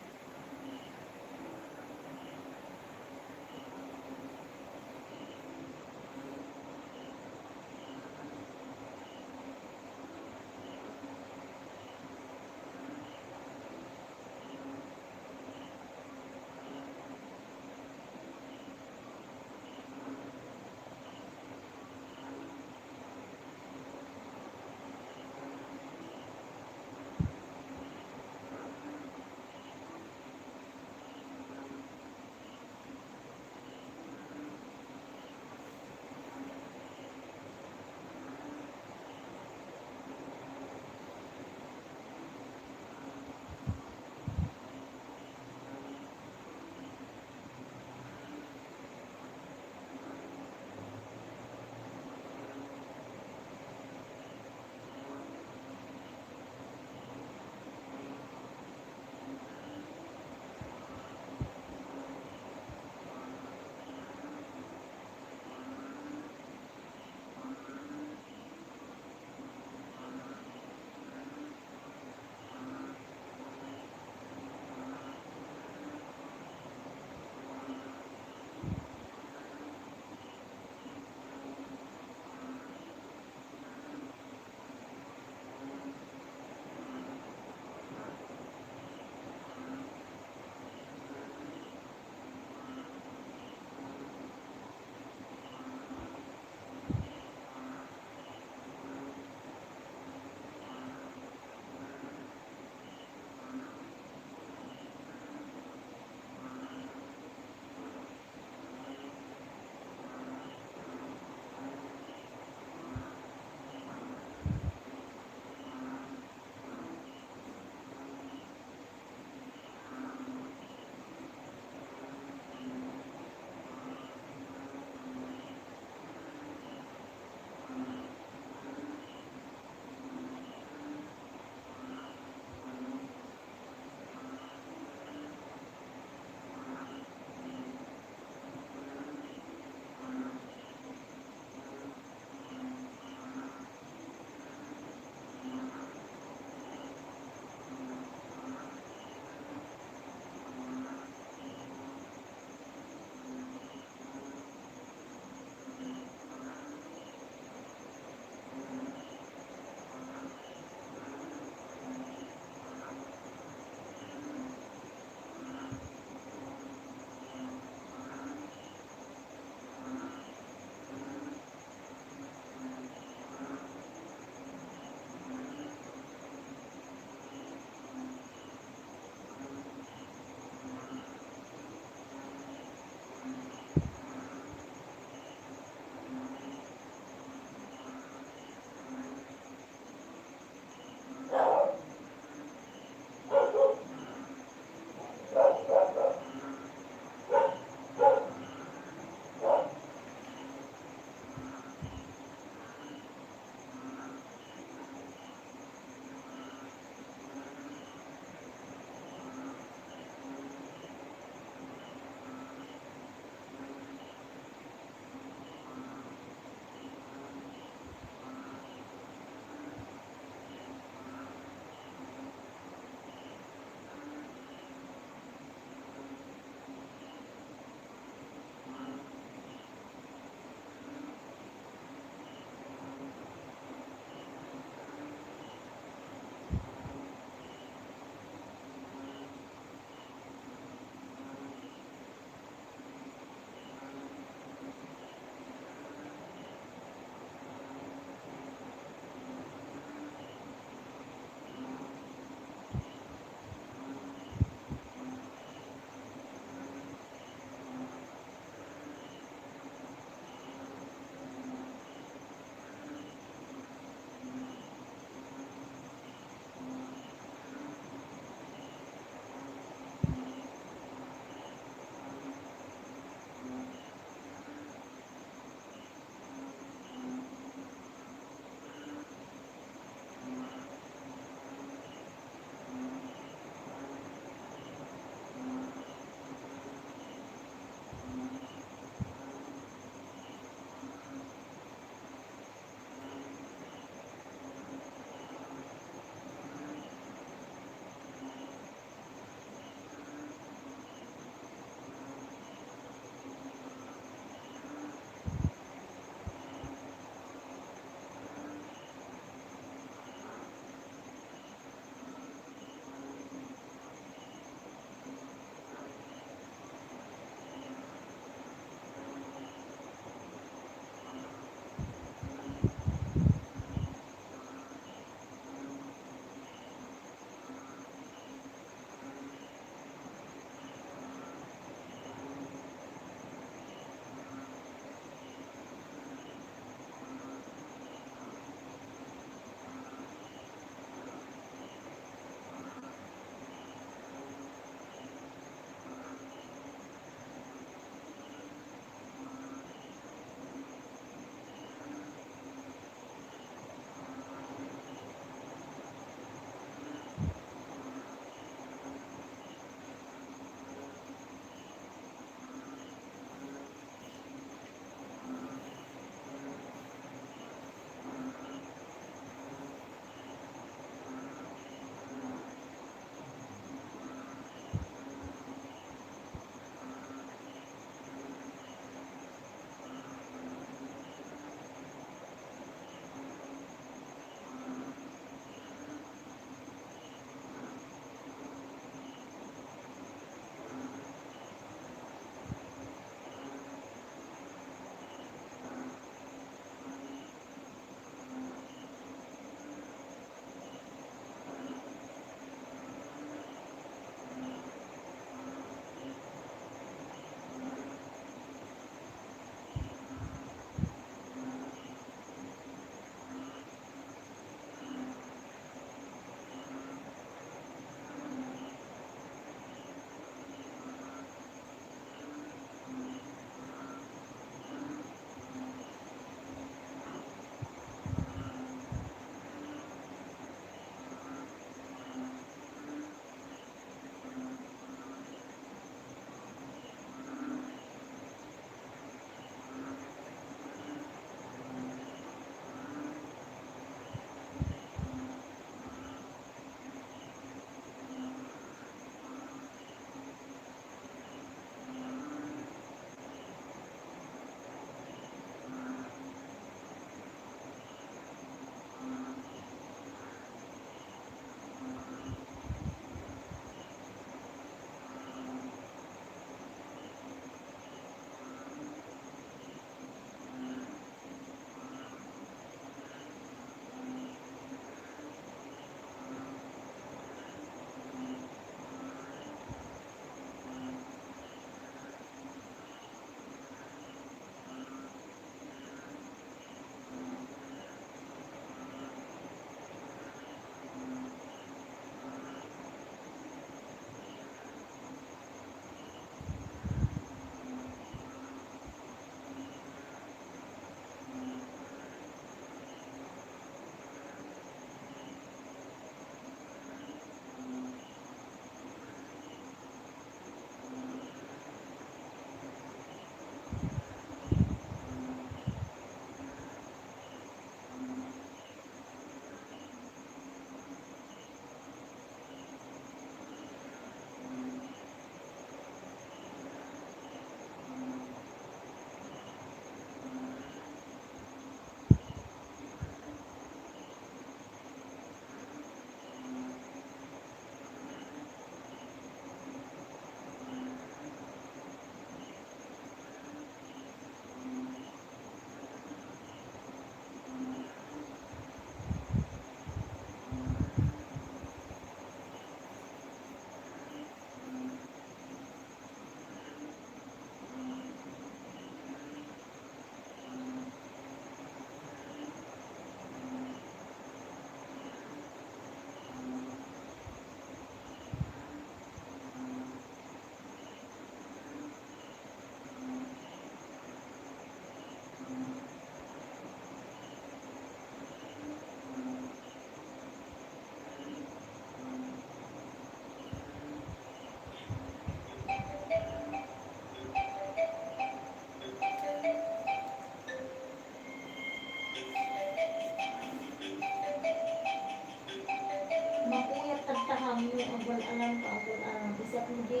kami ang wala alam ka, wala alam. Bisa kung di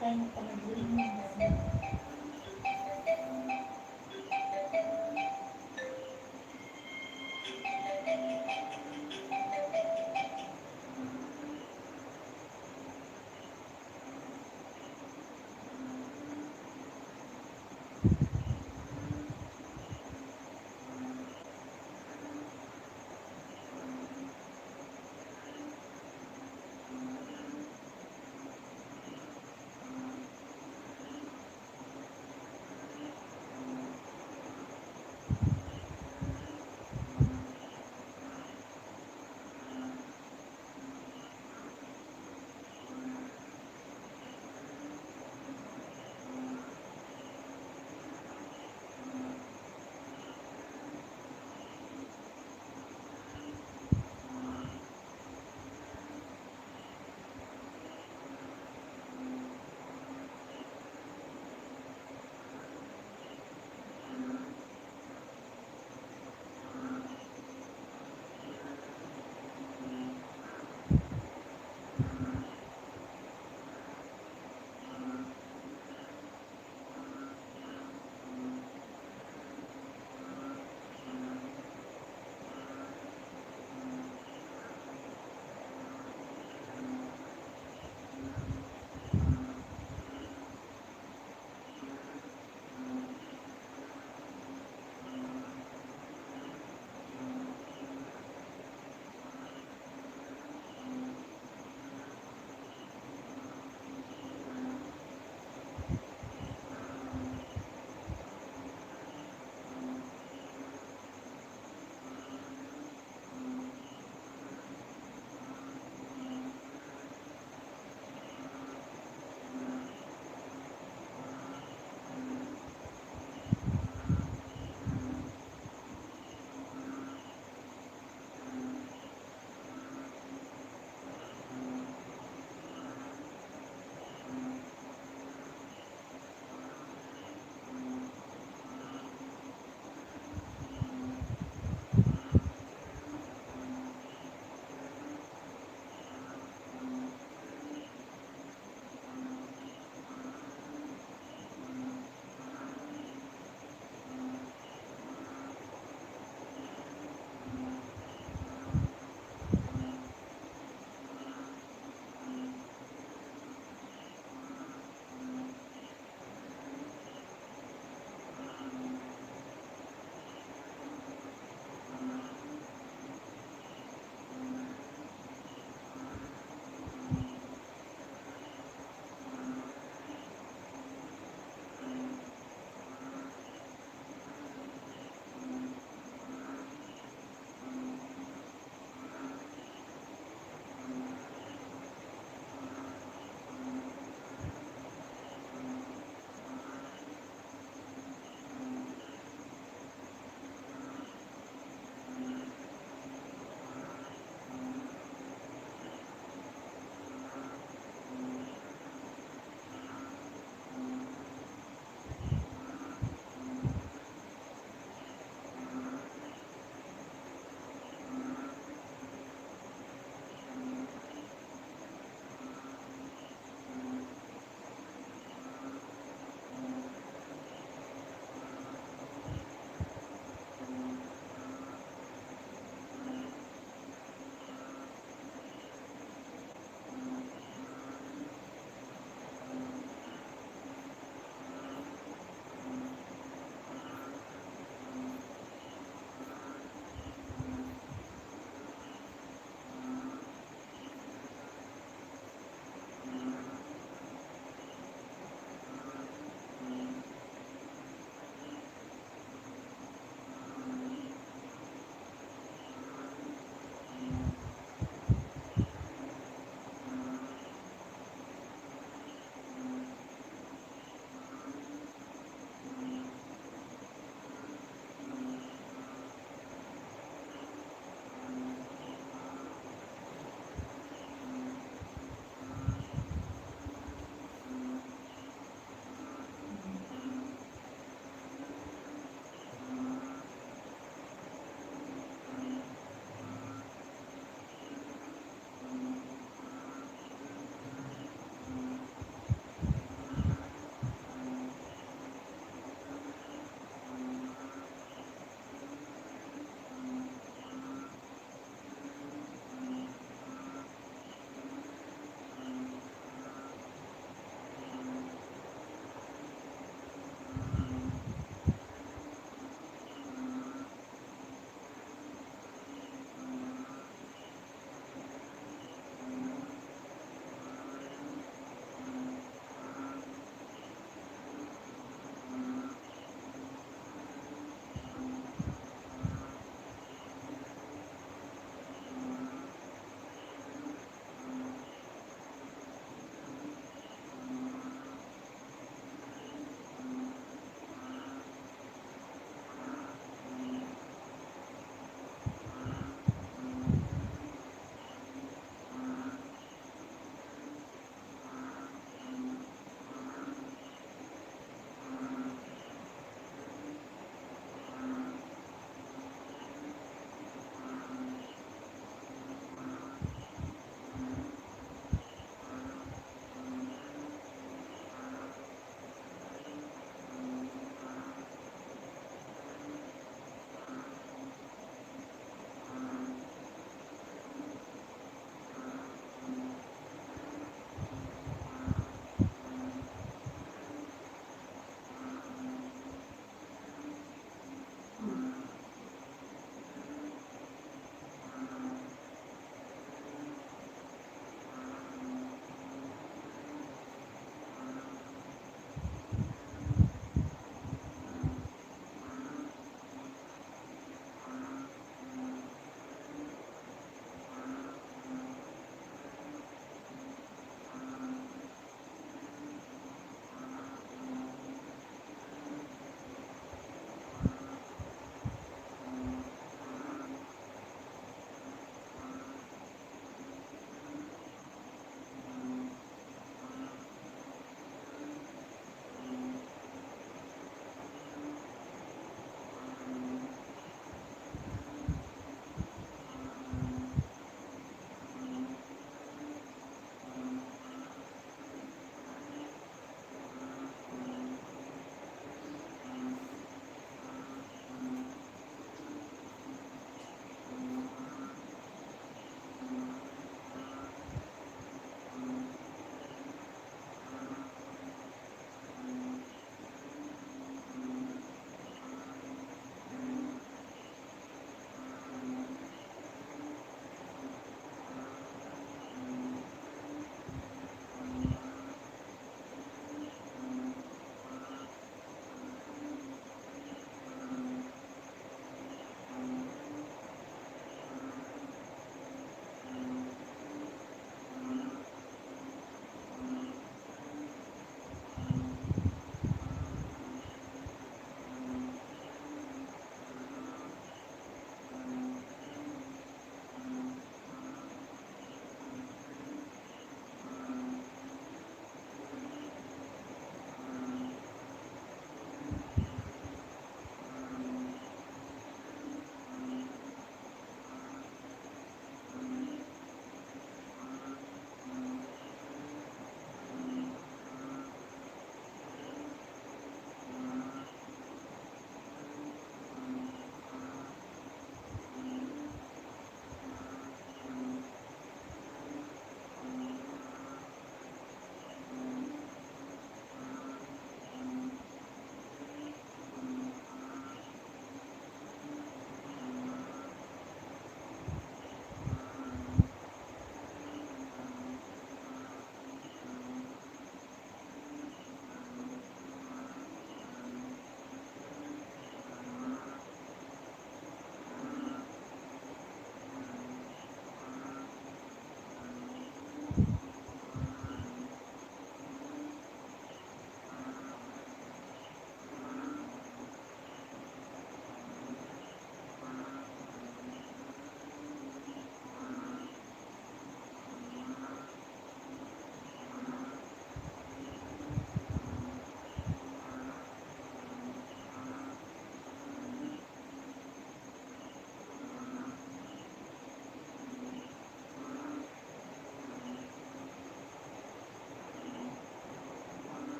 tayo panaglinis.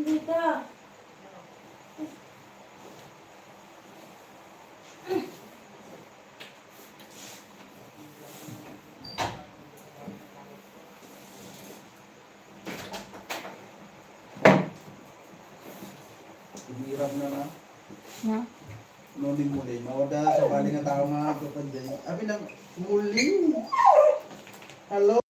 Hirap na na. Na? Nunin muli. Mawada sa bali nga tao mga kapanday. Abi nang muli. Hello?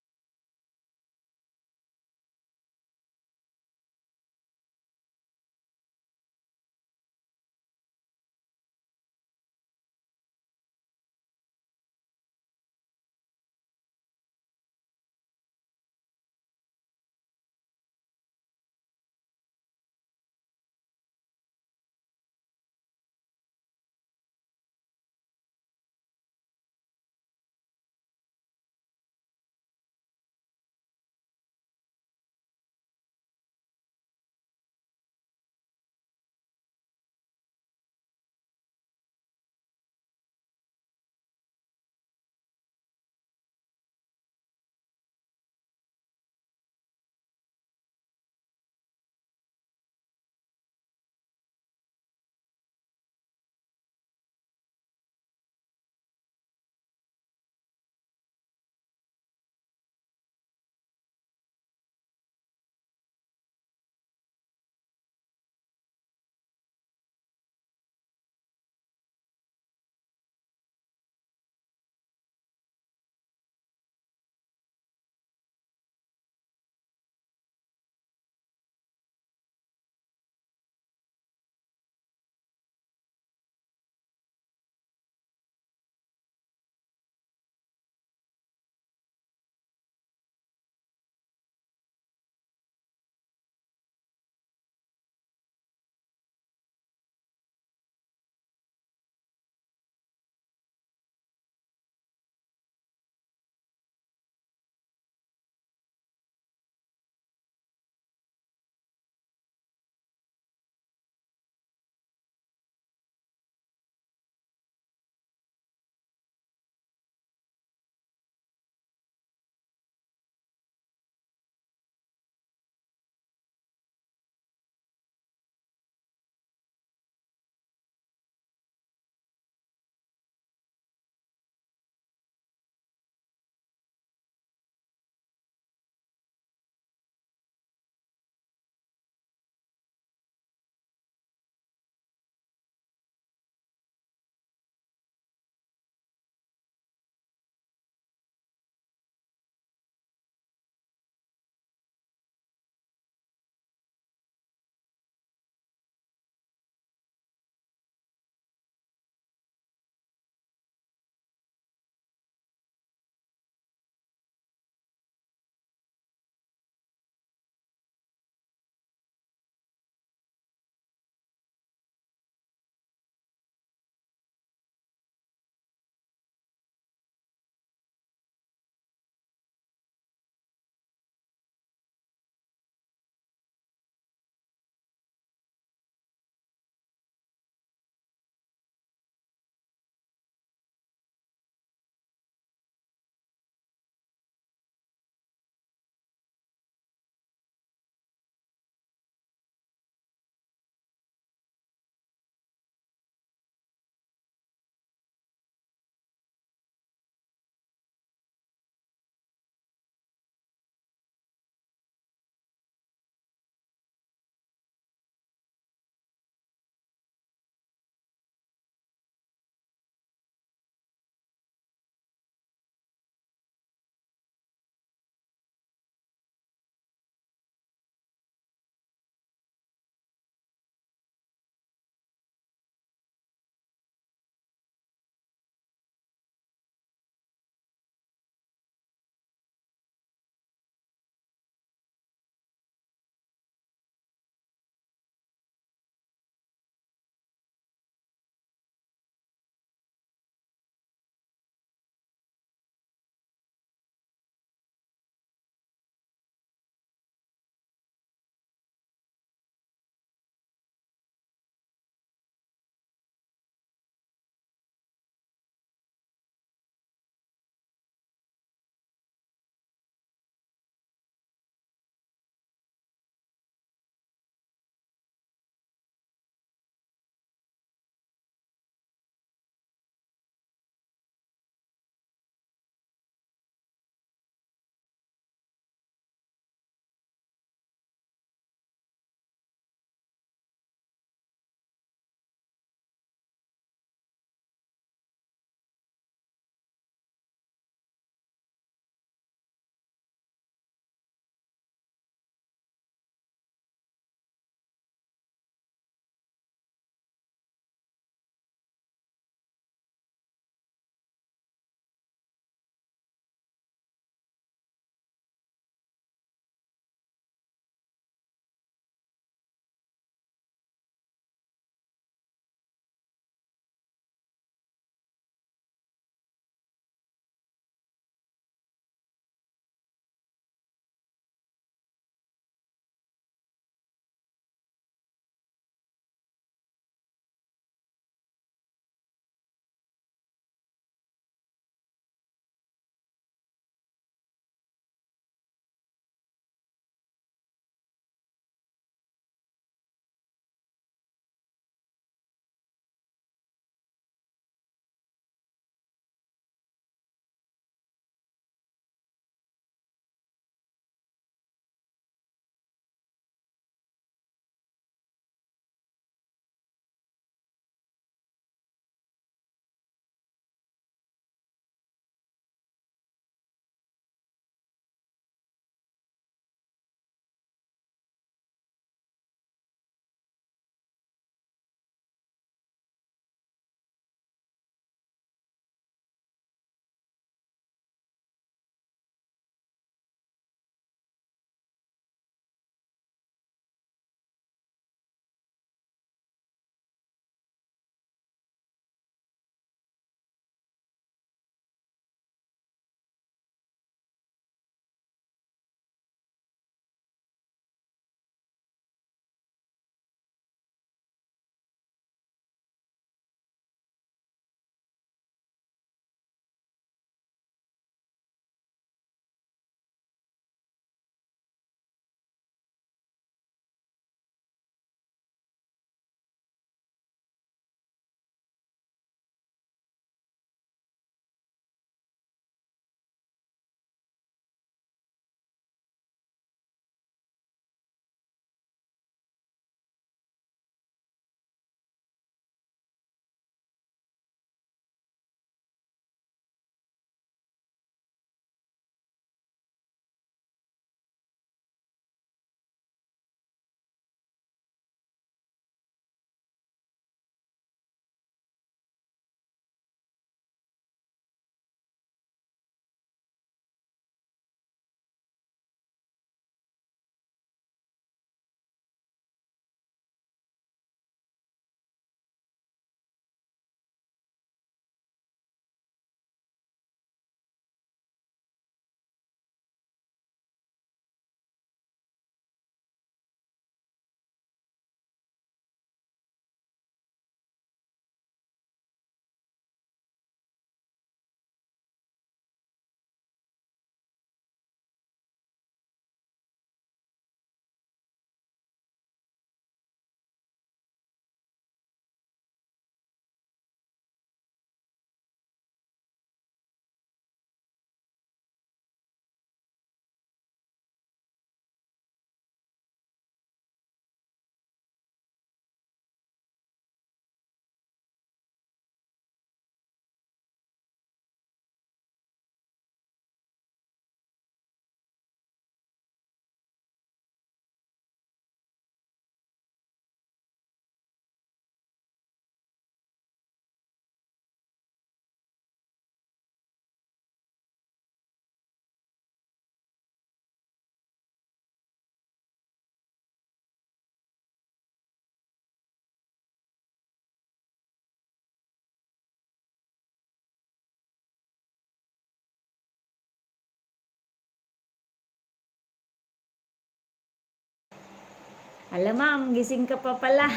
Alam ma'am, gising ka pa pala.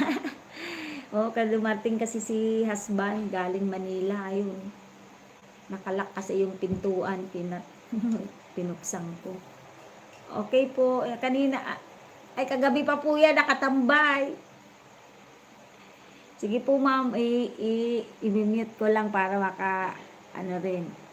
Oo, dumating kasi si husband galing Manila. Ayun, nakalak kasi yung pintuan. Pinuksan ko. Okay po. Kanina, ay kagabi pa po yan, nakatambay. Sige po ma'am, i-mute ko lang para ano rin.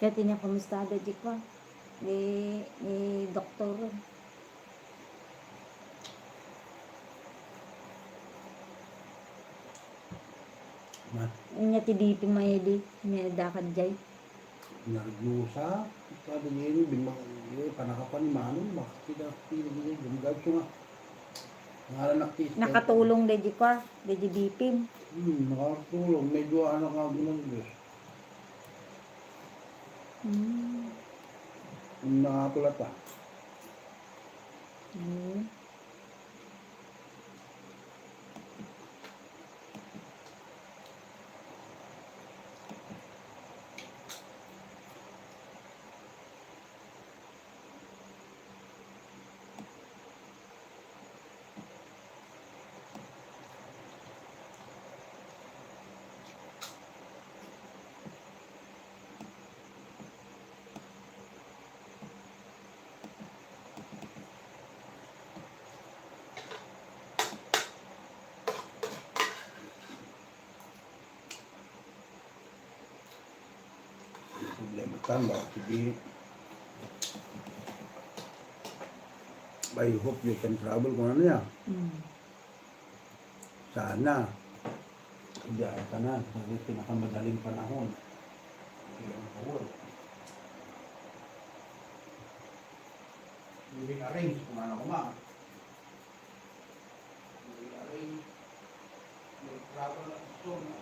Kaya tinya kumusta di ko. Ni doktor. Na, Nya ti dito may di. May dakad jay. naglusa. Sabi niya yun, bimang, panakapan ni Manong, bakit tidak pinagigay, gumagad ko nga. Nangalanak tis. Nakatulong di ko. Di bipim. Nakatulong. Medyo ano ka ginagos. Nakatulat pa. Hmm. Problema tanda. Sige. I hope you can travel kung ano yan. Sana. Diyan ka na. Kasi pinakamadaling panahon. Ilang taon. Hindi arrange kung ano ko ma. Hindi arrange. Travel na gusto mo.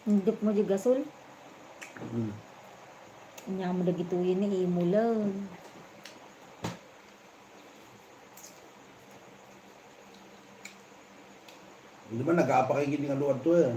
Hindi mo di gasol. Hmm. Nya mo dagituyin ni imo lang. Di ba nag-aapakigid nga luwad to eh.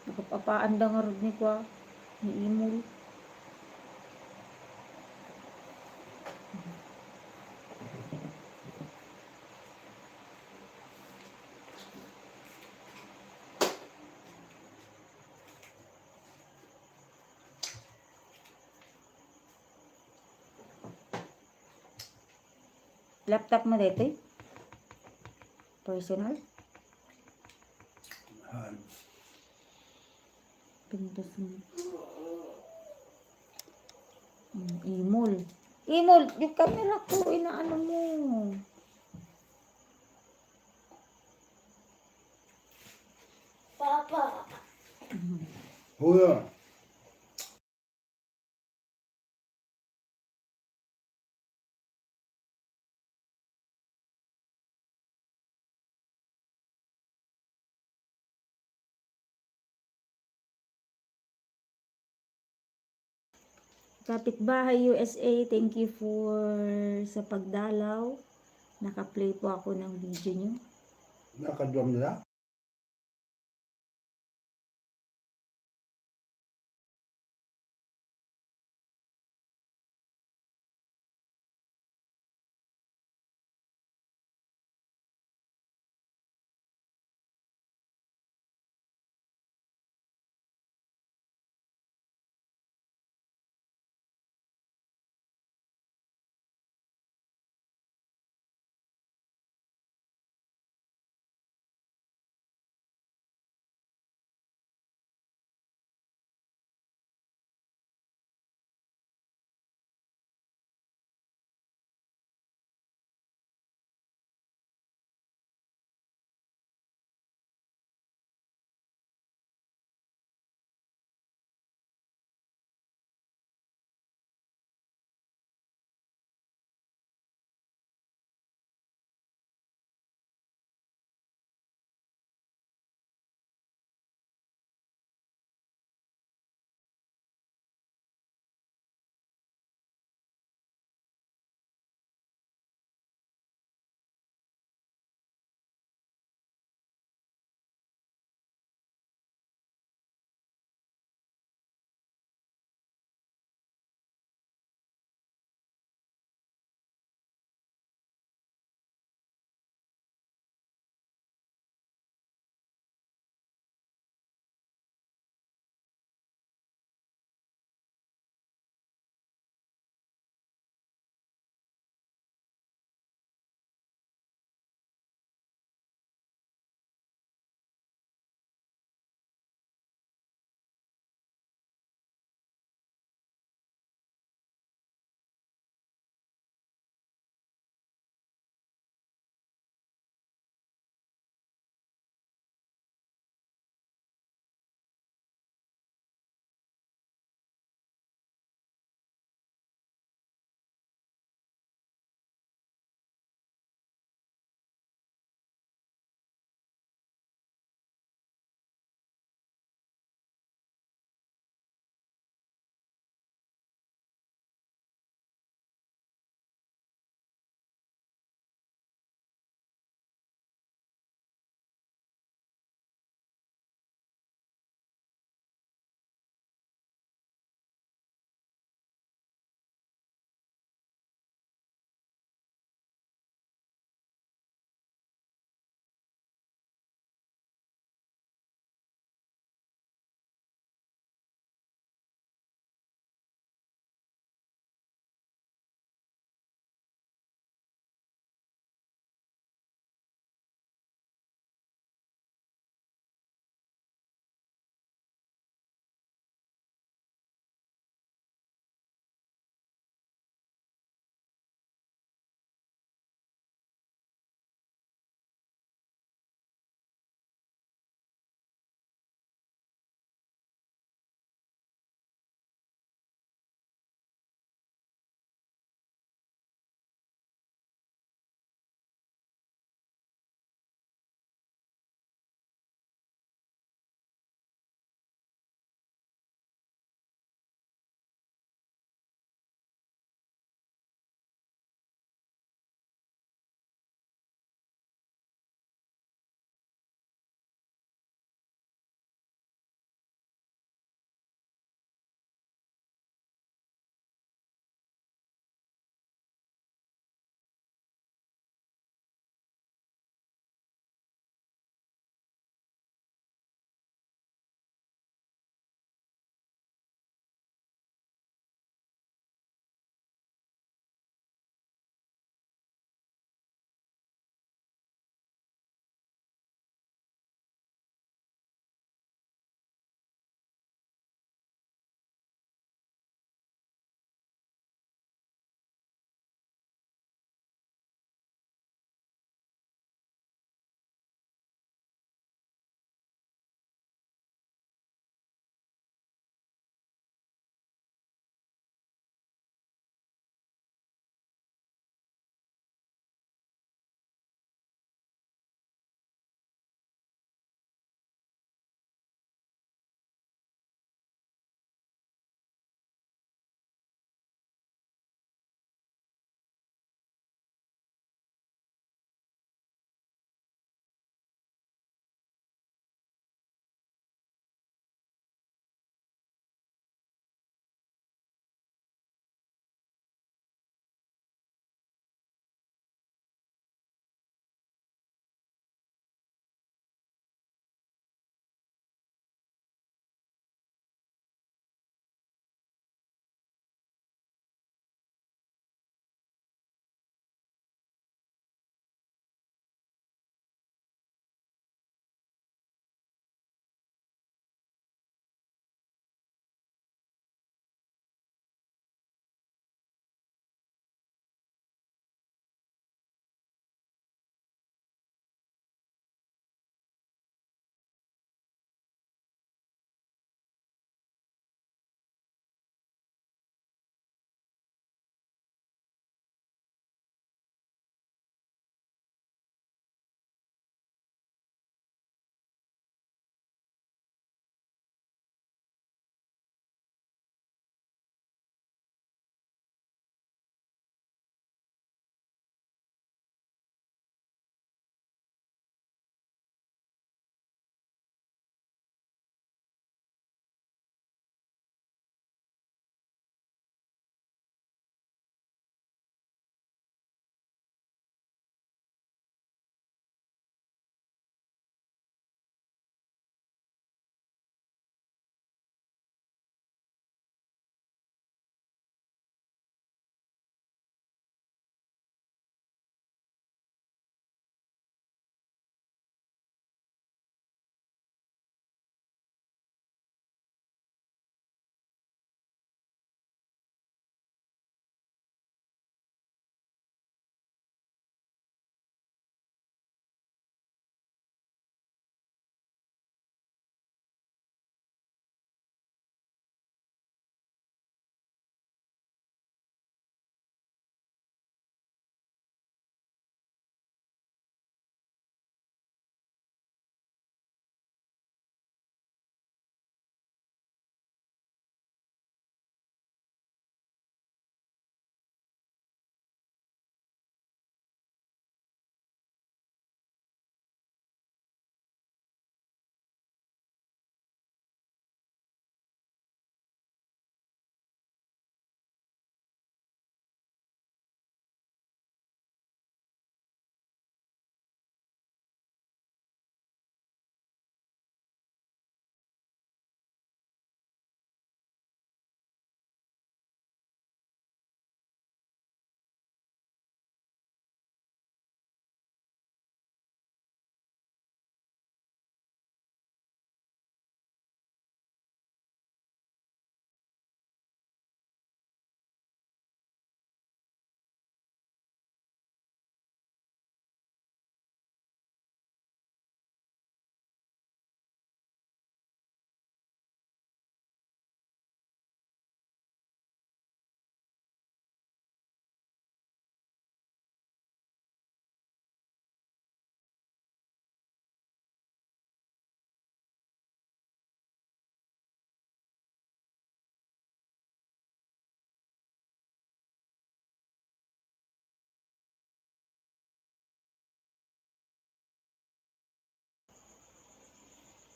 Nakapapaanda nga rod ni kwa. Ni imo. Laptop mo dito eh? Personal? Han. Pintas mo. Imol. Imol, yung camera ko, inaano mo. Huya. Kapitbahay USA, thank you for sa pagdalaw. Naka-play po ako ng video nyo. Nakadrum nila.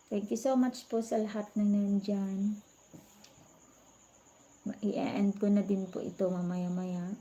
Thank you so much po sa lahat na nandyan. I-end ko na din po ito mamaya-maya.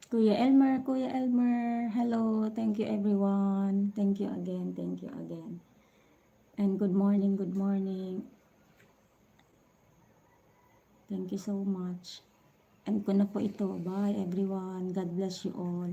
Kuya Elmer, hello, thank you everyone, thank you again, and good morning, thank you so much, and ko na po ito, bye everyone, God bless you all.